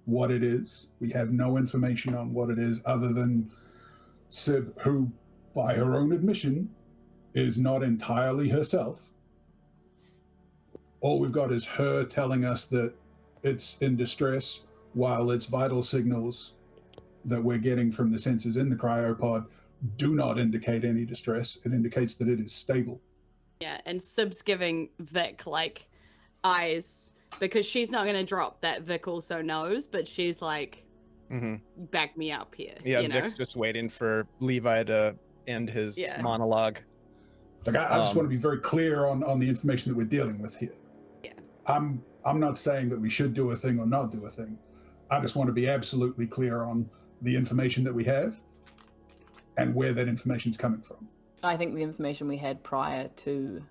what it is. We have no information on what it is other than Sib, who, by her own admission, is not entirely herself. All we've got is her telling us that it's in distress, while its vital signals that we're getting from the sensors in the cryopod do not indicate any distress. It indicates that it is stable. Yeah, and Sib's giving Vic like eyes because she's not going to drop that Vic also knows, but she's like, back me up here. Yeah, you know? Vic's just waiting for Levi to end his monologue. Like I just want to be very clear on the information that we're dealing with here. Yeah. I'm not saying that we should do a thing or not do a thing. I just want to be absolutely clear on the information that we have and where that information is coming from. I think the information we had prior to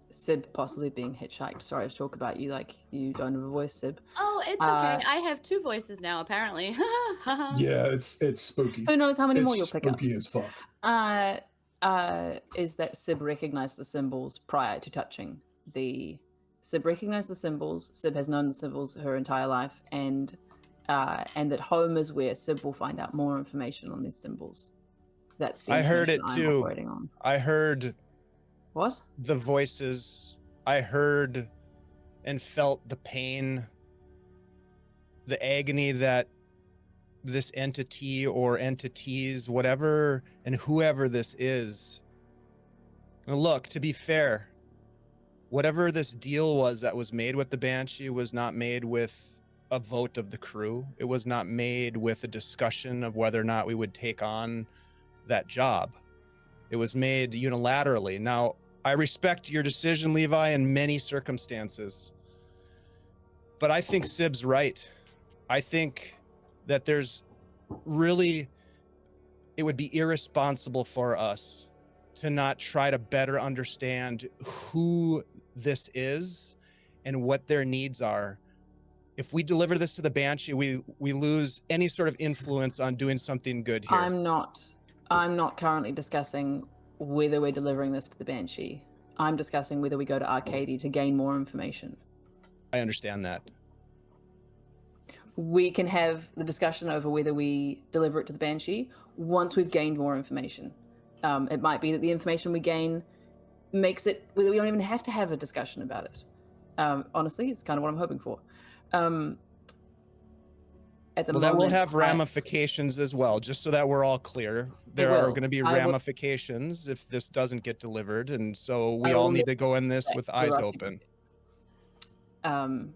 Sib possibly being hitchhiked. Sorry to talk about you like you don't have a voice, Sib. Oh, it's okay. I have 2 voices now, apparently. Yeah, it's spooky. Who knows how many more you'll pick up? Spooky as fuck. Is that Sib recognized the symbols prior to touching the... Sib recognized the symbols. Sib has known the symbols her entire life, and that home is where Sib will find out more information on these symbols. That's the I heard it I'm too. operating on. I heard What? the voices. I heard and felt the pain, the agony that this entity or entities, whatever and whoever this is. And look, to be fair, whatever this deal was that was made with the Banshee was not made with a vote of the crew. It was not made with a discussion of whether or not we would take on that job. It was made unilaterally. Now, I respect your decision, Levi, in many circumstances, but I think Sib's right. I think that there's really, it would be irresponsible for us to not try to better understand who this is and what their needs are. If we deliver this to the Banshee, we lose any sort of influence on doing something good here. I'm not currently discussing whether we're delivering this to the Banshee. I'm discussing whether we go to Arcady to gain more information. I understand that. We can have the discussion over whether we deliver it to the Banshee once we've gained more information. It might be that the information we gain makes it whether we don't even have to have a discussion about it. Honestly, it's kind of what I'm hoping for. At the moment, that will have ramifications as well, just so that we're all clear. There are going to be ramifications if this doesn't get delivered, and so we all need to go in this with eyes open. And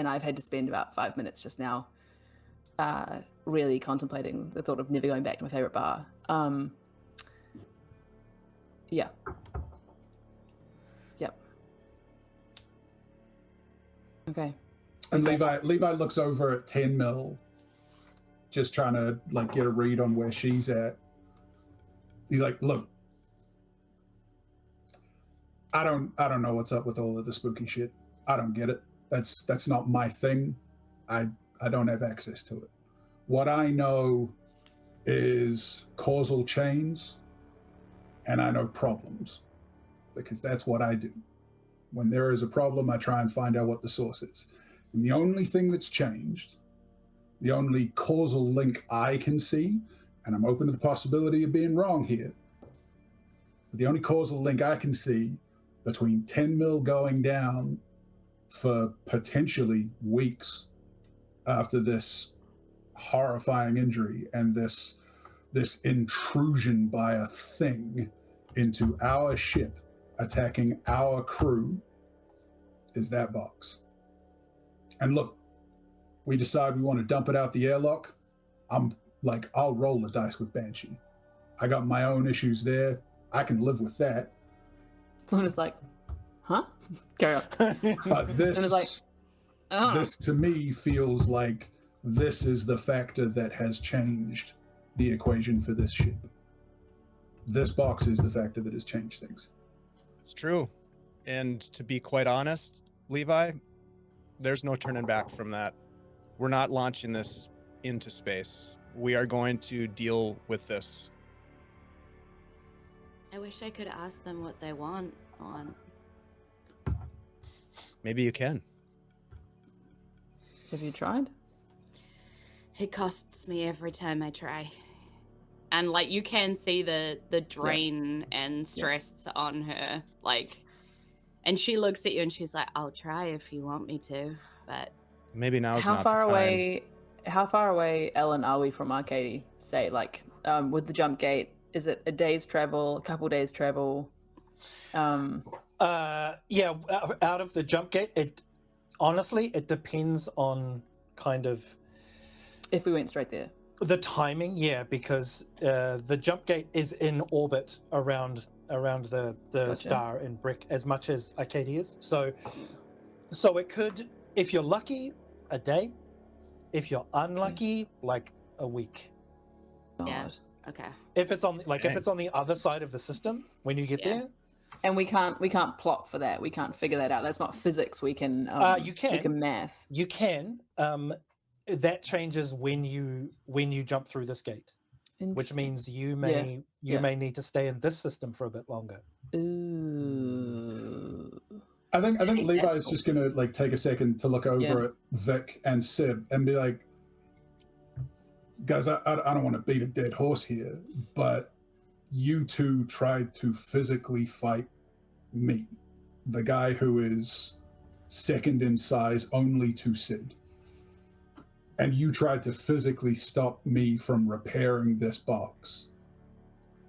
I've had to spend about 5 minutes just now really contemplating the thought of never going back to my favorite bar. Yeah. Yep. Okay. And Levi looks over at 10 Mil, just trying to like get a read on where she's at. He's like, look, I don't know what's up with all of the spooky shit. I don't get it. That's not my thing. I don't have access to it. What I know is causal chains, and I know problems, because that's what I do. When there is a problem, I try and find out what the source is. And the only thing that's changed, the only causal link I can see, and I'm open to the possibility of being wrong here, but the only causal link I can see between 10 Mil going down for potentially weeks after this horrifying injury and this intrusion by a thing into our ship attacking our crew is that box. And look, we decide we want to dump it out the airlock. I'm like, I'll roll the dice with Banshee. I got my own issues there. I can live with that. Luna's like, huh? Carry on. But this, And it's like, oh. this to me feels like this is the factor that has changed the equation for this ship. This box is the factor that has changed things. It's true. And to be quite honest, Levi, there's no turning back from that. We're not launching this into space. We are going to deal with this. I wish I could ask them what they want on. Maybe you can. Have you tried? It costs me every time I try. And like you can see the drain and stress on her. Like, and she looks at you and she's like, I'll try if you want me to, but Maybe now's How not far the time. away? How far away, Ellen, are we from Arcady? Say, like, with the jump gate, is it a day's travel, a couple days travel? Yeah, out of the jump gate, it honestly it depends on kind of If we went straight there. the timing. Yeah, because the jump gate is in orbit around the Gotcha. star in Brick as much as Arcadia is. So it could, if you're lucky, a day. If you're unlucky, like a week. Yeah. God. okay. If it's on Okay. if it's on the other side of the system when you get Yeah. there, And we can't plot for that. We can't figure that out. That's not physics. We can. You can. We can math. you can. That changes when you jump through this gate, which Interesting. means you may Yeah. may need to stay in this system for a bit longer. Ooh. I think Hate Levi's that. just gonna like take a second to look over Yeah. at Vic and Sib and be like, guys, I don't want to beat a dead horse here, but you two tried to physically fight me, the guy who is second in size only to Sid. And you tried to physically stop me from repairing this box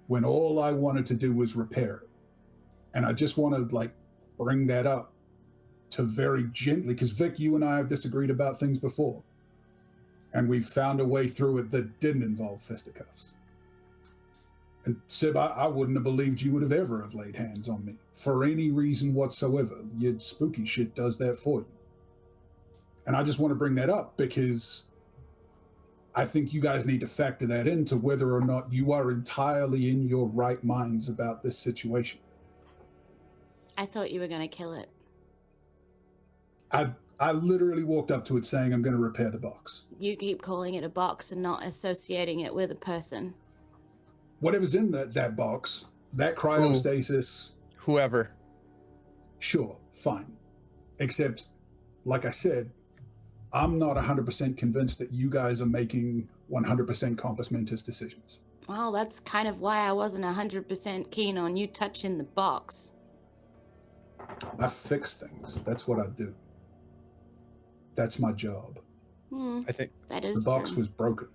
when all I wanted to do was repair it. And I just want to like bring that up to very gently, because Vic, you and I have disagreed about things before. And we found a way through it that didn't involve fisticuffs. And Sib, I wouldn't have believed you would have ever have laid hands on me for any reason whatsoever. Your spooky shit does that for you. And I just want to bring that up because I think you guys need to factor that into whether or not you are entirely in your right minds about this situation. I thought you were gonna kill it. I literally walked up to it saying I'm going to repair the box. You keep calling it a box and not associating it with a person. Whatever's in that box, that cryostasis, Whoever. sure, fine. Except, like I said, I'm not 100% convinced that you guys are making 100% compass mentis decisions. Well, that's kind of why I wasn't 100% keen on you touching the box. I fix things. That's what I do. That's my job. I think That The is box true. was broken.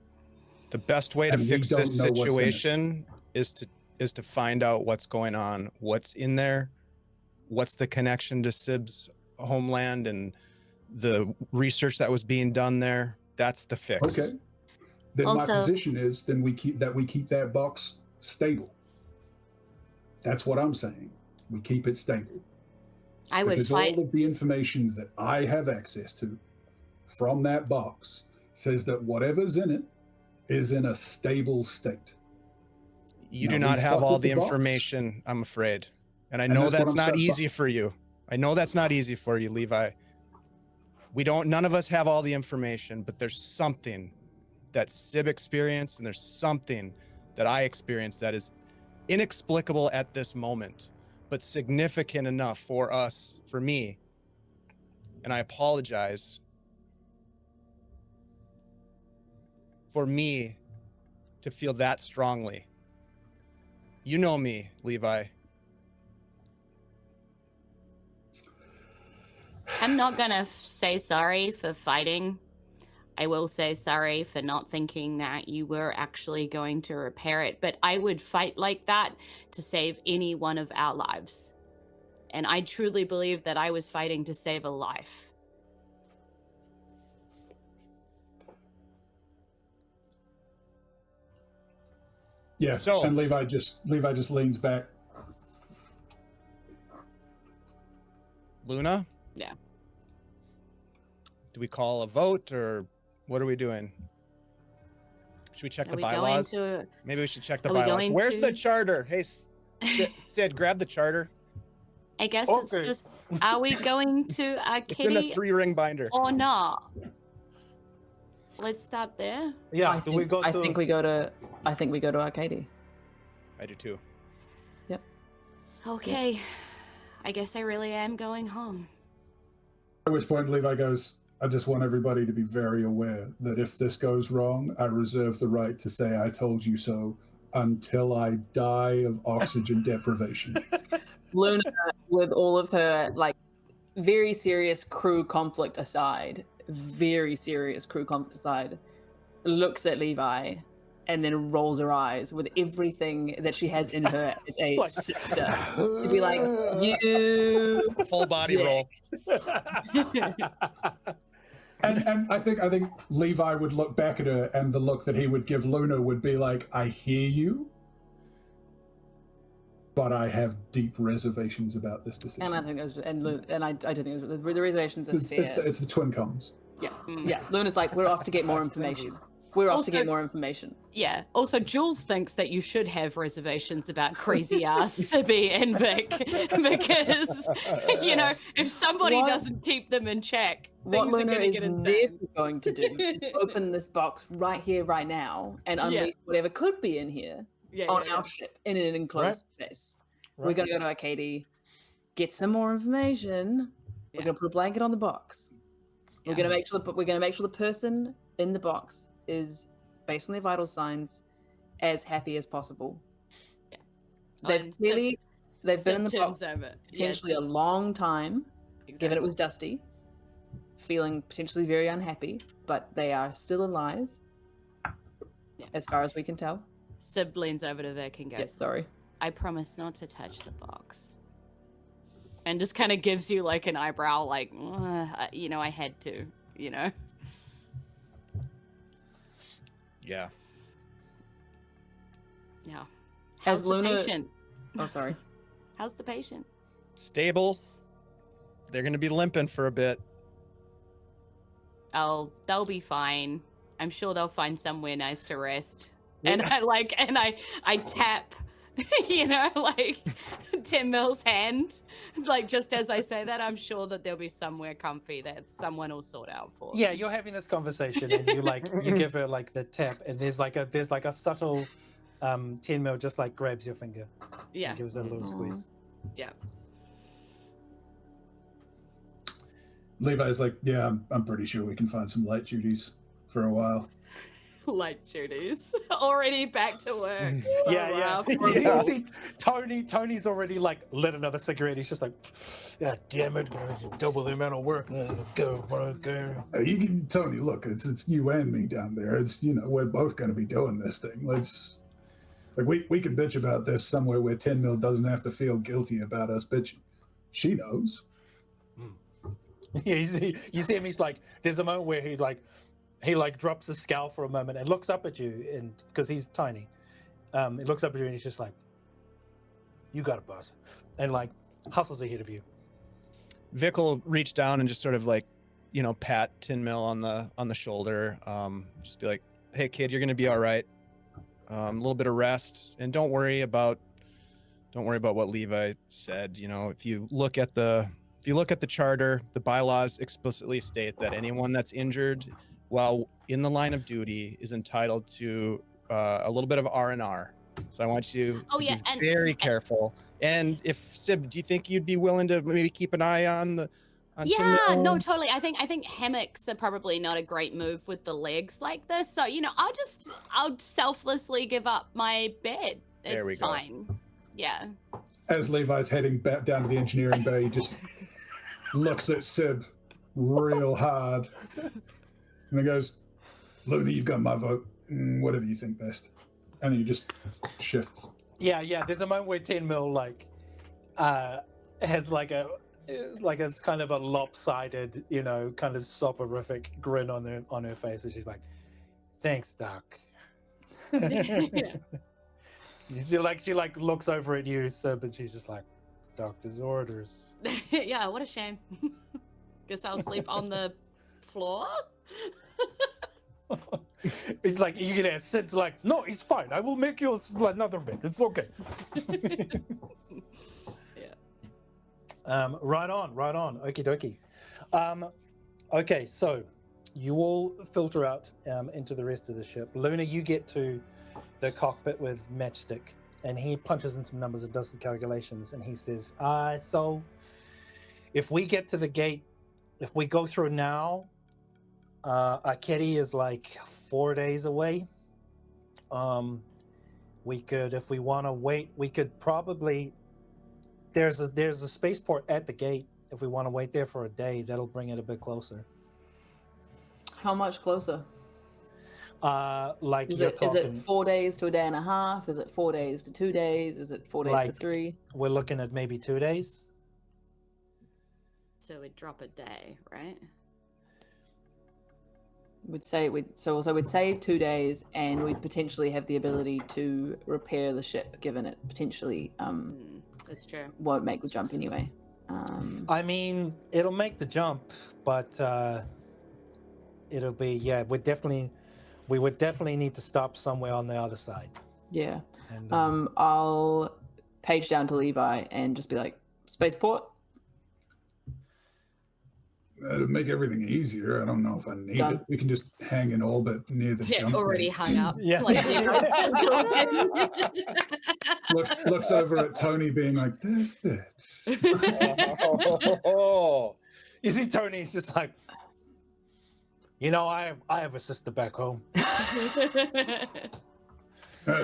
the best way to And we fix don't this know what's in it. situation is to find out what's going on, what's in there, what's the connection to Sib's homeland and the research that was being done there. That's the fix. Okay. Then Also- my position is then we keep that box stable. That's what I'm saying. We keep it stable. I would Because fight. all of the information that I have access to from that box says that whatever's in it is in a stable state. You Now, do we not have fuck all with the the box. information, I'm afraid. And I And know that's what that's I'm not saying. easy for you. I know that's not easy for you, Levi. None of us have all the information, but there's something that Sib experienced and there's something that I experienced that is inexplicable at this moment, but significant enough for us, for me. And I apologize for me to feel that strongly. You know me, Levi. I'm not gonna say sorry for fighting. I will say sorry for not thinking that you were actually going to repair it, but I would fight like that to save any one of our lives. And I truly believe that I was fighting to save a life. Yeah. So- and Levi just leans back. Luna? Yeah. Do we call a vote or what are we doing? Should we check Are the we bylaws? going to? Maybe we should check the Are we bylaws. going Where's the to- charter? Hey, Sid, grab the charter. I guess Okay. it's just. Are we going to It's in the Arcady 3-ring binder. or not? Let's start there. Yeah, I so think, we go I to. think we go to. I think we go to Arcady. I do too. Okay. I guess I really am going home. At which point Levi goes, I just want everybody to be very aware that if this goes wrong, I reserve the right to say I told you so until I die of oxygen deprivation. Luna, with all of her like very serious crew conflict aside, looks at Levi and then rolls her eyes with everything that she has in her as a Like- sister. To be like, you Full body dick. roll. And I think Levi would look back at her, and the look that he would give Luna would be like, I hear you, but I have deep reservations about this decision. And I think those, and I do think those, the reservations are fair. It's the twin comms. Yeah, Mm. yeah. Luna's like, we're off to get more information. We're off to get Also- more information. Yeah. Also, Jules thinks that you should have reservations about crazy ass Sibby and Vic because, if somebody What- doesn't keep them in check, What things are Luna gonna is get never insane. going to do is open this box right here, right now, and Yeah. unleash whatever could be in here Yeah, on yeah, our ship in an enclosed space. We're Right. gonna go to Arcady, get some more information. We're Yeah. gonna put a blanket on the box. We're Yeah. gonna make sure the person in the box is, based on their vital signs, as happy as possible. Yeah. They've And clearly they've been in the box symptoms of it. potentially a long time, given it was dusty, feeling potentially very unhappy, but they are still alive, Yeah. as far as we can tell. Sib leans over to Vic and goes, Yes, sorry. I promise not to touch the box. And just kind of gives you like an eyebrow, like, I had to, Yeah. Yeah. As How's the Luna- patient? Oh, sorry. How's the patient? Stable. They're going to be limping for a bit. Oh, they'll be fine. I'm sure they'll find somewhere nice to rest. And I tap, Tim Mill's hand. Like, just as I say that, I'm sure that there'll be somewhere comfy that someone will sort out for them. Yeah, you're having this conversation, and you give her like the tap, and there's like a subtle 10 mil just like grabs your finger. Yeah. And gives it a little squeeze. Yeah. Levi's like, yeah, I'm pretty sure we can find some light duties for a while. Light duties. Already back to work. So Yeah. rough. Yeah. You see, Tony's already like lit another cigarette. He's just like, God damn it, double the amount of work. Go. Tony, look, it's you and me down there. It's we're both going to be doing this thing. We can bitch about this somewhere where 10 mil doesn't have to feel guilty about us bitching. She knows. Yeah, you see him. He's like, there's a moment where he drops his scowl for a moment and looks up at you, and because he's tiny, he looks up at you and he's just like, "You got it, boss," and like hustles ahead of you. Vic will reach down and just sort of like, pat Tin Mill on the shoulder. Just be like, hey kid, you're going to be all right. A little bit of rest, and don't worry about what Levi said. If you look at the charter, the bylaws explicitly state that anyone that's injured while in the line of duty is entitled to a little bit of R&R. So I want you to be very careful. And if Sib, do you think you'd be willing to maybe keep an eye on Yeah, Tim no, Mill? totally. I think hammocks are probably not a great move with the legs like this. So, I'll selflessly give up my bed. There we It's go. fine. Yeah. As Levi's heading back down to the engineering bay, he just looks at Sib real hard. And he goes, Luna, you've got my vote. Whatever you think best. And then you just shift. Yeah. There's a moment where 10 mil has like it's kind of a lopsided, kind of soporific grin on her face, and she's like, "Thanks, Doc." Yeah. She looks over at you, Sib, and she's just like, Doctor's orders. Yeah, what a shame. Guess I'll sleep on the floor. It's like you get Sid's like, no, it's fine. I will make you another bed. It's okay. Yeah. Right on. Okie dokie. Okay, so you all filter out into the rest of the ship. Luna, you get to the cockpit with Matchstick, and he punches in some numbers and does the calculations, and he says, so if we get to the gate, if we go through now, Aketi is like 4 days away. We could, if we want to wait, we could probably, there's a spaceport at the gate. If we want to wait there for a day, that'll bring it a bit closer. How much closer? Like Is you're it talking, 4 days to a day and a half? Is it 4 days to 2 days? Is it 4 days to Like- 3? we're looking at maybe 2 days. So we'd drop a day, right? We'd save 2 days, and we'd potentially have the ability to repair the ship, given it potentially That's true. won't make the jump anyway. I mean, it'll make the jump, but it'll be, yeah, we would definitely need to stop somewhere on the other side. Yeah. And, I'll page down to Levi and just be like, spaceport. To make everything easier, I don't know if I need Done. it. We can just hang in orbit near the Yeah, jump already gate. hung up. Yeah. Like, Looks over at Tony being like, this bitch. you see, Tony's just like, I have a sister back home.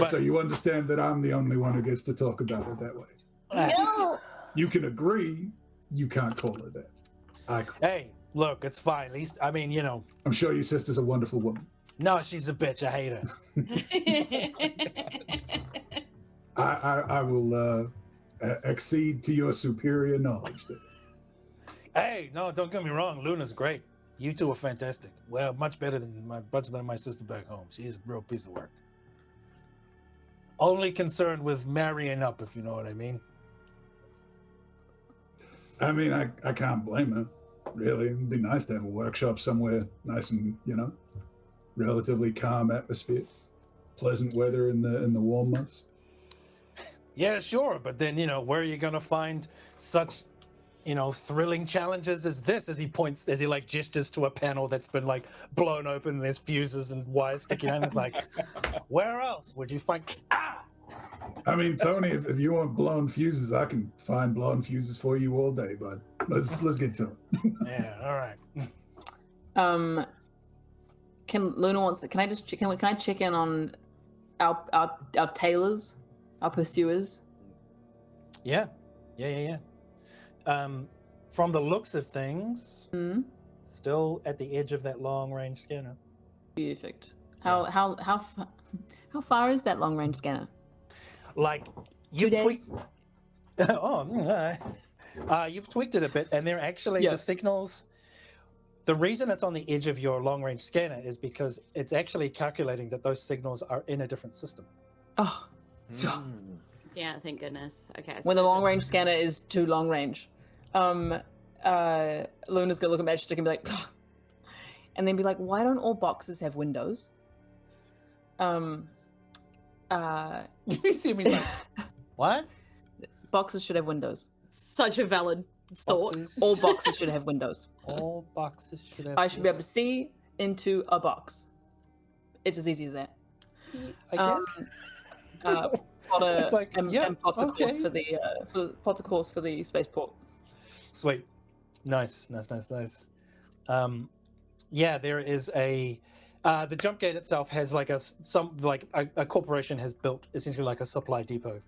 So you understand that I'm the only one who gets to talk about it that way. No. You can agree, you can't call her that. Hey, look, it's fine. At least, I mean, I'm sure your sister's a wonderful woman. no, she's a bitch. I hate her. I will accede to your superior knowledge there. Hey, no, don't get me wrong. Luna's great. You two are fantastic. Well, much better than my sister back home. She's a real piece of work. Only concerned with marrying up, if you know what I mean. I mean, I can't blame her, really. It'd be nice to have a workshop somewhere nice and, relatively calm atmosphere, pleasant weather in the warm months. Yeah, sure, but then where are you gonna find such thrilling challenges as this? As he gestures to a panel that's been like blown open, and there's fuses and wires sticking out. It's like, where else would you find? I mean, Tony, if you want blown fuses, I can find blown fuses for you all day, bud. Let's get to it. Yeah, all right. Can Luna can I check in on our tailors, our pursuers? Yeah. From the looks of things, still at the edge of that long range scanner. Perfect. How far is that long range scanner? Like 2 days. You've tweaked it a bit, and they're actually the signals. The reason it's on the edge of your long range scanner is because it's actually calculating that those signals are in a different system. Oh. Yeah, thank goodness. Okay. When the long range scanner is too long range, Luna's gonna look at Matchstick and be like, and then be like, why don't all boxes have windows? You see me like, what? Boxes should have windows. Such a valid thought. Boxes. All boxes should have windows. All boxes should have. I should be able to see into a box. It's as easy as that. I guess. Potter like, and Potter course okay. Potter course for the spaceport. Sweet, nice. Yeah, there is the jump gate itself has like a corporation has built essentially like a supply depot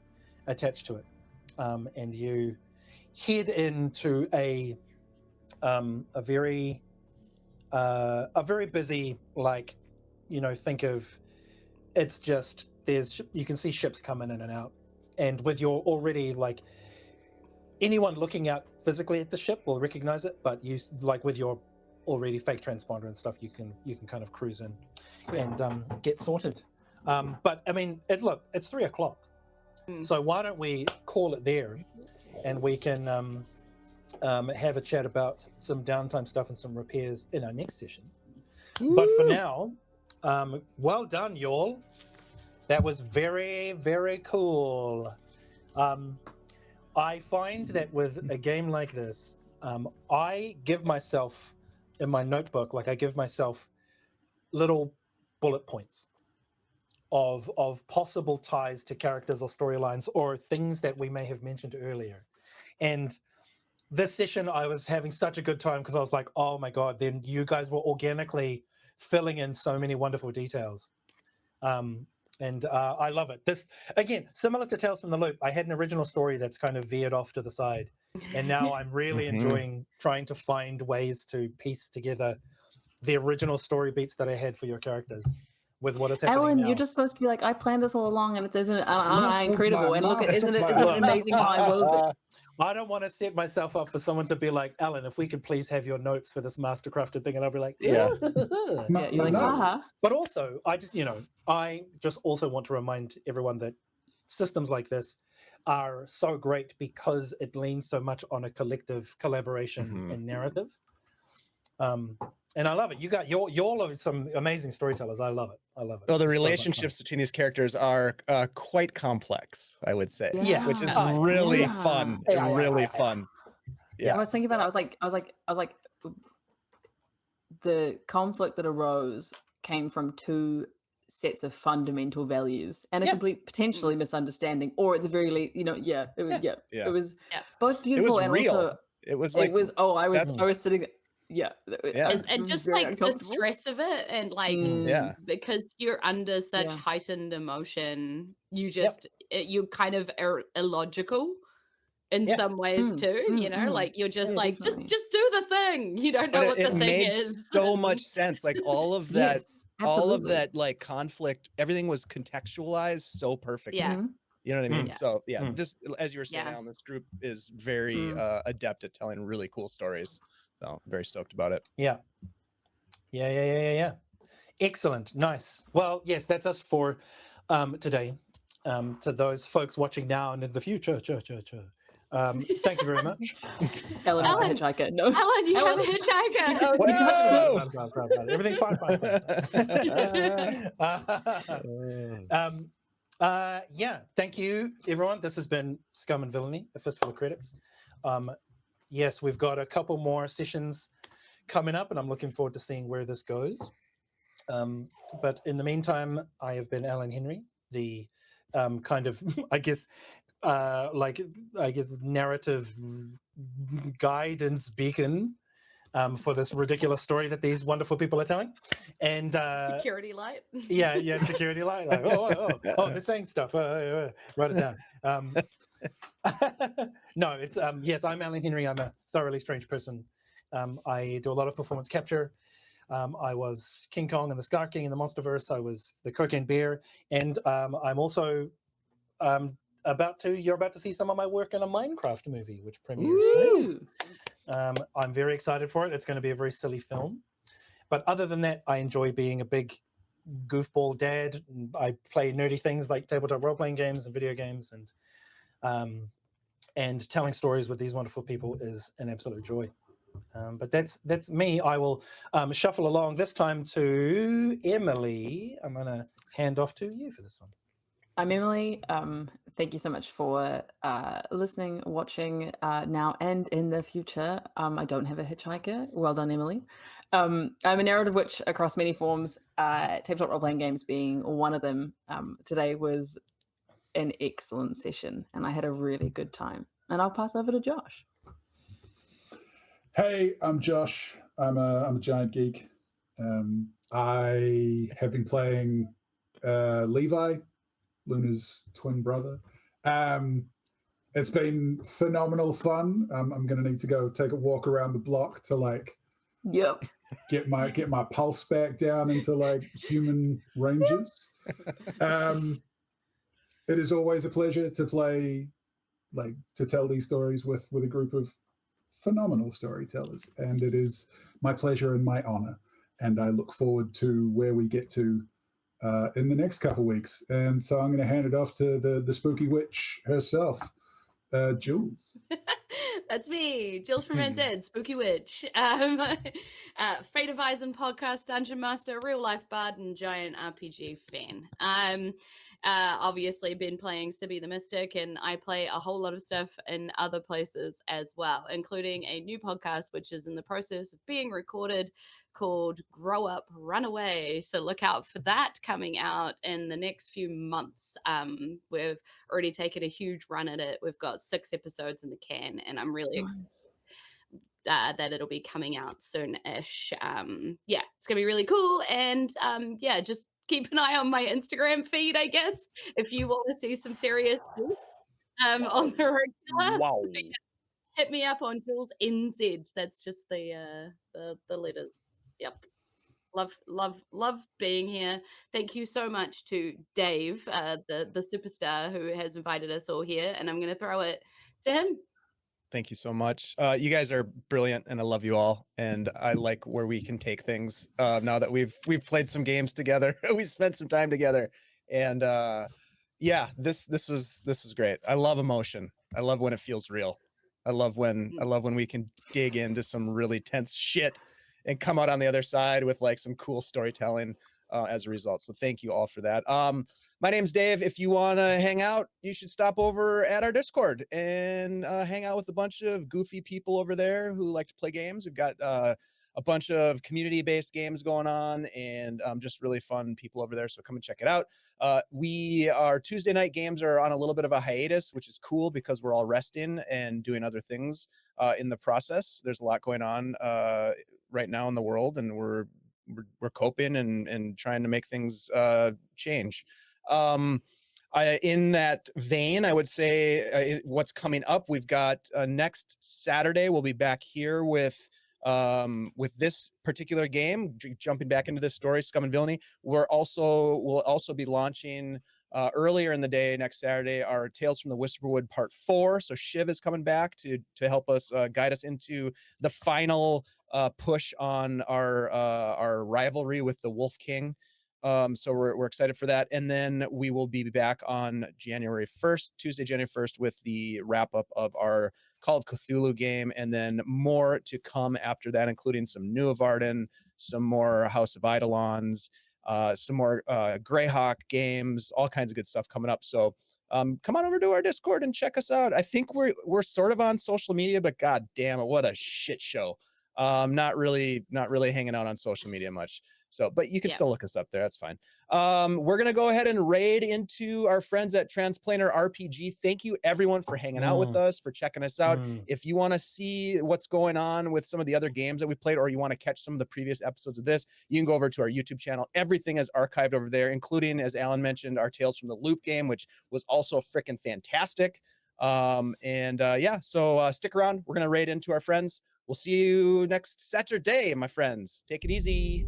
attached to it, and you head into a very busy, like, think of, it's just, you can see ships coming in and out, and with your already, like, anyone looking out physically at the ship will recognize it, but you, like, with your already fake transponder and stuff, you can kind of cruise in. Sweet. And get sorted. But I mean, it's 3:00, so why don't we call it there? and we can have a chat about some downtime stuff and some repairs in our next session. But for now, well done, y'all. That was very, very cool. I find that with a game like this, I give myself in my notebook, like I give myself little bullet points of possible ties to characters or storylines or things that we may have mentioned earlier. And this session, I was having such a good time because I was like, oh my God, then you guys were organically filling in so many wonderful details. And I love it. This, again, similar to Tales from the Loop, I had an original story that's kind of veered off to the side. And now I'm really enjoying trying to find ways to piece together the original story beats that I had for your characters with what is happening Ellen, now. you're just supposed to be like, I planned this all along, and it isn't. This was Incredible. my And look, master isn't it plan. amazing how I wove it? I don't want to set myself up for someone to be like, Alan, if we could please have your notes for this mastercrafted thing, and I'll be like, Yeah. Yeah, you're like, haha. But also, I just also want to remind everyone that systems like this are so great because it leans so much on a collective collaboration and narrative. And I love it. Y'all are some amazing storytellers. I love it. Oh, the It's relationships between these characters are quite complex, I would say. Yeah. Which is Yeah. really Yeah. fun. Yeah. Really fun. Yeah. I was thinking about it. I was like, the conflict that arose came from two sets of fundamental values and a complete potentially misunderstanding, or at the very least, it was both beautiful and real. also It was like I was so sitting. Yeah. And just like the stress of it, and like because you're under such heightened emotion, you just you kind of are illogical in some ways too. You know, like you're just like definitely. just do the thing. You don't know what the it thing made is. so much sense. Like all of that, Yes, all of absolutely. that like conflict, everything was contextualized so perfectly. Yeah. You know what I mean? Yeah. So this, as you were saying, Yeah. Alan, this group is very adept at telling really cool stories. So very stoked about it. Yeah. Excellent. Nice. Well, yes, that's us for today. To those folks watching now and in the future. Thank you very much. Ellen is a hitchhiker. No, Alan, you have a hitchhiker. What are you talking about? Everything's fine. Thank you, everyone. This has been Scum and Villainy, a Fistful of Credits. Yes, we've got a couple more sessions coming up, and I'm looking forward to seeing where this goes. But in the meantime, I have been Allan Henry, the kind of, narrative guidance beacon for this ridiculous story that these wonderful people are telling. And Security light. security light. Like, they're saying stuff. Write it down. No, it's yes, I'm Allan Henry. I'm a thoroughly strange person. I do a lot of performance capture. I was King Kong and the Scar King in the Monsterverse. I was the Cocaine Bear, and I'm also you're about to see some of my work in a Minecraft movie, which premieres soon. I'm very excited for it. It's going to be a very silly film. But other than that, I enjoy being a big goofball dad. I play nerdy things like tabletop role-playing games and video games, and telling stories with these wonderful people is an absolute joy. But that's me. I will shuffle along this time to Emily. I'm going to hand off to you for this one. I'm Emily. Thank you so much for listening, watching now and in the future. I don't have a hitchhiker. Well done, Emily. I'm a narrative witch across many forms, tabletop role-playing games being one of them. Today was an excellent session, and I had a really good time. And I'll pass over to Josh. Hey, I'm Josh. I'm a giant geek. I have been playing Levi, Luna's twin brother. It's been phenomenal fun. I'm going to need to go take a walk around the block to get my pulse back down into human ranges. It is always a pleasure to play, to tell these stories with a group of phenomenal storytellers, and it is my pleasure and my honor, and I look forward to where we get to in the next couple of weeks. And so I'm going to hand it off to the spooky witch herself, Jules. That's me, Jules from NZ, Spooky Witch. Fate of Eisen podcast, Dungeon Master, real life bard, and giant RPG fan. Obviously been playing Sibby the Mystic, and I play a whole lot of stuff in other places as well, including a new podcast which is in the process of being recorded called Grow Up, Run Away. So look out for that coming out in the next few months. We've already taken a huge run at it. We've got 6 episodes in the can, and I'm really excited that it'll be coming out soon-ish. Yeah, it's gonna be really cool. And yeah, just keep an eye on my Instagram feed, I guess, if you want to see some serious on the regular. Wow. Hit me up on Jules NZ. That's just the letters. Yep. Love being here. Thank you so much to Dave, the superstar who has invited us all here, and I'm gonna throw it to him. Thank you so much. You guys are brilliant, and I love you all. And I like where we can take things now that we've played some games together. We spent some time together, and yeah, this was great. I love emotion. I love when it feels real. I love when we can dig into some really tense shit and come out on the other side with like some cool storytelling as a result. So thank you all for that. My name's Dave. If you want to hang out, you should stop over at our Discord and hang out with a bunch of goofy people over there who like to play games. We've got a bunch of community-based games going on, and just really fun people over there. So come and check it out. Our Tuesday night games are on a little bit of a hiatus, which is cool because we're all resting and doing other things in the process. There's a lot going on right now in the world, and we're coping and trying to make things change. In that vein, I would say what's coming up. We've got next Saturday. We'll be back here with this particular game, jumping back into this story, Scum and Villainy. We'll also be launching earlier in the day next Saturday our Tales from the Whisperwood Part 4. So Shiv is coming back to help us guide us into the final push on our rivalry with the Wolf King. So we're excited for that. And then we will be back on January 1st, Tuesday, January 1st, with the wrap up of our Call of Cthulhu game, and then more to come after that, including some New of Arden, some more House of Eidolons, some more Greyhawk games, all kinds of good stuff coming up. So come on over to our Discord and check us out. I think we're sort of on social media, but god damn it, what a shit show. Not really hanging out on social media much. So, but you can still look us up there. That's fine. We're going to go ahead and raid into our friends at Transplanar RPG. Thank you everyone for hanging out with us, for checking us out. If you want to see what's going on with some of the other games that we played, or you want to catch some of the previous episodes of this, you can go over to our YouTube channel. Everything is archived over there, including, as Allan mentioned, our Tales from the Loop game, which was also freaking fantastic. Yeah, so stick around. We're going to raid into our friends. We'll see you next Saturday, my friends. Take it easy.